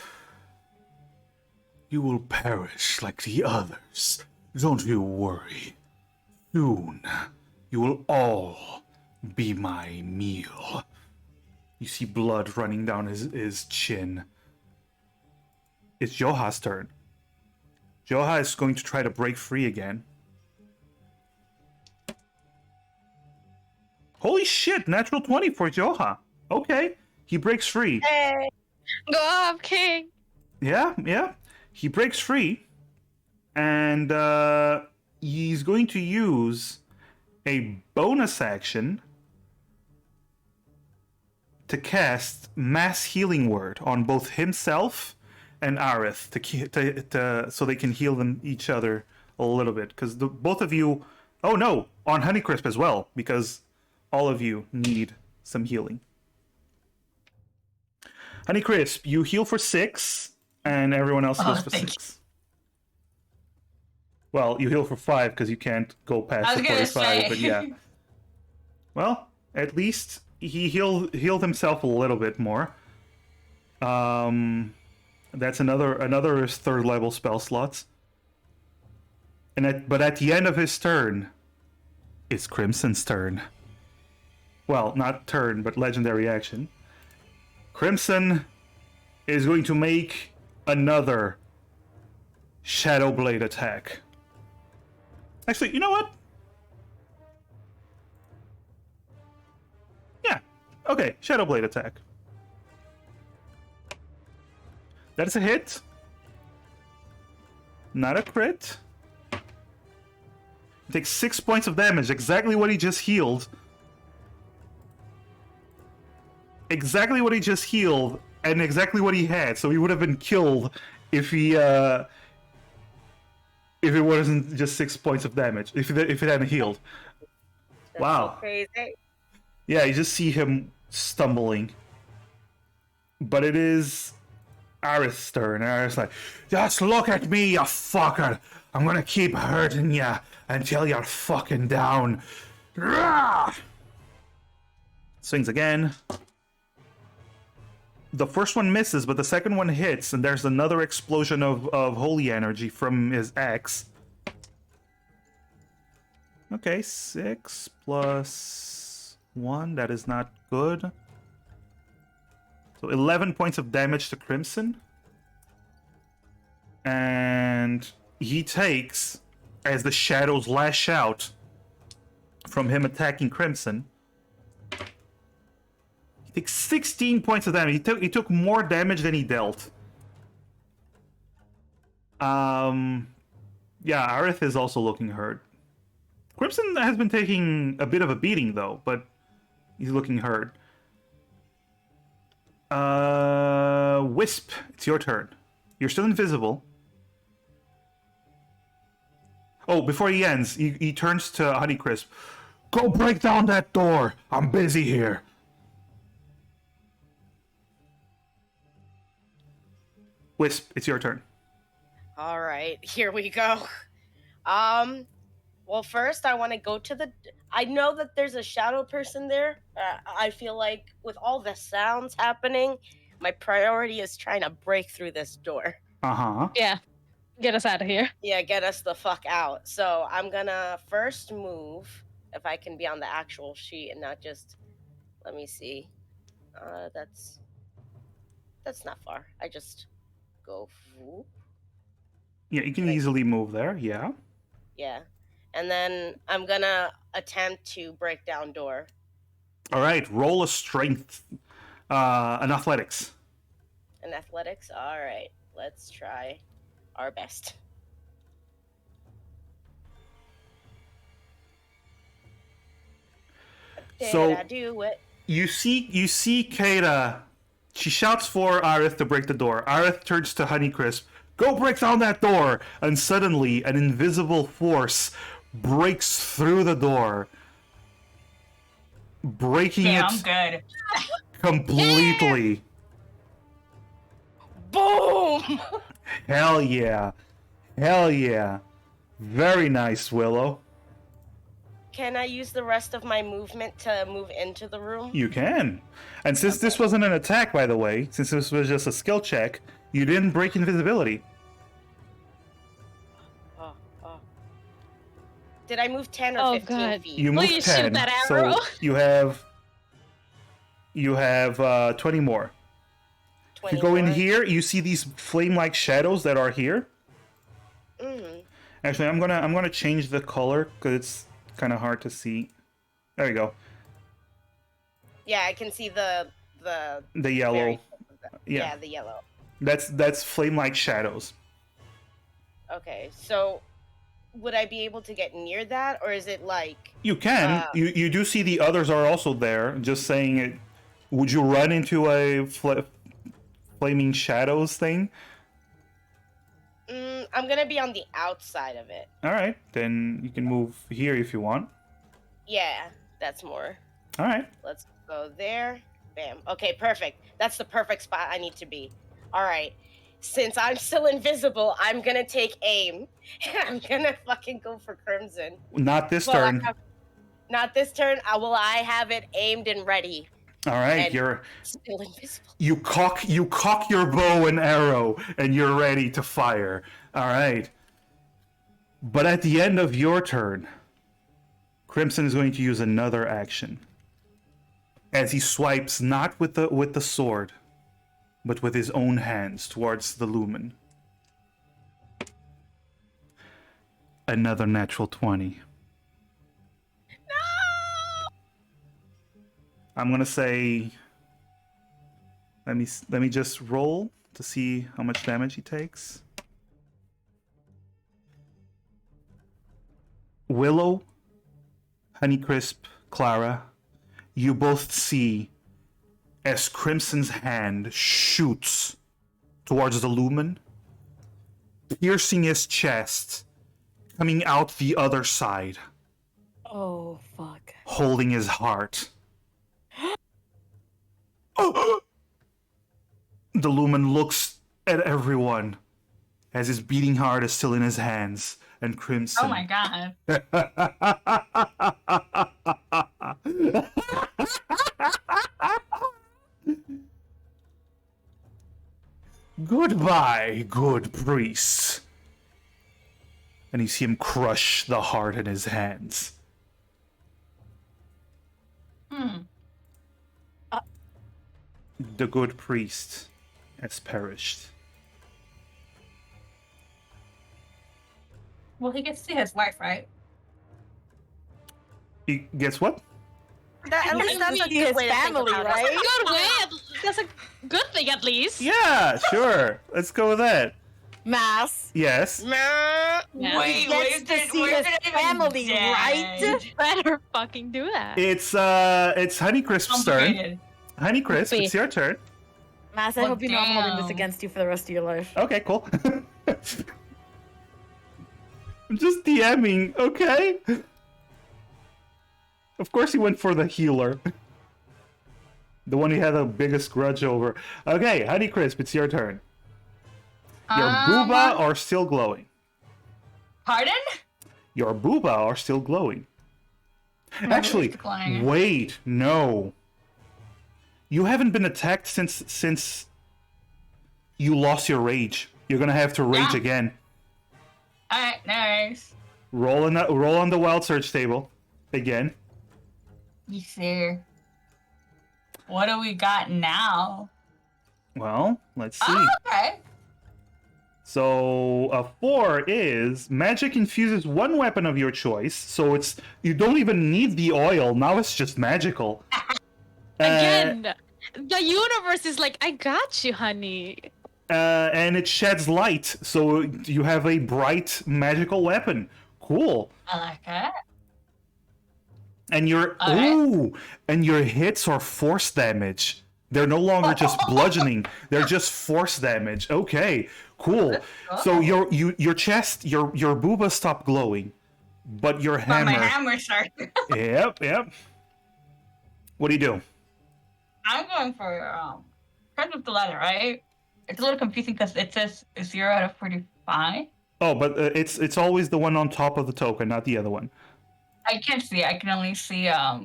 You will perish like the others. Don't you worry. Soon, you will all be my meal." You see blood running down his chin. It's Joha's turn. Joha is going to try to break free again. Holy shit, natural 20 for Joha. Okay, he breaks free. Hey. Go off, King. Yeah. He breaks free, and he's going to use a bonus action to cast Mass Healing Word on both himself and Aerith to so they can heal them each other a little bit. Because both of you... Oh no, on Honeycrisp as well, because all of you need some healing. Honeycrisp, you heal for 6, and everyone else heals for thank 6. Well, you heal for 5 because you can't go past I the was gonna 45, say. but yeah. Well, at least he healed himself a little bit more. That's another 3rd level spell slots. But at the end of his turn, it's Crimson's turn. Well, not turn, but legendary action. Crimson is going to make another Shadow Blade attack. Actually, you know what? Yeah. Okay, Shadow Blade attack. That is a hit. Not a crit. He takes 6 points of damage, exactly what he just healed. Exactly what he just healed, and exactly what he had, so he would have been killed if it wasn't just 6 points of damage, if it hadn't healed. That's Wow. so crazy. Yeah, you just see him stumbling. But it is Aerith's turn. Aerith's like, "Just look at me, you fucker! I'm gonna keep hurting you until you're fucking down." Rah! Swings again. The first one misses, but the second one hits, and there's another explosion of holy energy from his axe. Okay, 6 plus 1, that is not good. So 11 points of damage to Crimson. And he takes, as the shadows lash out from him attacking Crimson, he takes 16 points of damage. He took more damage than he dealt. Yeah, Aerith is also looking hurt. Crimson has been taking a bit of a beating, though, but he's looking hurt. Wisp, it's your turn. You're still invisible. Oh, before he ends, he turns to Honeycrisp. "Go break down that door! I'm busy here!" Wisp, it's your turn. All right, here we go. Well, first I want to go to the. I know that there's a shadow person there. I feel like with all the sounds happening, my priority is trying to break through this door. Uh-huh. Yeah. Get us out of here. Yeah, get us the fuck out. So I'm gonna first move, if I can be on the actual sheet and not just. Let me see. That's not far. I just go. Whoop. Yeah, you can easily move there, yeah. Yeah. And then I'm gonna attempt to break down door. All right, roll a strength, an athletics. And athletics? Alright. Let's try our best. So- Did I do it? You see Kata. She shouts for Aerith to break the door. Aerith turns to Honeycrisp. "Go break down that door!" And suddenly, an invisible force breaks through the door, breaking Damn, it I'm good. completely. Boom! Hell yeah. Hell yeah. Very nice, Willow. Can I use the rest of my movement to move into the room? You can. And since this wasn't an attack, by the way, since this was just a skill check, you didn't break invisibility. Oh, oh. Did I move 10 or Oh, 15 God. feet? You moved Please shoot 10, that arrow. so you have 20 more. If 20 you go in more? here, you see these flame-like shadows that are here. Mhm. Actually, I'm gonna change the color because it's kind of hard to see. There you go. Yeah, I can see the The yellow. very- Yeah, the yellow. that's flame-like shadows. Okay, so would I be able to get near that, or is it like? You can. You do see the others are also there. Just saying it. Would you run into a flaming shadows thing? I'm gonna be on the outside of it. All right, then you can move here if you want. Yeah, that's more. All right. Let's go there. Bam. Okay, perfect. That's the perfect spot I need to be. All right. Since I'm still invisible, I'm gonna take aim. I'm gonna fucking go for Crimson. Not this Well, I turn. have- Not this turn. I have it aimed and ready. All right, and- you're Still invisible. you cock your bow and arrow, and you're ready to fire. All right. But at the end of your turn, Crimson is going to use another action. As he swipes not with the sword, but with his own hands towards the lumen. Another natural 20. No! I'm gonna say. Let me just roll to see how much damage he takes. Willow, Honeycrisp, Clara, you both see as Crimson's hand shoots towards the lumen, piercing his chest, coming out the other side, Oh, fuck. holding his heart. The lumen looks at everyone as his beating heart is still in his hands, and Crimson. Oh my god. Goodbye, good priest. And you see him crush the heart in his hands. The good priest has perished. Well, he gets to see his wife, right? He gets what? At least that's a His good way to think family, about right? it. Good way. That's a good thing, at least. Yeah, sure. Let's go with that. Mass. Yes. Meh. Yeah. Wait, Gets to see his family, right? Better fucking do that. It's Honeycrisp's turn. Complicated. Honeycrisp, Wait. it's your turn. Mass, I Well, hope you know I'm holding this damn. against you for the rest of your life. Okay, cool. I'm just DMing, okay? Of course he went for the healer. The one he had the biggest grudge over. Okay, Honeycrisp, it's your turn. Your booba are still glowing. Pardon? Your booba are still glowing. Actually, glowing. wait, no. You haven't been attacked since you lost your rage. You're gonna have to rage Yeah. again. Alright, nice. Roll on the wild search table again. You see. What do we got now? Well, let's see. Oh, okay. So a 4 is magic infuses one weapon of your choice. So you don't even need the oil. Now it's just magical. Again, the universe is like, I got you, honey. And it sheds light, so you have a bright magical weapon. Cool. I like it. And Alright. and your hits are force damage. They're no longer just bludgeoning; they're just force damage. Okay, cool. So your chest, your booba stopped glowing, but your But hammer. my hammer started. Yep. What do you do? I'm going for Press with the letter, right? It's a little confusing because it says 0 out of 45. Oh, but it's always the one on top of the token, not the other one. I can't see it. I can only see I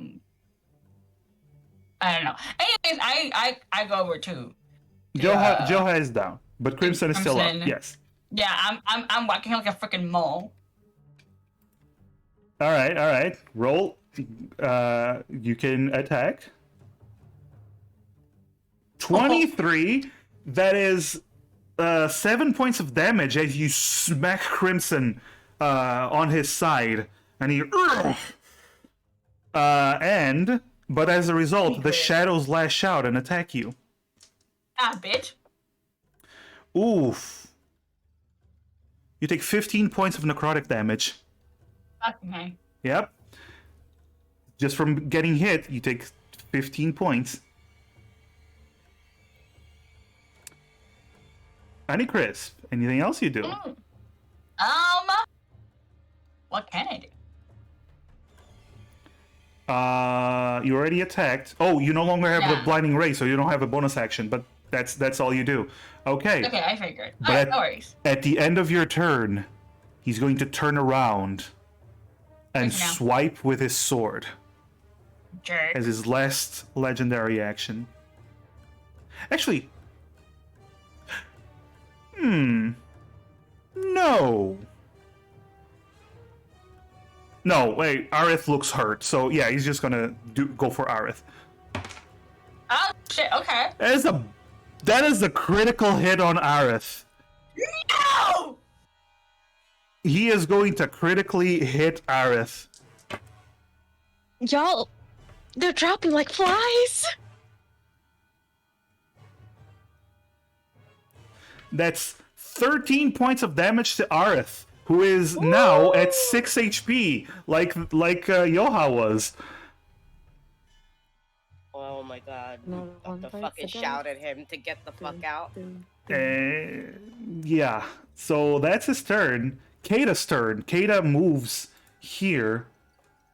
don't know. Anyways, I go over to Joha is down, but Crimson is still up. Crimson. Yes. yeah. I'm walking like a freaking mole. All right. Roll. You can attack. 23. That is 7 points of damage as you smack Crimson on his side, and he. But as a result, the shadows lash out and attack you. Ah, bitch. Oof. You take 15 points of necrotic damage. Fucking hey. Yep. Just from getting hit, you take 15 points. Crisp, anything else you do? What can I do? You already attacked. Oh, you no longer have the Yeah. blinding ray, so you don't have a bonus action, but that's all you do. Okay. Okay, I figured. But Alright, no worries. At the end of your turn, he's going to turn around and Freaking out. swipe with his sword Jerk. as his last legendary action. Actually, no. No, wait, Aerith looks hurt, so yeah, he's just gonna go for Aerith. Oh shit, okay. That is a critical hit on Aerith. No! He is going to critically hit Aerith. Y'all, they're dropping like flies. That's 13 points of damage to Aerith, who is now at 6 HP, like Yoha was. Oh my god. No The one fights fucking the shout at him to get the fuck out. Yeah, so that's his turn. Kata's turn. Kata moves here,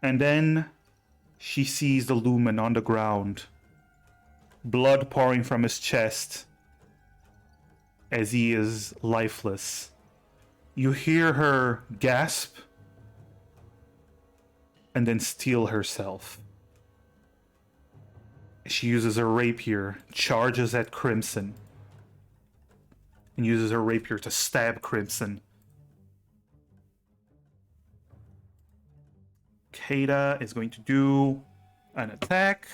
and then she sees the Lumen on the ground. Blood pouring from his chest as he is lifeless. You hear her gasp and then steel herself. She uses her rapier, charges at Crimson, and uses her rapier to stab Crimson. Kata is going to do an attack.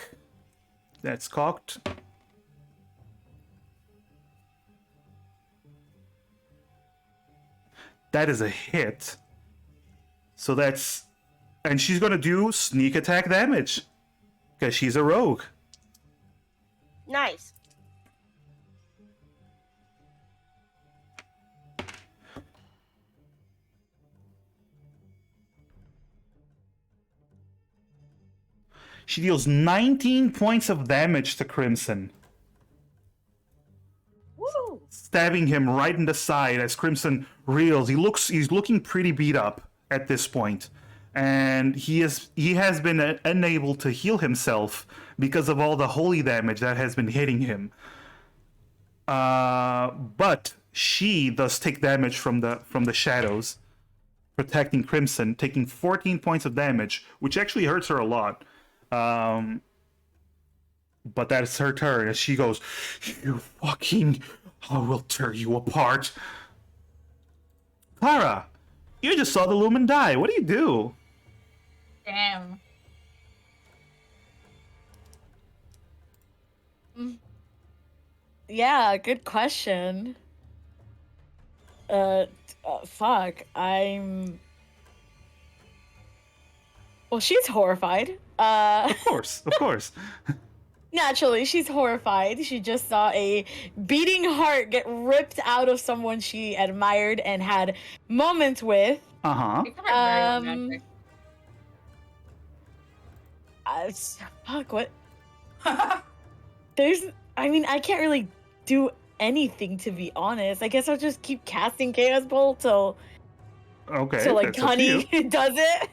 That's cocked. That is a hit. So that's... And she's gonna do sneak attack damage. Because she's a rogue. Nice. She deals 19 points of damage to Crimson. Woo! Stabbing him right in the side as Crimson reels. He's looking pretty beat up at this point. And he has been unable to heal himself because of all the holy damage that has been hitting him. But she does take damage from the shadows, protecting Crimson, taking 14 points of damage, which actually hurts her a lot. But that's her turn as she goes, "You fucking, I will tear you apart." Clara, you just saw the Lumen die. What do you do? Damn. Yeah, good question. Fuck. Well, she's horrified. Of course. Naturally, she's horrified. She just saw a beating heart get ripped out of someone she admired and had moments with. Uh-huh. You covered very romantic. Fuck, what? I can't really do anything, to be honest. I guess I'll just keep casting Chaos Bolt till Okay, that's up to Honey you. does it.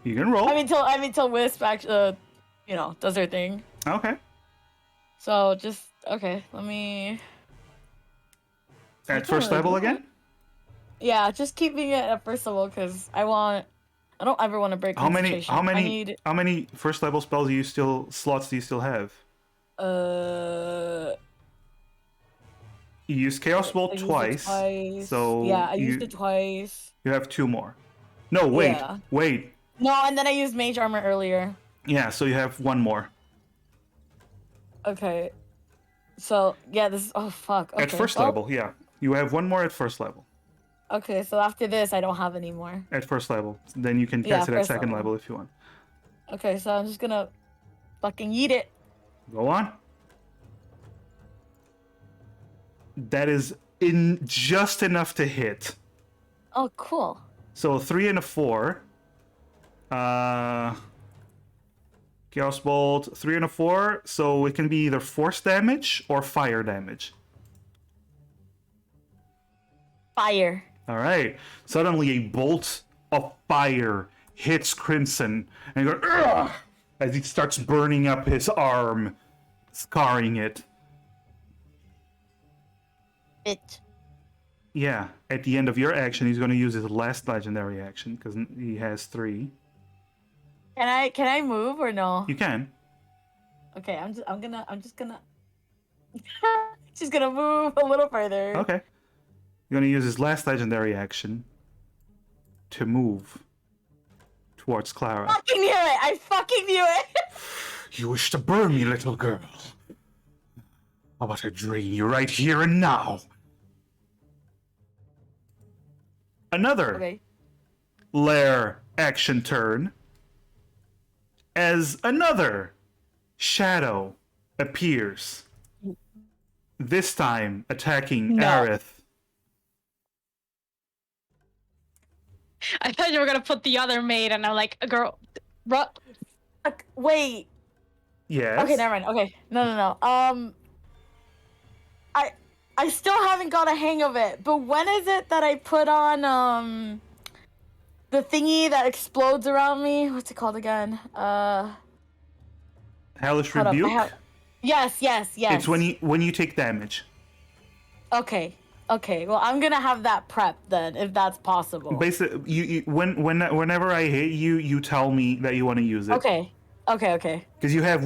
You can roll. Till Wisp actually, does her thing. Okay. So just okay. Let me. At first level again? Yeah, just keeping it at first level because I don't ever want to break How many? concentration. How many? I need How many first level spells slots do you still have? You used Chaos Bolt I used it twice. twice. So yeah, I used it twice. You have 2 more. No, wait, Yeah. wait. No, and then I used Mage Armor earlier. Yeah, so you have 1 more. Okay. So yeah, this is fuck. Okay. At first level, yeah. You have 1 more at first level. Okay, so after this, I don't have any more. At first level. Then you can Yeah, cast it at first second level. level if you want. Okay, so I'm just gonna fucking eat it. Go on. That is in just enough to hit. Oh, cool. So a 3 and a 4. Chaos Bolt, 3 and a 4. So it can be either force damage or fire damage. Fire. All right. Suddenly, a bolt of fire hits Crimson, and he goes, "Ugh!" as he starts burning up his arm, scarring it. Bitch. Yeah. At the end of your action, he's going to use his last legendary action because he has 3. Can I move or no? You can. Okay, I'm just gonna she's gonna move a little further. Okay. You're going to use his last legendary action to move towards Clara. Fucking knew it! I fucking knew it! You wish to burn me, little girl. How about I drain you right here and now? Another Okay. lair action turn as another shadow appears. This time attacking No. Aerith. I thought you were gonna put the other maid, and I'm like, girl, Wait. Yes. Okay, never mind. Okay. No. I still haven't got a hang of it. But when is it that I put on the thingy that explodes around me? What's it called again? Hellish Hold up, Rebuke. Yes. It's when you take damage. Okay. Well, I'm gonna have that prep then, if that's possible. Basically, whenever I hit you, you tell me that you want to use it. Okay. Because you have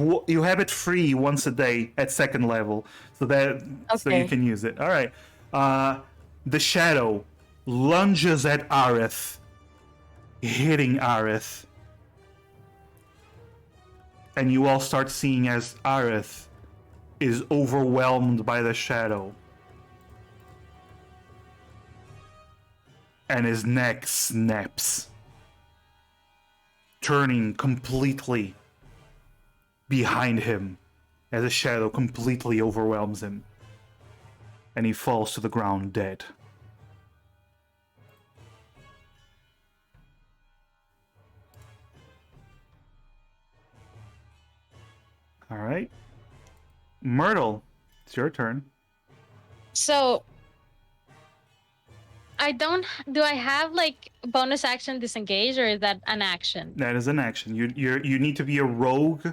it free once a day at second level, so you can use it. All right. The shadow lunges at Aerith, hitting Aerith, and you all start seeing as Aerith is overwhelmed by the shadow, and his neck snaps, turning completely behind him as a shadow completely overwhelms him, and he falls to the ground dead. All right, Myrtle, it's your turn. So do I have like bonus action disengage, or is that an action? That is an action. You need to be a rogue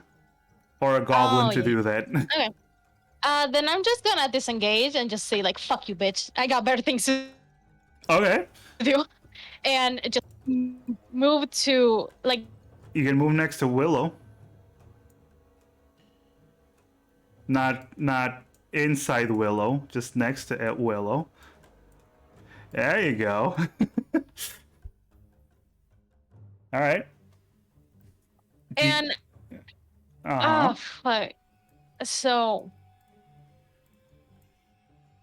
or a goblin to do that. Okay. Then I'm just gonna disengage and just say like, "Fuck you, bitch! I got better things to Okay. do," and just move to like. You can move next to Willow. Not inside Willow, just next to Willow. There you go. All right. And oh fuck! So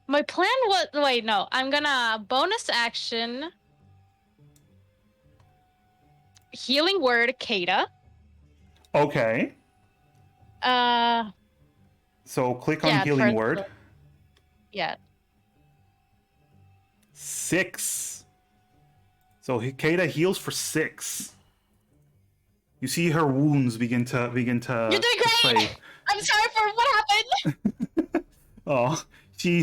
my plan was I'm gonna bonus action healing word Kata. Okay. So click on healing word. Yeah. 6. So Kata heals for 6. You see her wounds begin to. You're doing great. fade. I'm sorry for what happened. Oh, she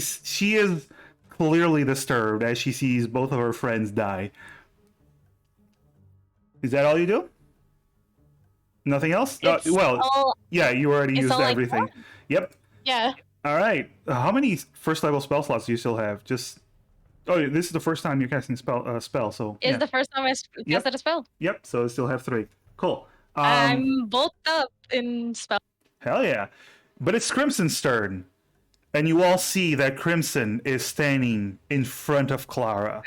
is clearly disturbed as she sees both of her friends die. Is that all you do? Nothing else? Yeah, you already used everything. Yep. Yeah. All right. How many first level spell slots do you still have? Just Oh, this is the first time you're casting spell, so It's yeah. the first time I Yep. casted a spell. Yep, so I still have 3. Cool. I'm bulked up in spell. Hell yeah. But it's Crimson's turn. And you all see that Crimson is standing in front of Clara.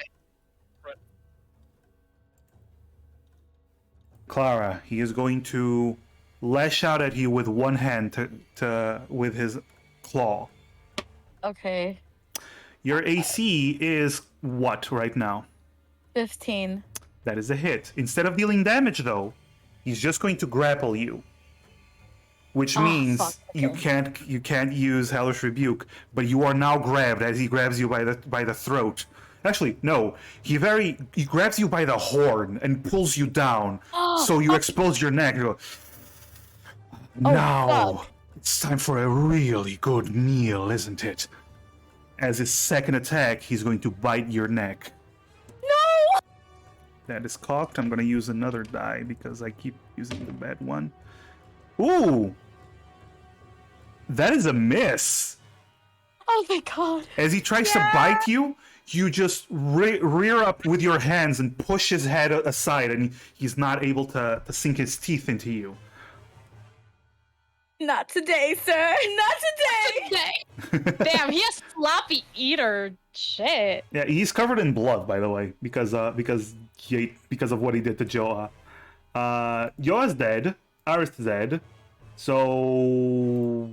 Clara, he is going to lash out at you with one hand with his claw. Okay. Your AC is what right now? 15. That is a hit. Instead of dealing damage, though, he's just going to grapple you, which means fuck, okay. you can't use Hellish Rebuke. But you are now grabbed as he grabs you by the throat. Actually, no. He grabs you by the horn and pulls you down, so you expose your neck. You go, now fuck. it's time for a really good meal, isn't it? As his second attack, he's going to bite your neck. No! That is cocked. I'm going to use another die because I keep using the bad one. Ooh! That is a miss. Oh my god. As he tries to bite you, you just rear up with your hands and push his head aside, and he's not able to sink his teeth into you. Not today, sir. Not today. Damn, he has sloppy eater. Shit. Yeah, he's covered in blood, by the way, because of what he did to Joa. Joa's dead. Aris is dead. So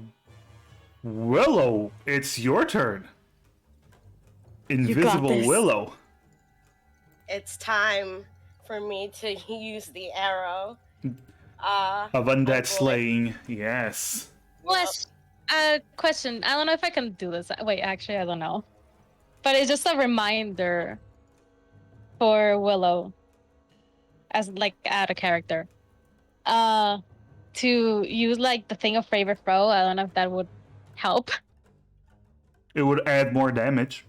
Willow, it's your turn. Invisible this. Willow. It's time for me to use the arrow. Of undead bullet. slaying, yes. Question. I don't know if I can do this. Wait, actually, I don't know. But it's just a reminder for Willow, as like add a character, to use like the thing of favorite foe. I don't know if that would help. It would add more damage.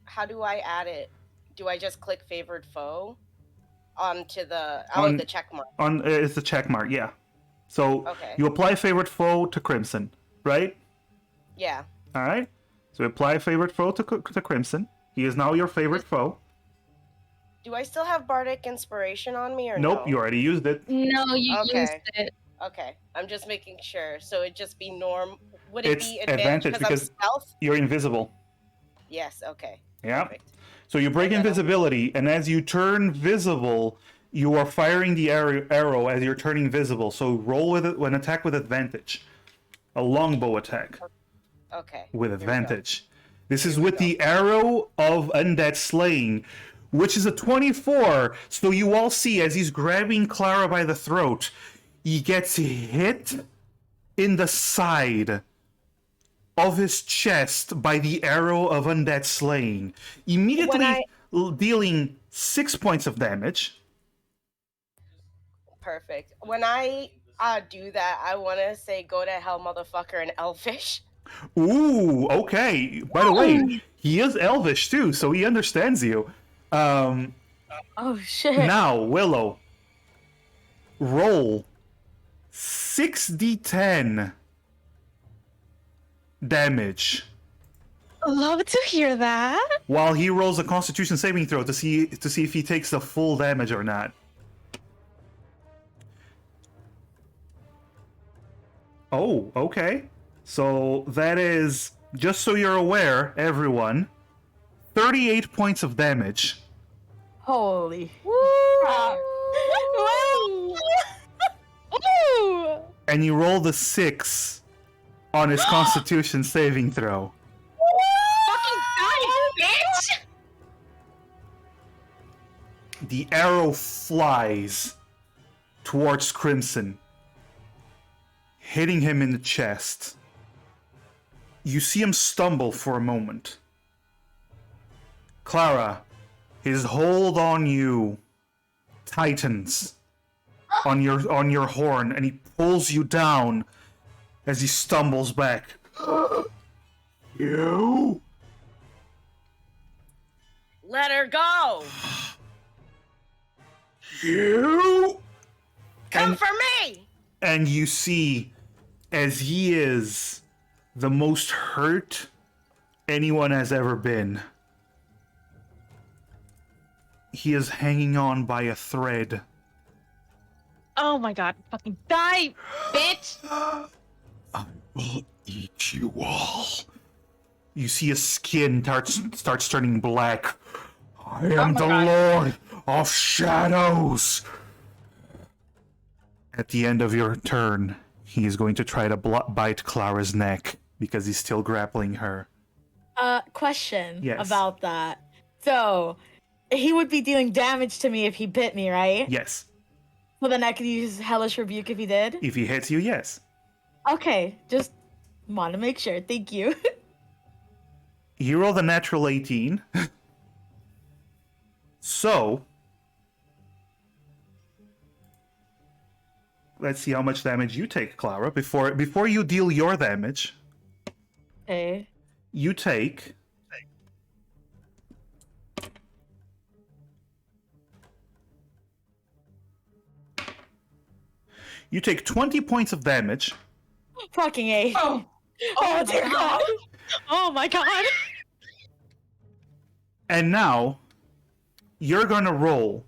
How do I add it? Do I just click favored foe onto the the check mark? It's the check mark, yeah. So Okay. you apply favorite foe to Crimson, right? Yeah. All right. So apply favorite foe to Crimson. He is now your favorite foe. Do I still have bardic inspiration on me or Nope, no? you already used it. No, you Okay. used it. Okay, I'm just making sure. So it'd just be norm. Would it It's be advantage because because I'm stealth? you're invisible. Yes. Okay. Yeah. Perfect. So you break And then invisibility, and as you turn visible, you are firing the arrow as you're turning visible. So roll with it when attack with advantage. A longbow attack Okay. with here we go. advantage. This is with the arrow of undead slaying, which is a 24. So you all see as he's grabbing Clara by the throat, he gets hit in the side of his chest by the arrow of undead slaying, immediately dealing 6 points of damage. Perfect. When I do that, I want to say "Go to hell, motherfucker" in Elfish. Ooh, okay. By the way, he is Elvish too, so he understands you. Oh shit. Now, Willow, roll 6d10 damage Love to hear that. while he rolls a Constitution saving throw to see if he takes the full damage or not. Oh, okay. So that is, just so you're aware, everyone, 38 points of damage. Holy. Woo! Ooh! And you roll the 6 on his Constitution saving throw. Fucking die, bitch! The arrow flies towards Crimson, hitting him in the chest. You see him stumble for a moment. Clara, his hold on you tightens on your horn, and he pulls you down as he stumbles back. You? Let her go. You? Come for me. And you see, as he is the most hurt anyone has ever been, He is hanging on by a thread. Oh my god. Fucking die, bitch! I will eat you all. You see his skin starts turning black. I am my the God. Lord of Shadows. At the end of your turn, he is going to try to bite Clara's neck because he's still grappling her. Question Yes. about that. So, he would be dealing damage to me if he bit me, right? Yes. So then I could use Hellish Rebuke if he did? If he hits you, yes. Okay, just want to make sure. Thank you. He rolled a natural 18. So, let's see how much damage you take, Clara. Before you deal your damage, Okay. you take... You take 20 points of damage. Fucking A. Oh, Oh, dear God. Oh my god! And now, you're gonna roll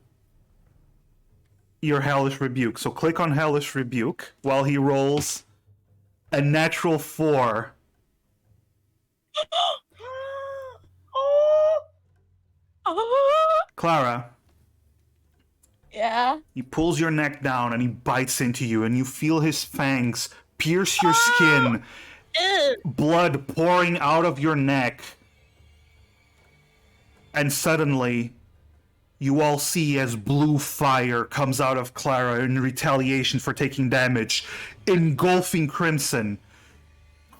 your Hellish Rebuke. So click on Hellish Rebuke while he rolls a natural 4. Clara, Yeah. he pulls your neck down and he bites into you, and you feel his fangs pierce your skin, blood pouring out of your neck. And suddenly, you all see as blue fire comes out of Clara in retaliation for taking damage, engulfing Crimson.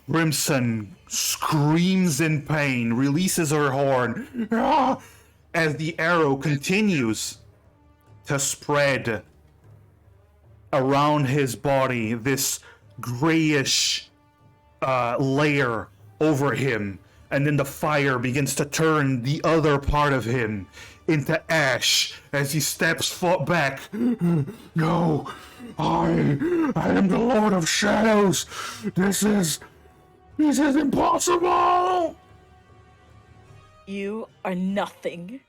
Crimson screams in pain, releases her horn, as the arrow continues to spread around his body, this grayish layer over him, and then the fire begins to turn the other part of him into ash as he steps back. No, I am the Lord of Shadows. This is impossible. You are nothing.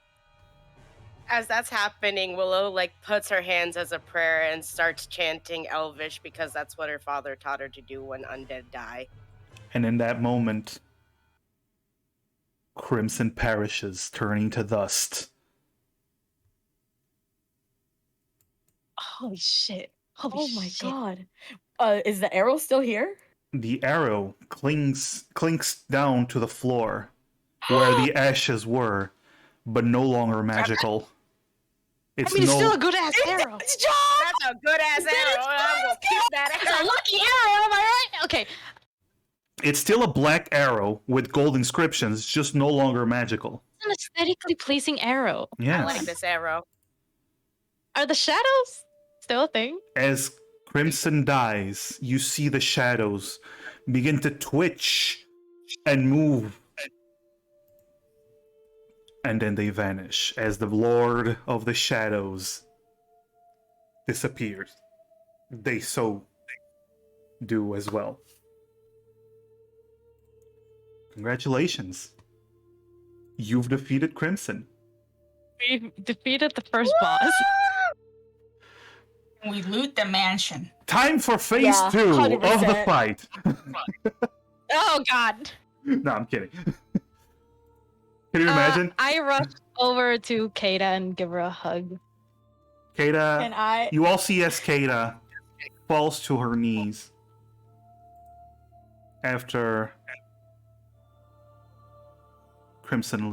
As that's happening, Willow puts her hands as a prayer and starts chanting Elvish because that's what her father taught her to do when undead die. And in that moment, Crimson perishes, turning to dust. Holy shit. Holy Oh my shit. God. Is the arrow still here? The arrow clinks down to the floor where the ashes were, but no longer magical. It's It's still a good ass arrow. It's John! That's a good ass arrow. I'm gonna keep that It's a arrow. lucky arrow, am I right? Okay. It's still a black arrow with gold inscriptions, it's just no longer magical. It's an aesthetically pleasing arrow. Yes. I like this arrow. Are the shadows still a thing? As Crimson dies, you see the shadows begin to twitch and move. And then they vanish as the Lord of the Shadows disappears. They so do as well. Congratulations. You've defeated Crimson. We defeated the first boss. we loot the mansion. Time for phase Yeah, 2 of the 100%. fight. Oh god. No, I'm kidding. Can you imagine? I rushed over to Kada and give her a hug. Kada, And I... you all see as Kada falls to her knees after Crimson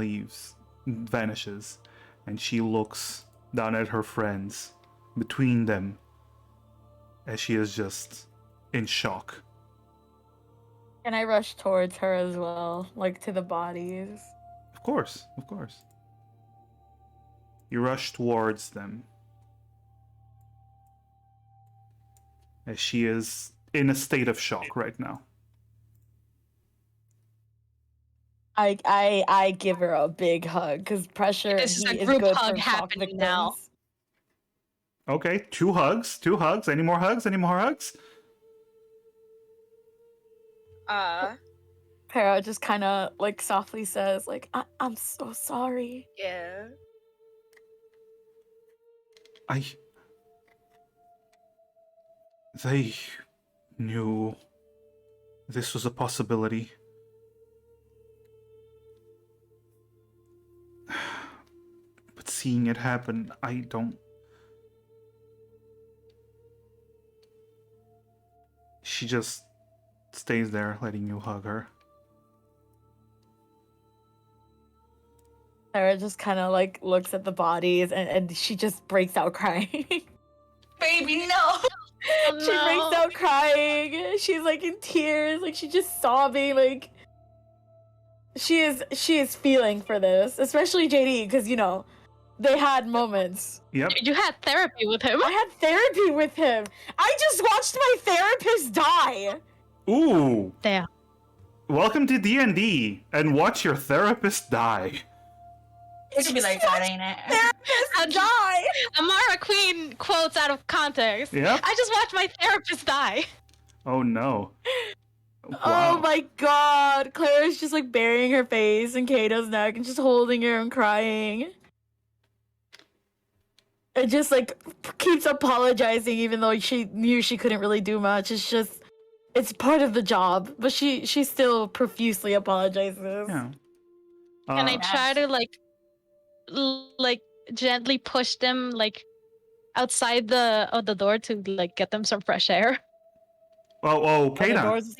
vanishes, and she looks down at her friends between them as she is just in shock. And I rush towards her as well, to the bodies. Of course. You rush towards them as she is in a state of shock right now. I give her a big hug because pressure This is and a heat is group good hug for shock happening victims. now. Okay, 2 hugs. Any more hugs? Para just kind of softly says I'm so sorry. Yeah. They knew this was a possibility. But seeing it happen, I don't... She just stays there, letting you hug her. Sarah just kind of like looks at the bodies and she just breaks out crying. Baby, no. Oh, She breaks no. out crying. She's like in tears, like she's just sobbing. Like she is feeling for this, especially JD, because you know they had moments. Yep. You had therapy with him. I had therapy with him. I just watched my therapist die. Ooh! Damn. Welcome to D&D, and watch your therapist die. It could be like that, ain't it? Therapist die. Amara Queen quotes out of context. Yep. I just watched my therapist die. Oh no. Wow. Oh my god. Claire's just like burying her face in Kato's neck and just holding her and crying. It just like keeps apologizing even though she knew she couldn't really do much. It's just it's part of the job, but she still profusely apologizes. Yeah. And I Uh, try to like gently push them like outside the door to like get them some fresh air. oh, The Kata. doors-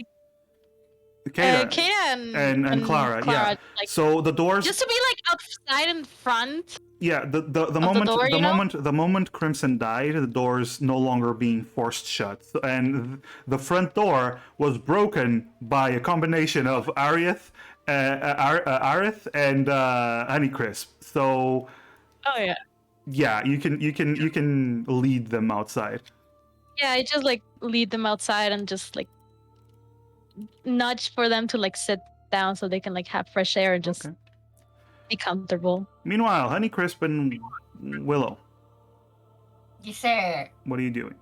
Kata. Kata and Clara, yeah. like, So the doors... just to be like outside in front. Yeah, the the moment door, the you know? moment Crimson died, the door's no longer being forced shut, and the front door was broken by a combination of Arith and Honeycrisp. So Oh yeah. yeah, you can lead them outside. Yeah, I just like lead them outside and just like nudge for them to like sit down so they can like have fresh air and just Okay. be comfortable. Meanwhile, Honeycrisp and Willow, Yes, sir. what are you doing?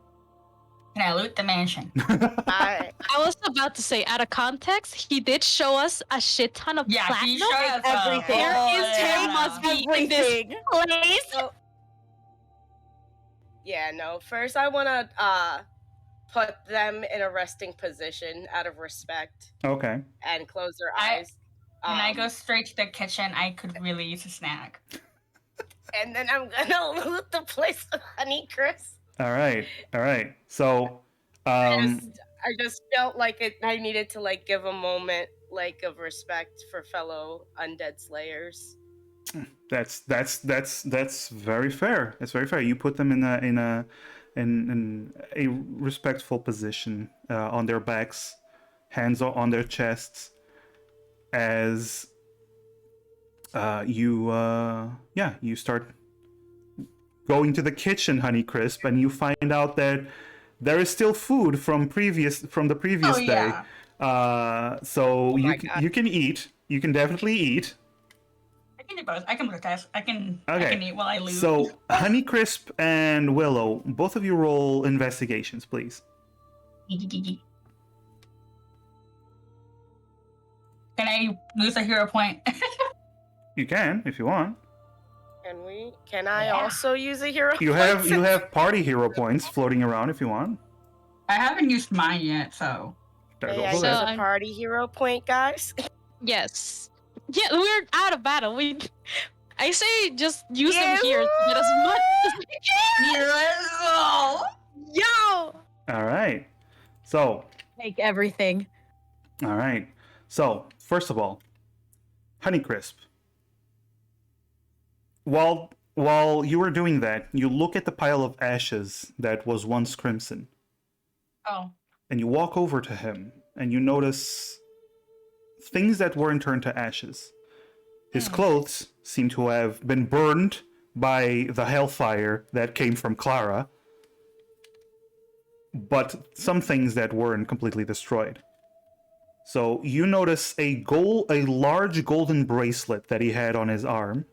Can I loot the mansion? I I was about to say, out of context, he did show us a shit ton of Yeah, platinum. he showed us everything. There Oh, is yeah. there must be in this Everything. place. yeah, no. First I wanna put them in a resting position out of respect Okay. and close their I- eyes. When I go straight to the kitchen, I could really use a snack. And then I'm gonna loot the place with Honeycrisp. All right. So, I just felt like I needed to like give a moment like of respect for fellow undead slayers. that's very fair. That's very fair. You put them in a respectful position on their backs, hands on their chests, as you start going to the kitchen, Honeycrisp, and you find out that there is still food from the previous Oh, day. yeah. So my God. you can eat. You can definitely eat. I can do both. I can multitask. I can Okay. eat while I loot. So Honeycrisp and Willow, both of you roll investigations, please. Can I lose a hero point? You can if you want. Can I Yeah. also use a hero? You have party hero points floating around if you want. I haven't used mine yet, so. There, May go I for use So that. a I'm- party hero point, guys? Yes. Yeah, we're out of battle. I say just use Yeah, them here to get as much as we can. Let's go! Yo! All right. So, Take everything. all right. So, first of all, Honeycrisp. While you were doing that, you look at the pile of ashes that was once Crimson, Oh. and you walk over to him, and you notice things that weren't turned to ashes. His clothes seem to have been burned by the hellfire that came from Clara, but some things that weren't completely destroyed. So you notice a large golden bracelet that he had on his arm.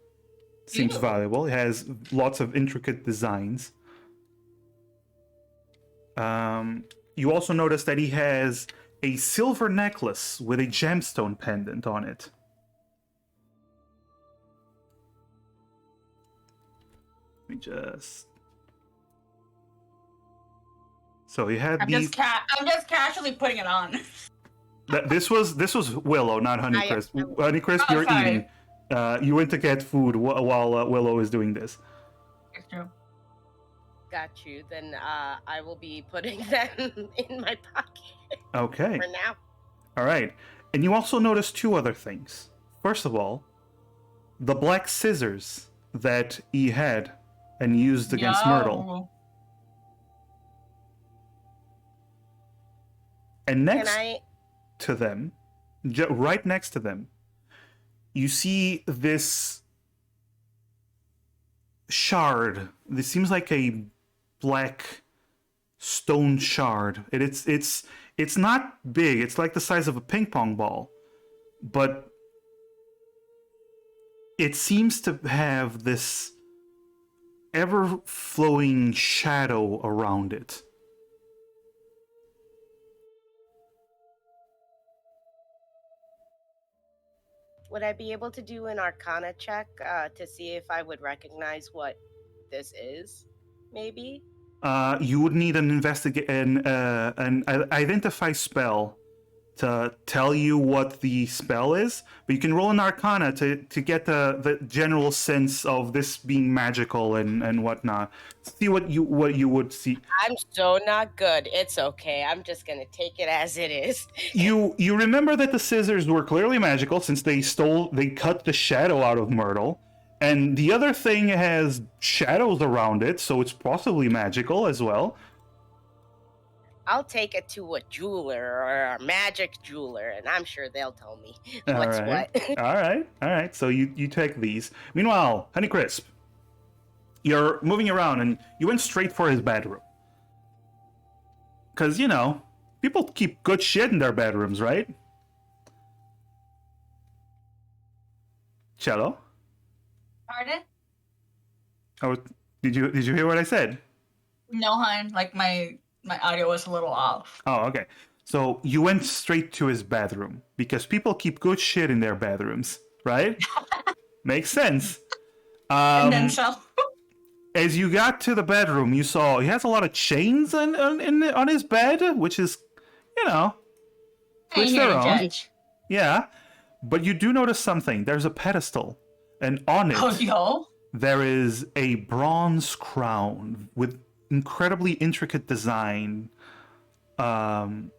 Seems Ew. valuable. It has lots of intricate designs. You also notice that he has a silver necklace with a gemstone pendant on it. Let me just So you had I'm these. just casually putting it on. This was Willow, not Honeycrisp. Honeycrisp, Oh, you're sorry. eating. You went to get food while Willow is doing this. It's true. Got you. Then I will be putting them in my pocket Okay. for now. All right. And you also notice two other things. First of all, the black scissors that he had and used against Myrtle. Yo. And Can next I? to them, right next to them, you see this shard. This seems like a black stone shard. It's not big. It's like the size of a ping pong ball, but it seems to have this ever-flowing shadow around it. Would I be able to do an Arcana check to see if I would recognize what this is? Maybe. You would need an identify spell to tell you what the spell is, but you can roll an Arcana to get the general sense of this being magical and whatnot. See what you would see. I'm so not good. It's okay. I'm just gonna take it as it is. You remember that the scissors were clearly magical since they cut the shadow out of Myrtle, and the other thing has shadows around it, so it's possibly magical as well. I'll take it to a jeweler or a magic jeweler, and I'm sure they'll tell me All what's right. what. All right. So you take these. Meanwhile, Honeycrisp, you're moving around, and you went straight for his bedroom. Because, people keep good shit in their bedrooms, right? Cello? Pardon? Oh, did you hear what I said? No, hon. Like my audio was a little off. Oh, okay. So you went straight to his bedroom because people keep good shit in their bedrooms, right? Makes sense. And then so. As you got to the bedroom, you saw he has a lot of chains on his bed, which is, Hey, which here, their own. Judge. Yeah, but you do notice something. There's a pedestal, and on it Oh, yo. there is a bronze crown with incredibly intricate design, and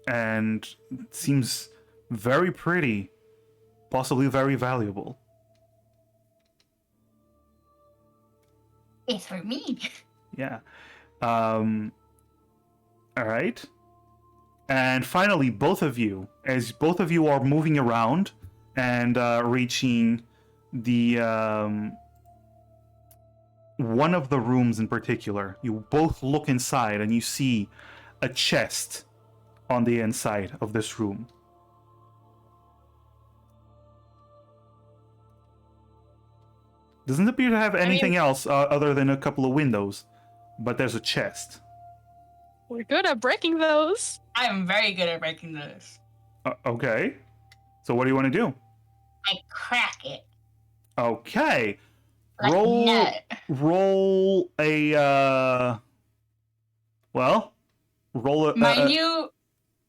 it seems very pretty, possibly very valuable. It's for me. Yeah. All right. And finally, both of you are moving around and reaching the one of the rooms in particular. You both look inside and you see a chest on the inside of this room. Doesn't appear to have anything else other than a couple of windows, but there's a chest. We're good at breaking those. I am very good at breaking this. Okay. So what do you want to do? I crack it. Okay. Like nut. Roll a roll a Mind you,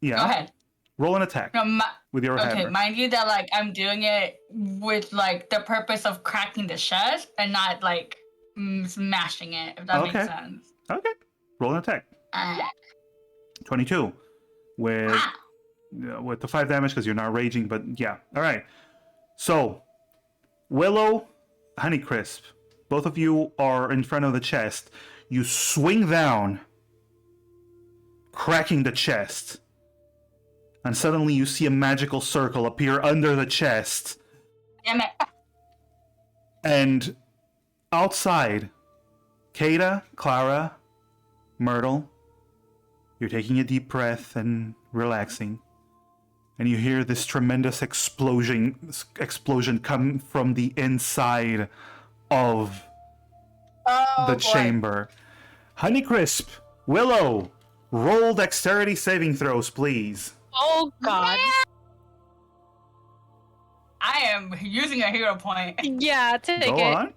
yeah. go ahead. Roll an attack No, with your okay, hammer. mind you that I'm doing it with the purpose of cracking the chest and not smashing it. If that Okay. makes sense. Okay. Roll an attack. 22 with the 5 damage because you're not raging, but yeah. All right. So, Willow, Honeycrisp, both of you are in front of the chest. You swing down, cracking the chest, and suddenly you see a magical circle appear under the chest. Damn it. And outside, Kada, Clara, Myrtle, you're taking a deep breath and relaxing. And you hear this tremendous explosion come from the inside of the chamber. Honeycrisp, Willow, roll dexterity saving throws, please. Oh God. I am using a hero point. Yeah, take Go it. on.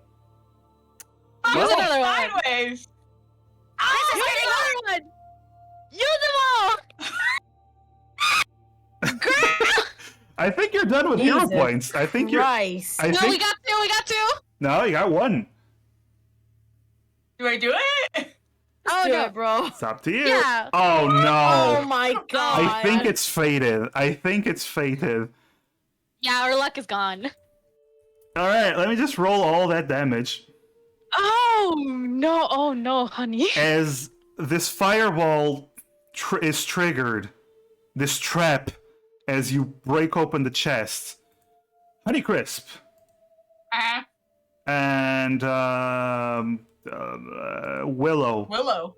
Use Well- another one. Sideways. Use another one. I think you're done with hero Jesus points. I think you're. Christ. I No, think we got two. We got two. no, you got one. Do I do it? Oh Do no. it, bro. It's up to you. Yeah. Oh Oh no. my god. I think it's fated. I think it's fated. Yeah, our luck is gone. All right, let me just roll all that damage Oh no! Oh no, honey. as this fireball is triggered. This trap as you break open the chest. Honeycrisp and Willow. Willow.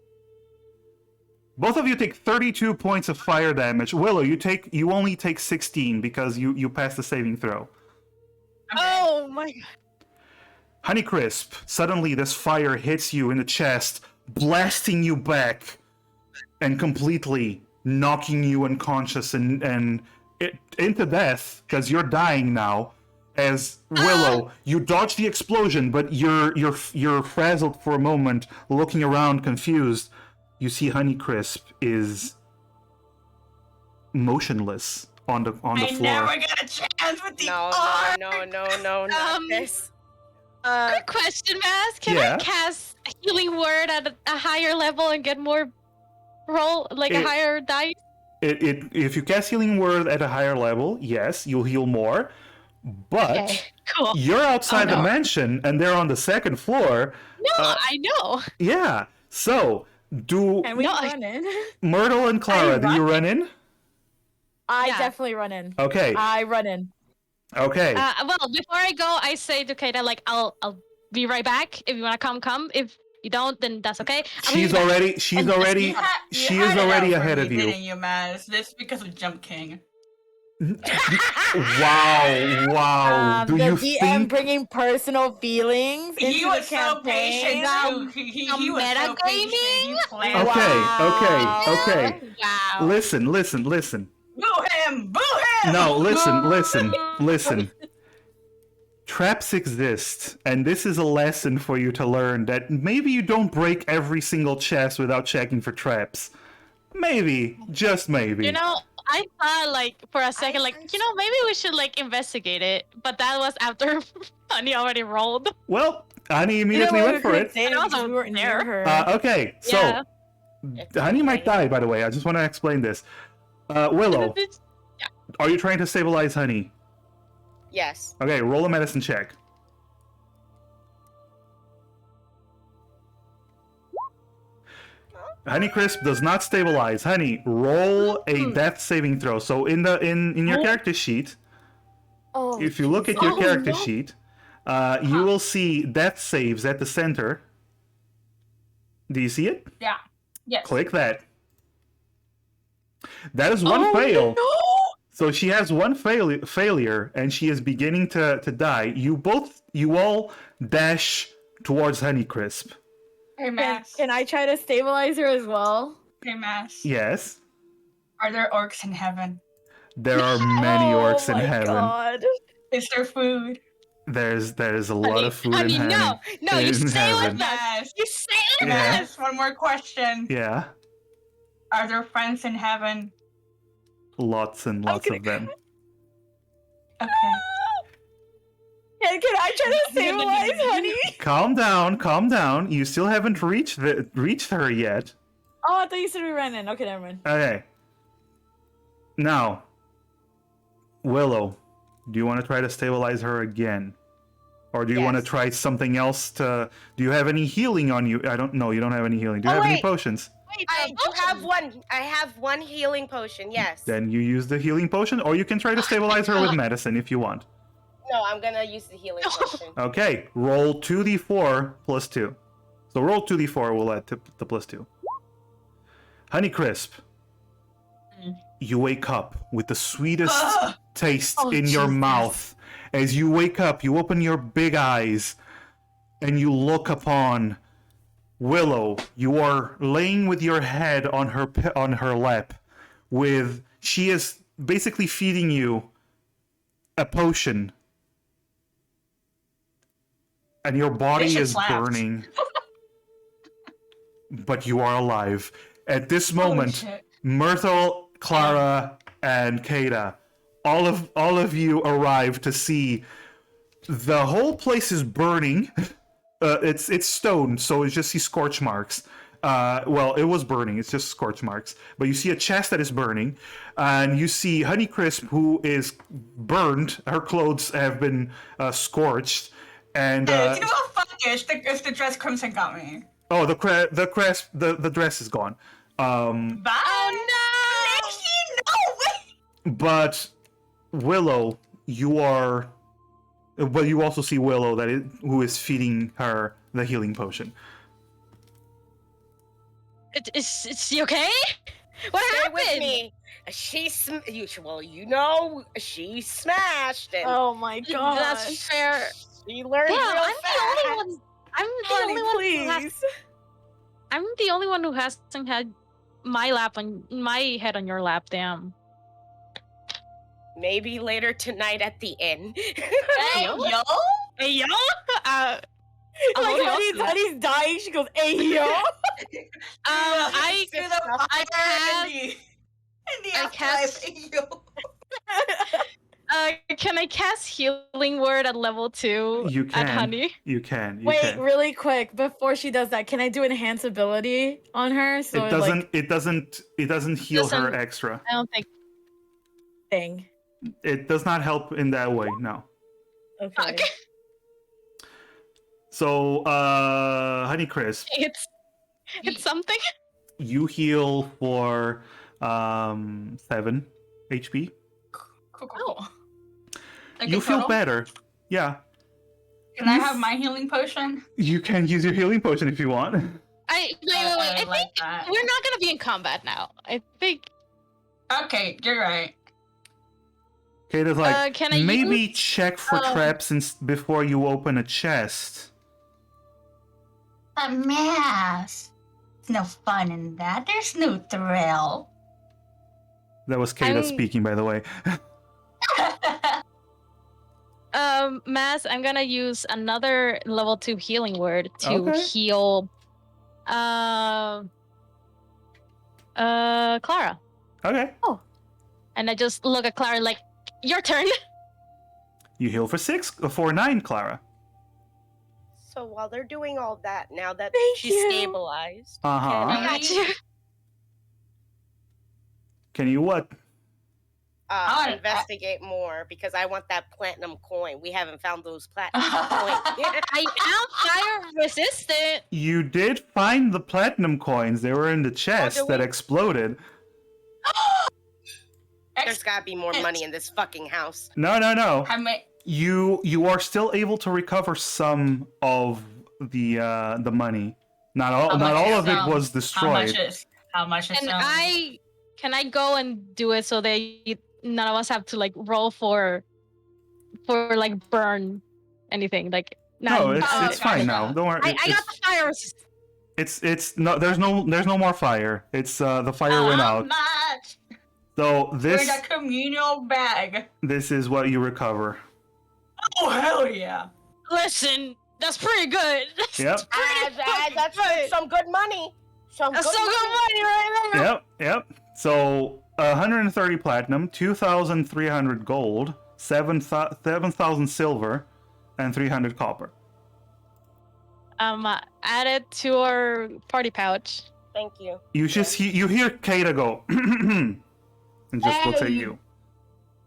Both of you take 32 points of fire damage. Willow, you only take 16 because you passed the saving throw. Oh my god. Honeycrisp, suddenly this fire hits you in the chest, blasting you back and completely knocking you unconscious and into death because you're dying now. As Willow, you dodge the explosion, but you're frazzled for a moment, looking around confused. You see Honeycrisp is motionless on the floor. I never got a chance with the No, art. no, not this. Quick question, Mass. Can Yeah. I cast a healing word at a higher level and get more roll, like a It- higher dice? If you cast Healing Word at a higher level, yes, you'll heal more. But Okay, cool. you're outside Oh, the no. mansion, and they're on the second floor. No, I know. Yeah. So, do And we No, run in. Myrtle and Clara, do you run in? I Yeah. definitely run in. Okay. I run in. Okay. Well, before I go, I say to Kata, like, I'll be right back. If you wanna come. If you don't, then that's okay. I'll be She's back. already. You She had is it already out for ahead me, of you. Didn't you, Maz? This because of Jump King. Wow. Do the you DM think? bringing personal feelings into He was the so campaign. patient too. He was so patient. He planned. Okay. Wow. Okay. Wow. Listen. Boo him! Boo him! No, listen. Traps exist, and this is a lesson for you to learn that maybe you don't break every single chest without checking for traps. Maybe, just maybe. You know, I thought like for a second, like maybe we should like investigate it, but that was after Honey already rolled. Well, Annie immediately went for it. And also we weren't there. near her. Okay, so Yeah. Honey might die, by the way. I just want to explain this. Willow, are you trying to stabilize Honey? Yes. Okay, roll a medicine check. Honeycrisp does not stabilize. Honey, roll a death saving throw. So in your character sheet, Oh, if you look at your character sheet, you will see death saves at the center. Do you see it? Yeah. Yes. Click that. That is one fail. So she has one failure, and she is beginning to die. You all dash towards Honeycrisp. Hey, Max. Can I try to stabilize her as well? Hey, Max. Yes, Are there orcs in heaven? there are many orcs in Oh my heaven. God. Is there food? There's a lot of food Honey, in heaven. no, you in stay with heaven. us. Yes. You stay with Yeah. us. Yes. One more question. Yeah, Are there friends in heaven? lots and lots of them. Okay. Can I try to stabilize Honey? Calm down. You still haven't reached her yet. Oh, I thought you said we ran in. Okay, never mind. Okay. Now, Willow, do you want to try to stabilize her again? Or do you want to Yes. try something else to... Do you have any healing on you? I don't know. You don't have any healing. Do you Oh, have any wait. potions? I do have one. I have one healing potion. Yes. Then you use the healing potion, or you can try to stabilize her with medicine if you want. No, I'm gonna use the healing potion. Okay, roll 2d4 plus 2. So roll 2d4, we'll add the plus 2. Honeycrisp, you wake up with the sweetest taste in your mouth. As you wake up, you open your big eyes, and you look upon Willow. You are laying with your head on her lap, she is basically feeding you a potion. And your body This shit is slaps. burning. But you are alive. At this moment, shit. Myrtle, Clara, and Kata, all of you arrive to see the whole place is burning. It's stone, so it's just see scorch marks. Well, it was burning. It's just scorch marks. But you see a chest that is burning, and you see Honeycrisp, who is burned. Her clothes have been scorched, and You know what? Fuck it. If the dress crimson got me. oh, the dress is gone. Bye. Oh Nikki, no way. But Willow, you are. But you also see Willow who is feeding her the healing potion. Is she okay? What Stay happened? with me. She smashed and Oh my god. That's fair. she learned Yeah, real I'm fast. the only one. I'm the Honey, only one who has. please. I'm the only one who hasn't had my head on your lap. Damn. Maybe later tonight at the inn. Hey, yo. Hey yo. Like hold on. Honey's dying. She goes, "Hey yo." I To the I fire cast- in the I afterlife. cast- Hey, yo. can I cast healing word at level 2 You at can. Honey? You can. Wait, really quick before she does that, can I do enhance ability on her? So It doesn't heal her Doesn't- extra. I don't think. thing. It does not help in that way. No. Okay. Fuck. So, Honeycrisp, It's something. you heal for 7 HP. Cool. Like You a feel total? better. Yeah. Can I have my healing potion? You can use your healing potion if you want. Wait. I think like that. we're not gonna be in combat now. I think. Okay, you're right. Kata's like, Can I maybe check for um, traps before you open a chest. A mess. There's no fun in that. There's no thrill. That was Kata I'm- speaking, by the way. Mass, I'm gonna use another level 2 healing word to Okay. heal. Clara, Okay. and I just look at Clara like, your turn. You heal for 9, Clara. So while they're doing all that, now that Thank she's you. stabilized, Uh-huh. I got you. Can you what? I- investigate more because I want that platinum coin. We haven't found those platinum coins yet. I am fire resistant. You did find the platinum coins. They were in the chest did that we? exploded. There's gotta be more money in this fucking house. No. How many? You are still able to recover some of the money. Not all. How Not much all is of it some? was destroyed. How much is And some? can I go and do it so that none of us have to like roll for like burn anything like. No, it's Oh, fine now. gotcha. Don't worry. I got the fire resist. It's no. There's no more fire. It's the fire went How out. much? So We're this in a communal bag. is what you recover. Oh hell yeah! Listen, that's pretty good. That's Yep. pretty fucking That's good. some good money. That's so good money right there. Yep. So 130 platinum, 2,300 gold, 7,000 silver, and 300 copper. Add it to our party pouch. Thank you. You just you hear Kata go, and just looks at Hey. you.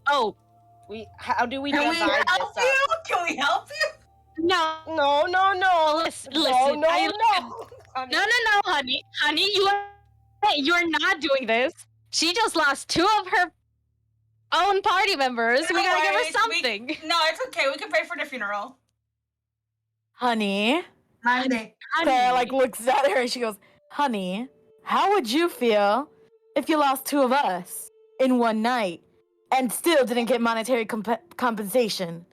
Oh How do we Can we divide help this you? up? Can we help you? no, No. listen, No, listen. no, I- no. No, honey, you're not doing this. She just lost 2 of her own party members. No We gotta give her worries, something. No, it's okay. We can pay for the funeral. Honey. Monday. Claire like looks at her and she goes, "Honey, how would you feel if you lost 2 of us in one night and still didn't get monetary compensation?"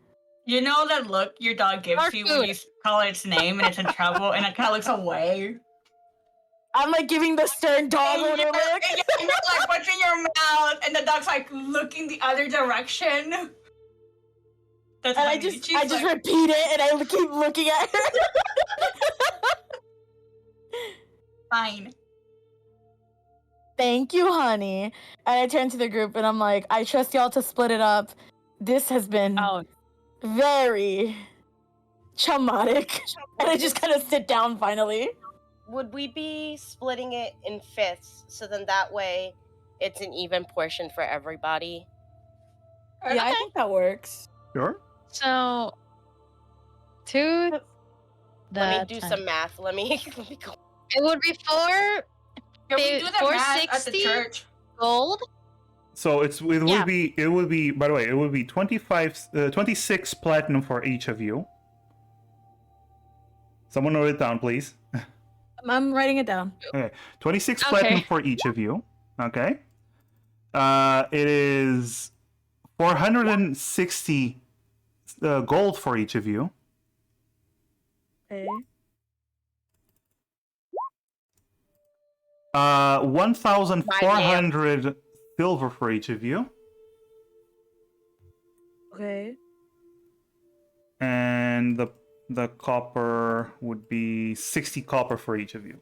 You know that look your dog gives Our you when food. you call its name and it's in trouble and it kind of looks away? I'm like giving the stern dog And owner you're, look. and you're like, what's in your mouth? And the dog's like looking the other direction. That's And I Honey. just She's like, repeat it and I keep looking at her. fine. Thank you, honey. And I turn to the group and I'm like, I trust y'all to split it up. This has been Oh, very traumatic. And I just kind of sit down finally. Would we be splitting it in fifths so then that way it's an even portion for everybody? Yeah, I Okay. think that works. Sure. so 2. Let me the do time. some math. Let me go. It would be 4 Can we do the math at the 460 church? gold. So it would Yeah. be by the way, it would be 26 platinum for each of you. Someone note it down, please. I'm writing it down. Okay, 26 Okay. platinum for each of you. Okay. It is 460 gold for each of you. Okay. 1,400 silver for each of you. Okay. And the copper would be 60 copper for each of you.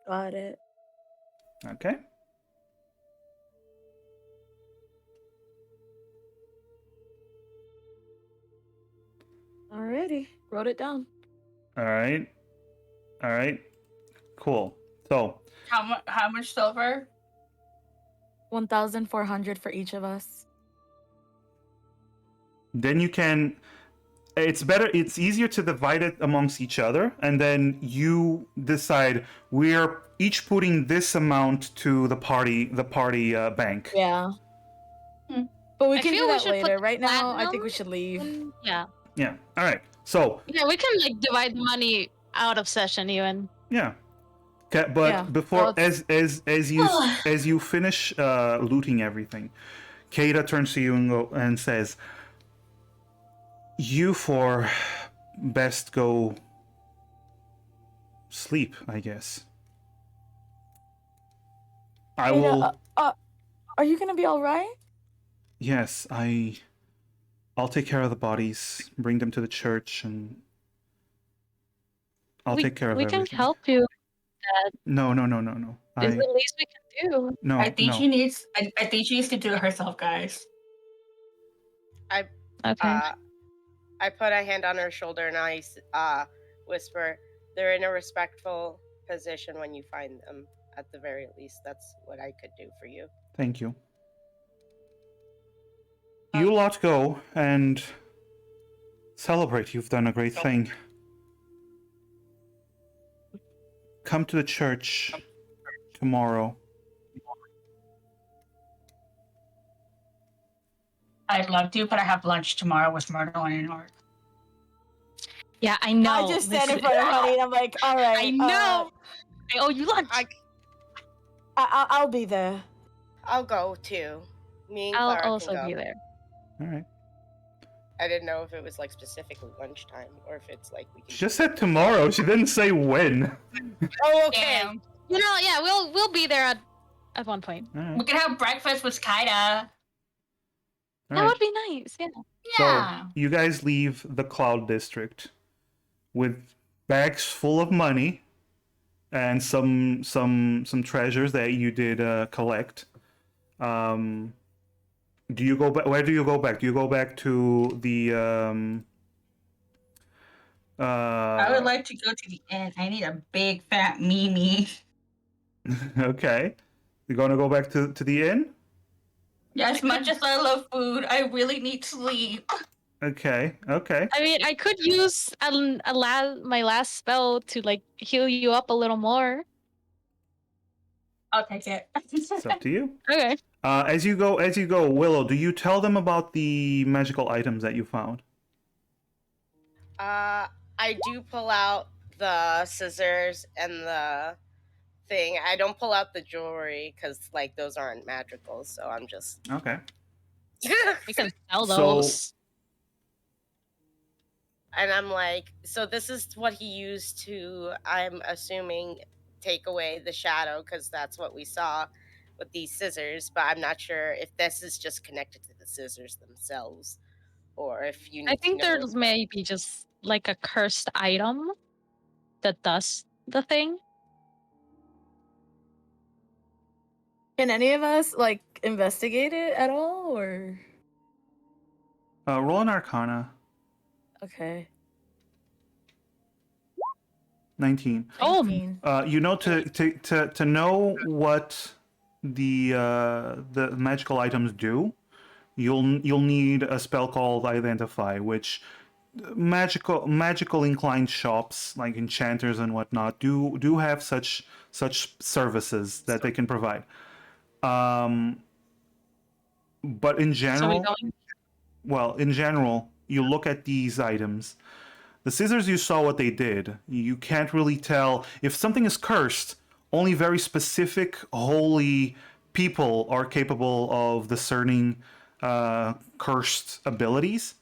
Got it. Okay. Alrighty. Wrote it down. All right. All right. Cool. So, How much silver? 1,400 for each of us. then you can it's easier to divide it amongst each other, and then you decide we're each putting this amount to the party bank. Yeah. Hmm. But we I can feel do we that should put later. the Right now, I think platinum we should leave. Yeah. Yeah. All right. So, Yeah, we can like divide the money out of session even. yeah. Okay, but Yeah, before well, as you finish looting everything, Kata turns to you and says, "You four best go sleep, I guess. I Ada, will. are you gonna be all right? Yes, I'll take care of the bodies, bring them to the church, and I'll take care of We everything. can help you. No. It's the least we can do. No. I think no. she needs. I think she needs to do it herself, guys. Okay. I put a hand on her shoulder and I whisper, "They're in a respectful position when you find them. At the very least, that's what I could do for you." Thank you. You lot go and celebrate. You've done a great thing. Come to the church tomorrow. I'd love to, but I have lunch tomorrow with Myrtle and Nord. Yeah, I know. I just stand in front of Honey and I'm like, all right. I know. I owe you lunch. I'll be there. I'll go too. Me and I'll Clara also can go. be there. All right. I didn't know if it was like specifically lunchtime or if it's like we can. She just said tomorrow. She didn't say when. Oh, okay. Damn. You know, yeah, we'll be there at one point. All right. We can have breakfast with Kaida. All That right. would be nice. Yeah. Yeah. So you guys leave the Cloud District with bags full of money and some treasures that you did collect. Do you go back? Where do you go back? Do you go back to the? I would like to go to the inn. I need a big fat Mimi. Okay, you're gonna go back to the inn. Yeah, as much as I love food, I really need sleep. Okay. I mean, I could use my last spell to like heal you up a little more. I'll take it. It's up to you. Okay. As you go, Willow, do you tell them about the magical items that you found? I do pull out the scissors and the thing. I don't pull out the jewelry because like those aren't magical. So I'm just. Okay. We can sell So- those. And I'm like, so this is what he used to, I'm assuming, take away the shadow because that's what we saw with these scissors. But I'm not sure if this is just connected to the scissors themselves or if you. I need think to know there's maybe just like a cursed item that does the thing. Can any of us like investigate it at all, or Roll an Arcana. okay? 19. Oh, 19. You know to know what the magical items do, you'll need a spell called Identify, which magical inclined shops like enchanters and whatnot do have such services that they can provide. But in so we general, going? well, in general, you look at these items. The scissors, you saw what they did. You can't really tell if something is cursed. Only very specific holy people are capable of discerning cursed abilities,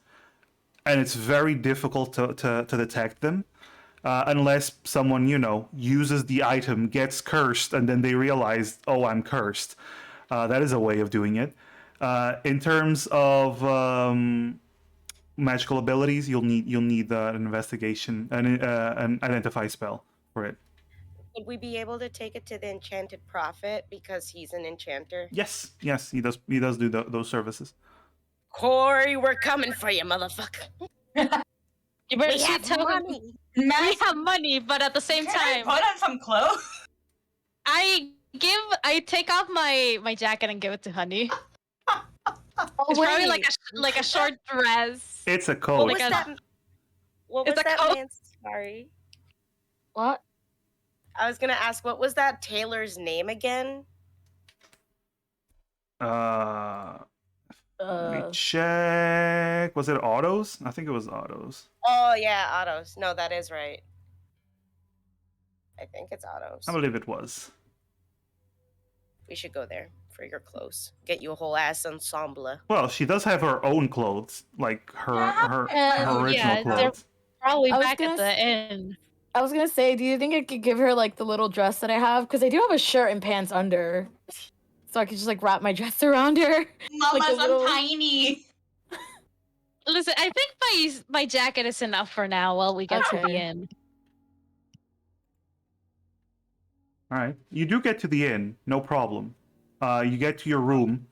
and it's very difficult to detect them unless someone uses the item, gets cursed, and then they realize, oh, I'm cursed. That is a way of doing it. In terms of magical abilities, you'll need an investigation, an identify spell for it. Would we be able to take it to the enchanted prophet because he's an enchanter? Yes, he does. He does do those services. Corey, we're coming for you, motherfucker. You better We see have tell him money. we Max, have money, but at the same can I time, put on some clothes? I take off my jacket and give it to Honey. Oh, It's probably wait. like a short dress. It's a What coat. was Like a- that? What was it's a that coat. man's? Sorry, What? I was gonna ask. What was that tailor's name again? Let me Uh, check. Was it Autos? I think it was Autos. Oh yeah, Otto's. No, that is right. I think it's Otto's. I believe it was. We should go there for your clothes. Get you a whole ass ensemble. Well, she does have her own clothes, like her Uh, original yeah, they're- clothes. Probably I was back at gonna the s- inn. I was gonna say, do you think I could give her like the little dress that I have? Because I do have a shirt and pants under, so I could just like wrap my dress around her. Mamas, a little- I'm tiny. Listen, I think my jacket is enough for now while we get to the Okay. inn. All right, you do get to the inn, no problem. You get to your room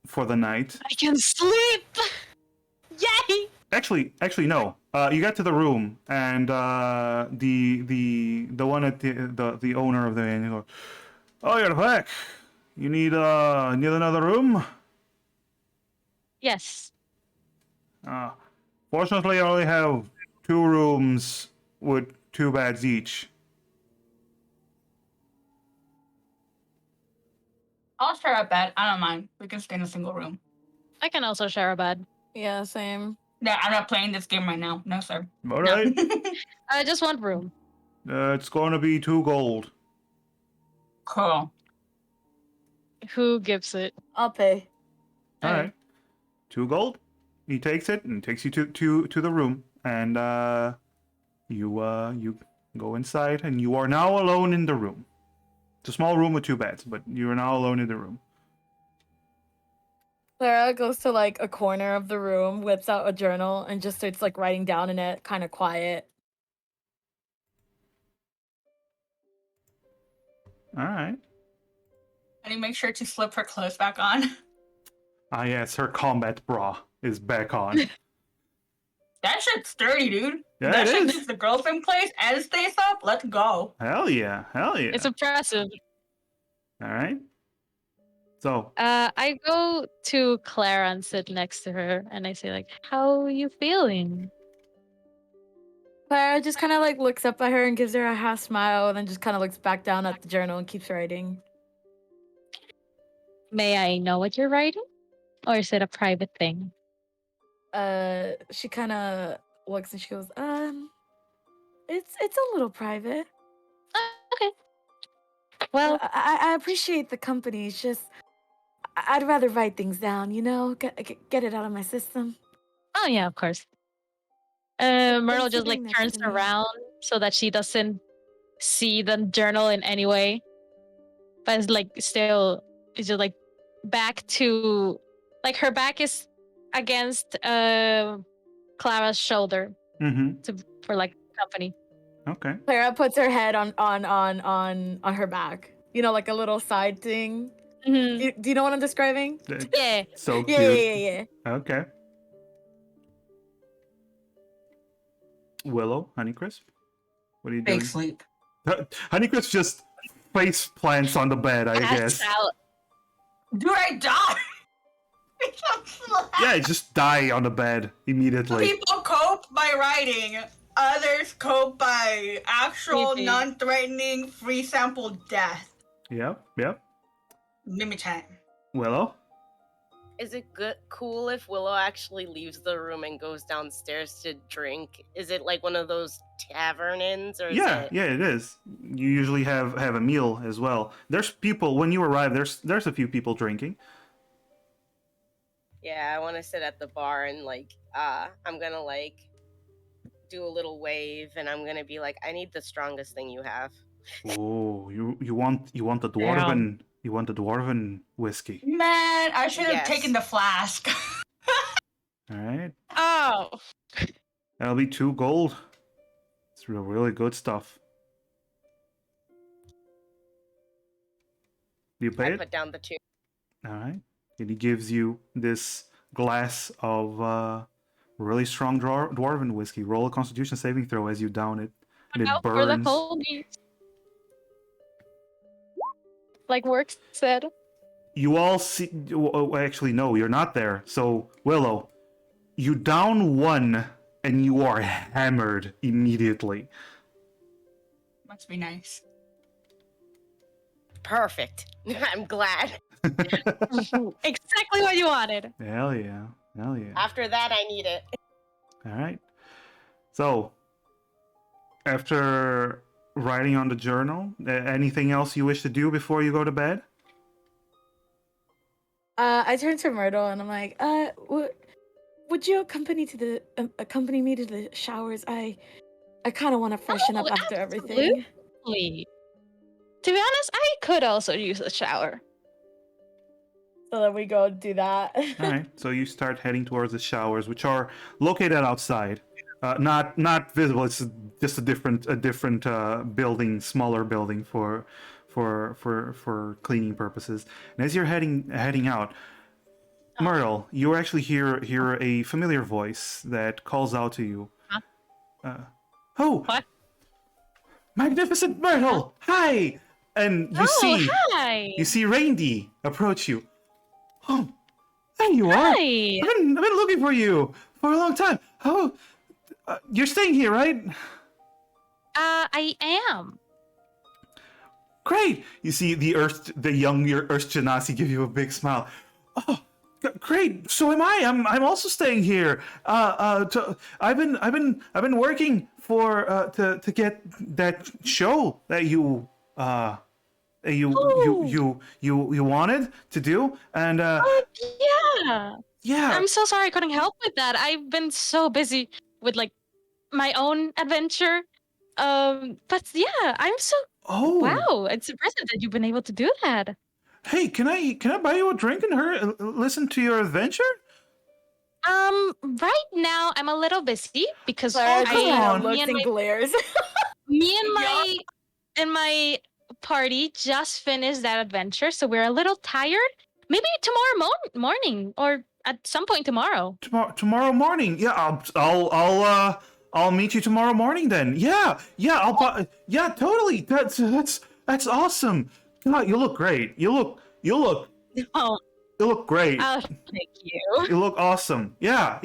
for the night. I can sleep. Yay! Actually, no. You get to the room, and the one at the owner of the inn, he goes, "Oh, you're back. You need another room." Yes. Fortunately, I only have 2 rooms with 2 beds each. I'll share a bed. I don't mind. We can stay in a single room. I can also share a bed. Yeah, same. Yeah, I'm not playing this game right now. No, sir. All No. right. Just one room. It's going to be 2 gold. Cool. Who gives it? I'll pay. All right. 2 gold. He takes it and takes you to the room, and you go inside, and you are now alone in the room. It's a small room with 2 beds, but you are now alone in the room. Clara goes to like a corner of the room, whips out a journal, and just starts like writing down in it, kind of quiet. All right. And you make sure to slip her clothes back on. Ah, yes, her combat bra is back on. That shit's sturdy, dude. Yeah, That it shit is. keeps the girls in place and stays up. Let's go. Hell yeah. It's impressive. All right. So, I go to Clara and sit next to her, and I say like, "How are you feeling?" Clara just kind of like looks up at her and gives her a half smile, and then just kind of looks back down at the journal and keeps writing. May I know what you're writing, or is it a private thing? She kind of looks and she goes, it's a little private. Okay. Well, I appreciate the company. It's just I'd rather write things down, get it out of my system. oh yeah, of course. Thanks Myrtle for just like being next turns to me. around so that she doesn't see the journal in any way, but it's like still, it's just like back to, like her back is against Clara's shoulder for like company. okay. Clara puts her head on her back. like a little side thing. Mhm. Do you know what I'm describing? Yeah. So Yeah, cute. yeah, yeah, yeah. Okay. Willow, Honeycrisp, what are you Fake doing? sleep. Honeycrisp just face plants on the bed, I Pass guess. out. Dude, I die. Yeah, just die on the bed immediately. People cope by writing. Others cope by actual Creepy. non-threatening free sample death. Yep, yep. Mimi time. Willow? Is it cool if Willow actually leaves the room and goes downstairs to drink? Is it like one of those tavern inns, or is Yeah, it? yeah, it is. You usually have a meal as well. There's people when you arrive. There's a few people drinking. Yeah, I want to sit at the bar and I'm gonna do a little wave, and I'm gonna be like, I need the strongest thing you have. Oh, you want the Damn. dwarven whiskey. Man, I should have Yes. taken the flask. All right, Oh. that'll be 2 gold. It's really good stuff. Do you pay I it? put down the 2. All right, and he gives you this glass of really strong dwarven whiskey. Roll a Constitution saving throw as you down it, and it Out for the burns. homies. Like Work said. You all see. Oh, actually, no, you're not there. So, Willow, you down 1 and you are hammered immediately. Must be nice. Perfect. I'm glad. Exactly what you wanted. Hell yeah. Hell yeah. After that, I need it. All right. So, after writing on the journal, anything else you wish to do before you go to bed? I turn to Myrtle and I'm like, would you accompany me to the showers? I kind of want to freshen up after everything. Absolutely. To be honest, I could also use a shower. So then we go do that. All right. So you start heading towards the showers, which are located outside. Not visible. It's just a different building, smaller building for cleaning purposes. And as you're heading out, Myrtle, you actually hear a familiar voice that calls out to you. Oh, What? Magnificent Myrtle! Hi! And you Hi. see Randy approach you. Oh, there you are! Hi. I've been looking for you for a long time. Oh, you're staying here, right? I am. Great. You see the younger Earth Genasi give you a big smile. Oh, great. So am I. I'm also staying here. I've been working for to get that show that you wanted to do, and Yeah. yeah. I'm so sorry I couldn't help with that. I've been so busy with like my own adventure. But yeah, I'm so Oh, wow. It's impressive that you've been able to do that. hey, can I buy you a drink and listen to your adventure? Right now I'm a little busy because Clara come just on. looks and glares. me and my party just finished that adventure, so we're a little tired. Maybe tomorrow morning or at some point tomorrow. Tomorrow morning. Yeah, I'll meet you tomorrow morning then. Yeah, I'll buy. Yeah, totally. That's awesome. God, you look great. You look Oh, great. thank you. You look awesome. Yeah.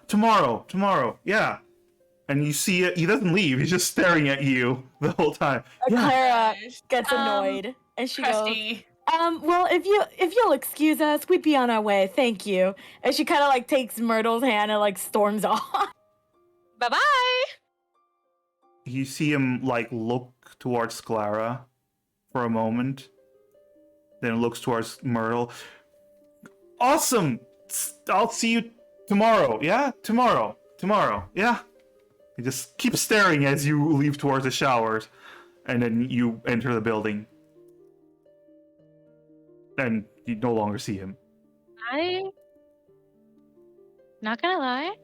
Tomorrow. Yeah. And you see it. He doesn't leave. He's just staring at you the whole time. Yeah. Clara gets annoyed and she goes, Trusty. well, if you'll excuse us, we'd be on our way. Thank you. And she kind of like takes Myrtle's hand and like storms off. Bye bye. You see him like look towards Clara for a moment, then looks towards Myrtle. Awesome. I'll see you tomorrow. Yeah, tomorrow. Yeah. He just keeps staring as you leave towards the showers, and then you enter the building, and you no longer see him. I not gonna lie.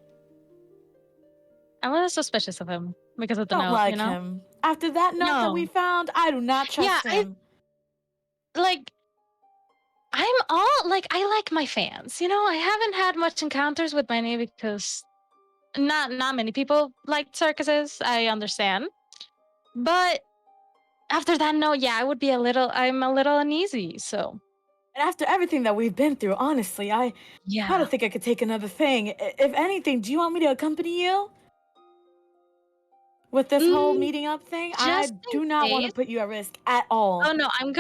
I'm a little suspicious of him because of the Don't note, like you know? him. After that note that we No. found, I do not trust Yeah, him. like I'm all like I like my fans. You know, I haven't had much encounters with many because not many people like circuses. I understand, but after that note, yeah, I'm a little uneasy. So And after everything that we've been through, honestly, I kind yeah, of think I could take another thing. If anything, do you want me to accompany you with this whole Mm, meeting up thing? I just in do not want to case. put you at risk at Oh all. no, I'm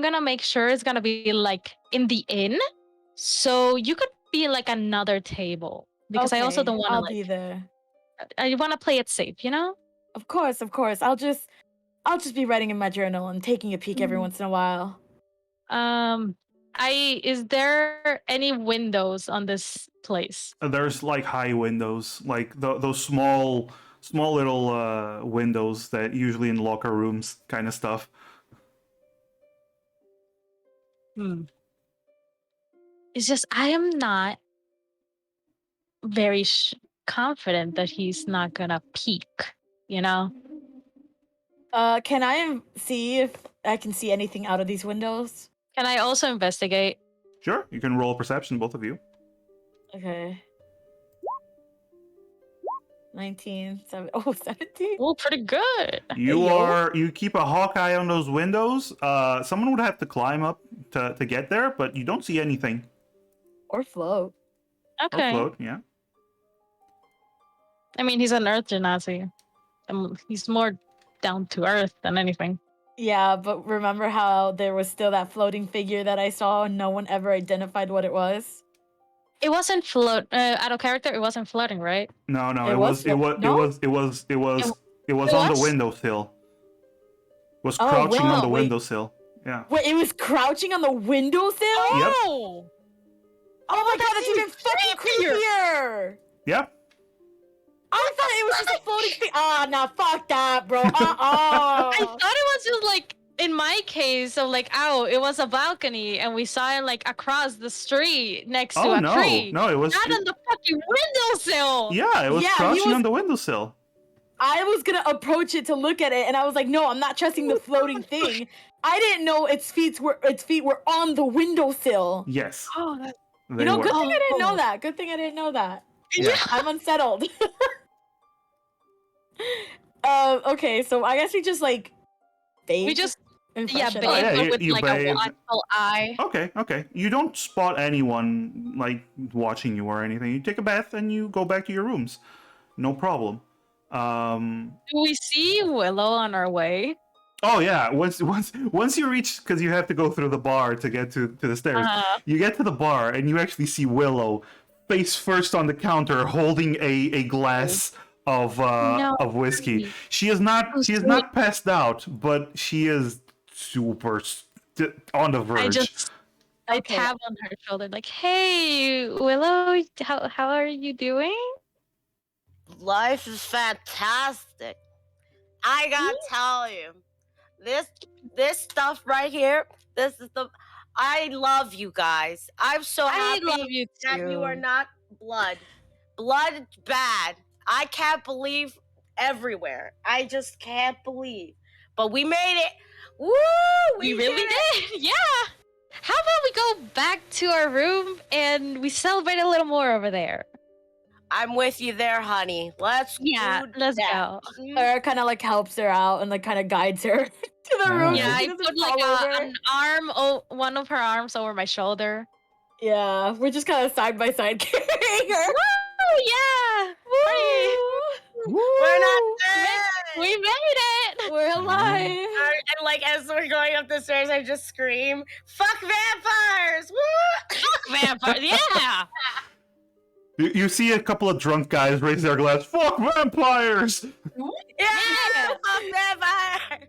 gonna make sure it's gonna be like in the inn, so you could be like another table because I also Okay, don't want to I'll like be there. I want to play it safe, you know. Of course, of course. I'll just be writing in my journal and taking a peek every Mm. once in a while. Um, I is there any windows on this place? There's like high windows, like those small little windows that usually in locker rooms kind of stuff. Hmm. It's just I am not very confident that he's not gonna peek. You know? Can I see if I can see anything out of these windows? Can I also investigate? Sure, you can roll perception, both of you. Okay. 19, 17. Oh, pretty good. You keep a hawk eye on those windows. Someone would have to climb up to get there, but you don't see anything. Or float. Okay. Or float, yeah. I mean, he's an Earth Genasi. He's more down to earth than anything. Yeah, but remember how there was still that floating figure that I saw and no one ever identified what it was? It wasn't out of character. It wasn't floating, right? No, It it was was it was no? it was it was it was It on the was? windowsill. Was Oh, crouching on wow, the wait. windowsill. Yeah. Wait, it was crouching on the windowsill? Yep. Oh! Oh my god, that's even fucking creepier. creepier! Yep. I thought it was just a floating thing. Ah, nah, fuck that, bro. I thought it was just like in my case of like, oh, it was a balcony and we saw it like across the street next to Oh a no, tree. no, it was. Not on the fucking windowsill. Yeah, it was Yeah, he crouching was- on the windowsill. I was gonna approach it to look at it, and I was like, no, I'm not trusting the floating thing. I didn't know its feet were on the windowsill. Yes. Oh, that, They You know, were. good thing I didn't know Oh. that. Good thing I didn't know that. Yeah. I'm unsettled. Okay, so I guess we just like bathe. we just and yeah, freshen bathe up. yeah, but you- with you like bathe. a watchful eye. Okay. You don't spot anyone like watching you or anything. You take a bath and you go back to your rooms. No problem. Do we see Willow on our way? Oh yeah, once you reach, because you have to go through the bar to get to the stairs. You get to the bar and you actually see Willow face first on the counter holding a glass of No. whiskey. She is not passed out, but she is super on the verge. I Okay. tap on her shoulder like, "Hey, Willow, how are you doing?" Life is fantastic. I gotta tell you, this stuff right here, this is the. I love you guys. I'm so I happy love you that you are too. not blood. Blood bad. I can't believe everywhere. I just can't believe. But we made it. Woo! We really did it. did. Yeah. How about we go back to our room and we celebrate a little more over there? I'm with you there, honey. Let's do Let's that. go. Or kind of like helps her out and like kind of guides her to the room. Oh. Yeah, so she I doesn't put like fall over. an arm, one of her arms over my shoulder. Yeah, we're just kind of side by side carrying her. Oh yeah! We're not dead. We made it! We're alive. And like as we're going up the stairs, I just scream, "Fuck vampires!" Woo! Vampire, yeah! You see a couple of drunk guys raise their glass. Fuck vampires! Yeah, fuck vampires!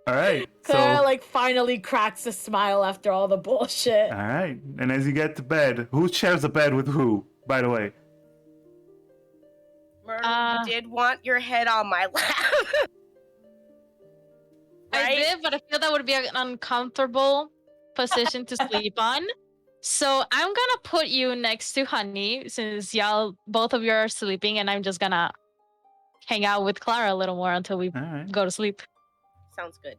All right. Clara So like finally cracks a smile after all the bullshit. all right, and as you get to bed, who shares a bed with who? By the way. Myrtle, you did want your head on my lap. I Right? did, but I feel that would be an uncomfortable position to sleep on. So I'm gonna put you next to Honey since both of you are sleeping, and I'm just gonna hang out with Clara a little more until we All right. go to sleep. Sounds good.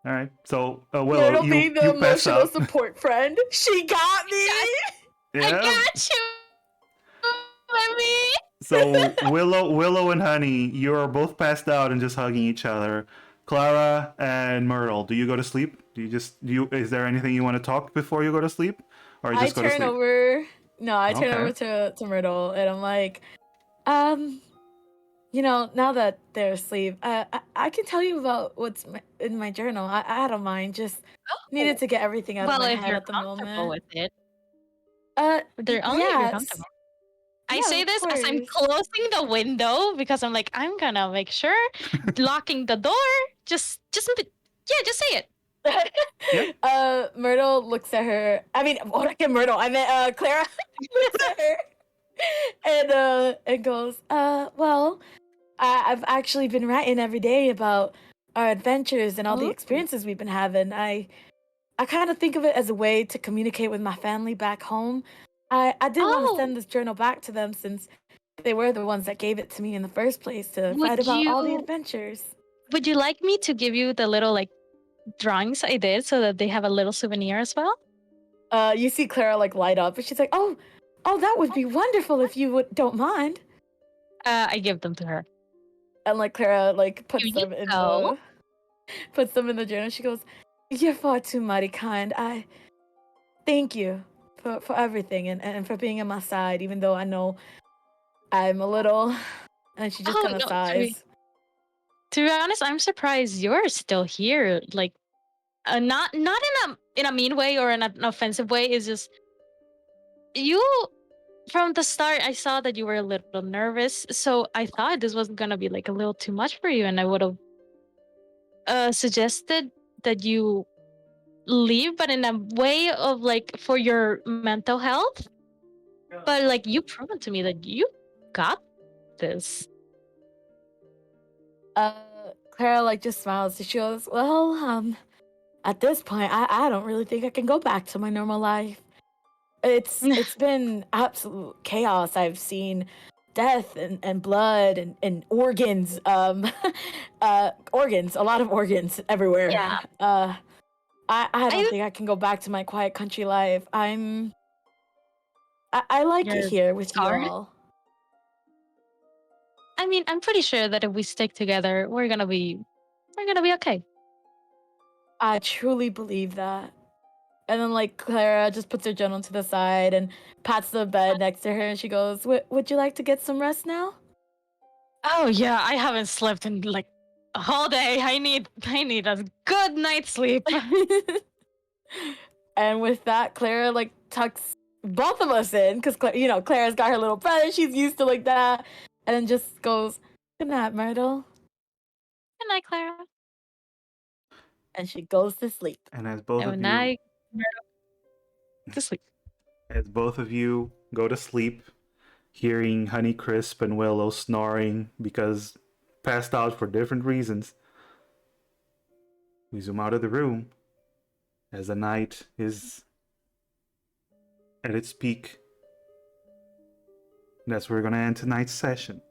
All right. So, Willow, Myrtle being the you pass emotional out. support friend. She got me. I Yeah. got you, baby. So Willow and Honey, you are both passed out and just hugging each other. Clara and Myrtle, do you go to sleep? Is there anything you want to talk before you go to sleep, or you I just go to turn sleep? over. No, I turn Okay. over to Myrtle, and I'm like, now that they're asleep, I can tell you about what's in my journal. I don't mind. Just needed to get everything out of Well, my if head you're at the comfortable moment. with it, Only only if you're comfortable. I say of this as I'm course. closing the window because I'm like, I'm gonna make sure locking the door. Just say it. Myrtle looks at her. I mean, what I get Myrtle? I meant Clara looks at her and goes, well, I've actually been writing every day about our adventures and all the Ooh. experiences we've been having. I kind of think of it as a way to communicate with my family back home. I did want to Oh. send this journal back to them since they were the ones that gave it to me in the first place to Would write about all the you- adventures. Would you like me to give you the little like drawings I did so that they have a little souvenir as well? You see Clara like light up, and she's like, "Oh, that would be wonderful if you don't mind." I give them to her. And like Clara like Here you go. puts them in the journal. She goes, "You're far too mighty kind. I thank you for everything and for being on my side, even though I know I'm a little." And she just Oh, kind of no, sighs. To be honest, I'm surprised you're still here. Like, not in a mean way or in an offensive way. It's just you. From the start, I saw that you were a little nervous, so I thought this was gonna be like a little too much for you, and I would have suggested that you leave, but in a way of like for your mental health. But like you've proven to me that you got this. Clara like just smiles. She goes, "Well, at this point, I don't really think I can go back to my normal life. It's been absolute chaos. I've seen death and blood and organs, organs, a lot of organs everywhere. Yeah. I don't I- think I can go back to my quiet country life. I like it You're here with you scarred? all. I mean, I'm pretty sure that if we stick together, we're gonna be okay. I truly believe that." And then, like, Clara just puts her journal to the side and pats the bed next to her, and she goes, Would you like to get some rest now?" Oh yeah, I haven't slept in like a whole day. I need a good night's sleep. And with that, Clara, like, tucks both of us in, because, Clara's got her little brother. She's used to, like, that. And then just goes, "Good night, Myrtle." Good night, Clara. And she goes to sleep. And as both Good of night, Myrtle. To sleep. you go to sleep, hearing Honeycrisp and Willow snoring because passed out for different reasons, we zoom out of the room as the night is at its peak. That's where we're gonna end tonight's session.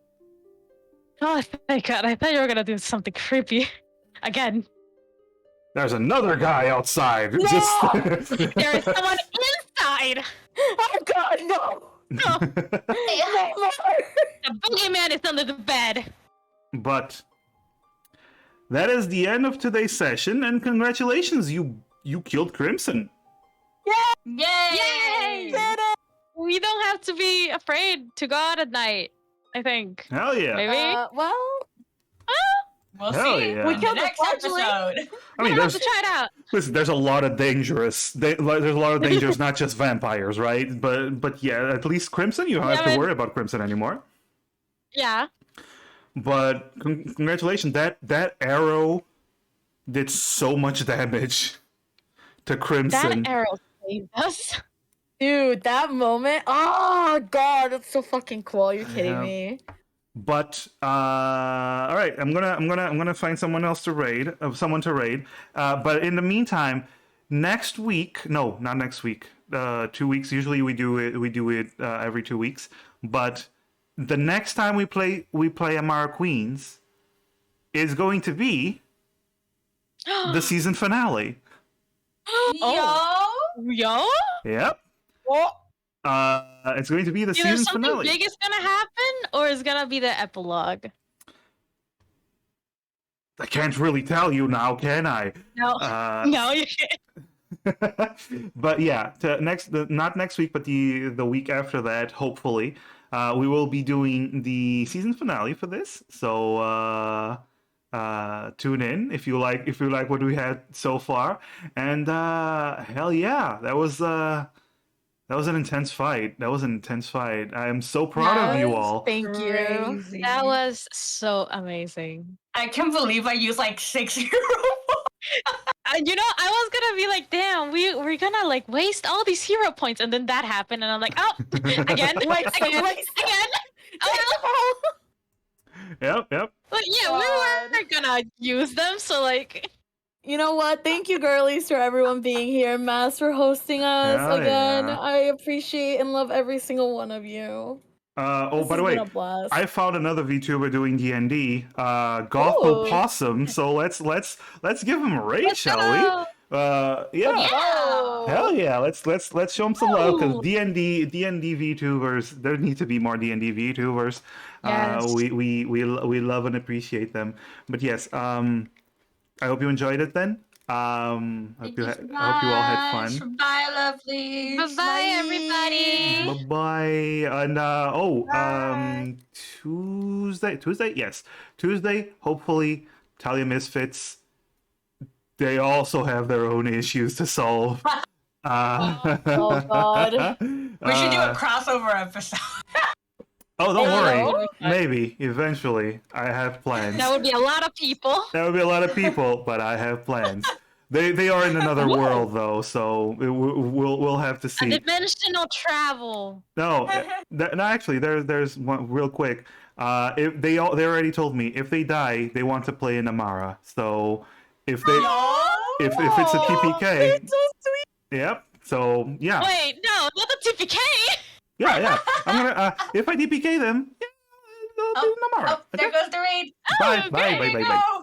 Oh, thank God! I thought you were gonna do something creepy again. There's another guy outside. No! There is someone inside. Oh, God, no! No, No more! the boogeyman is under the bed. But that is the end of today's session, and congratulations, you killed Crimson. Yay! Did it! We don't have to be afraid to go out at night. I think. Hell yeah! Maybe. Well, We'll Hell see yeah. in We the killed the next fledgling. episode. I mean, we'll have there's to try it out. listen, there's a lot of dangerous. There's a lot of dangers, not just vampires, right? But yeah, at least Crimson, you don't have to worry about Crimson anymore. Yeah. But congratulations, that arrow did so much damage to Crimson. That arrow saved us. dude, that moment. Oh, God, that's so fucking cool. You're kidding Yeah. me. But all right, I'm gonna find someone else to raid, someone to raid. But in the meantime, next week, no, not next week. 2 weeks. Usually we do it every 2 weeks. But the next time we play Amara Queens is going to be the season finale. Yo? Yep. Oh, It's going to be the Either season something finale. big is gonna happen, or it's gonna be the epilogue. I can't really tell you now, can I? No. No, you can't. But yeah, not next week, but the week after that, hopefully, we will be doing the season finale for this. So tune in if you like what we had so far. And hell yeah, that was an intense fight. I am so proud of you all. Thank you. Crazy. That was so amazing. I can't believe I used like 6 hero. You know, I was gonna be like, damn, we're gonna like waste all these hero points, and then that happened, and I'm like, oh, again, again. Oh, Yep. like yeah, God. we were gonna use them, so like, You know what? Thank you, girlies, for everyone being here. Mass for hosting us Hell again. yeah. I appreciate and love every single one of you. Oh, This by the has way, been a blast. I found another VTuber doing D&D, Gothel Ooh. Possum. So let's give him a raid, let's shall go. we? Yeah. Oh. Hell yeah, let's show them some love because Ooh. D&D VTubers. There need to be more D&D VTubers. Yes. We love and appreciate them. But yes, I hope you enjoyed it. Then, I hope you all had fun. Bye, lovely. Bye, everybody. Bye bye. And Tuesday, yes, Tuesday. Hopefully, Talia Misfits. They also have their own issues to solve. Oh, God. We should do a crossover episode. Oh, don't Hello? worry. Maybe eventually, I have plans. That would be a lot of people. That would be a lot of people, but I have plans. They are in another world though, so we'll have to A see. dimensional travel. No, no. Actually, there's one real quick. If they already told me if they die, they want to play in Amara. So if they if it's a TPK, It's so sweet. yep. So yeah, Wait, no, not the TPK. yeah. I'm gonna if I TPK them, yeah, they'll do an Amara. Oh, there Okay? goes the raid. Bye, okay. bye, bye, bye, bye. Go.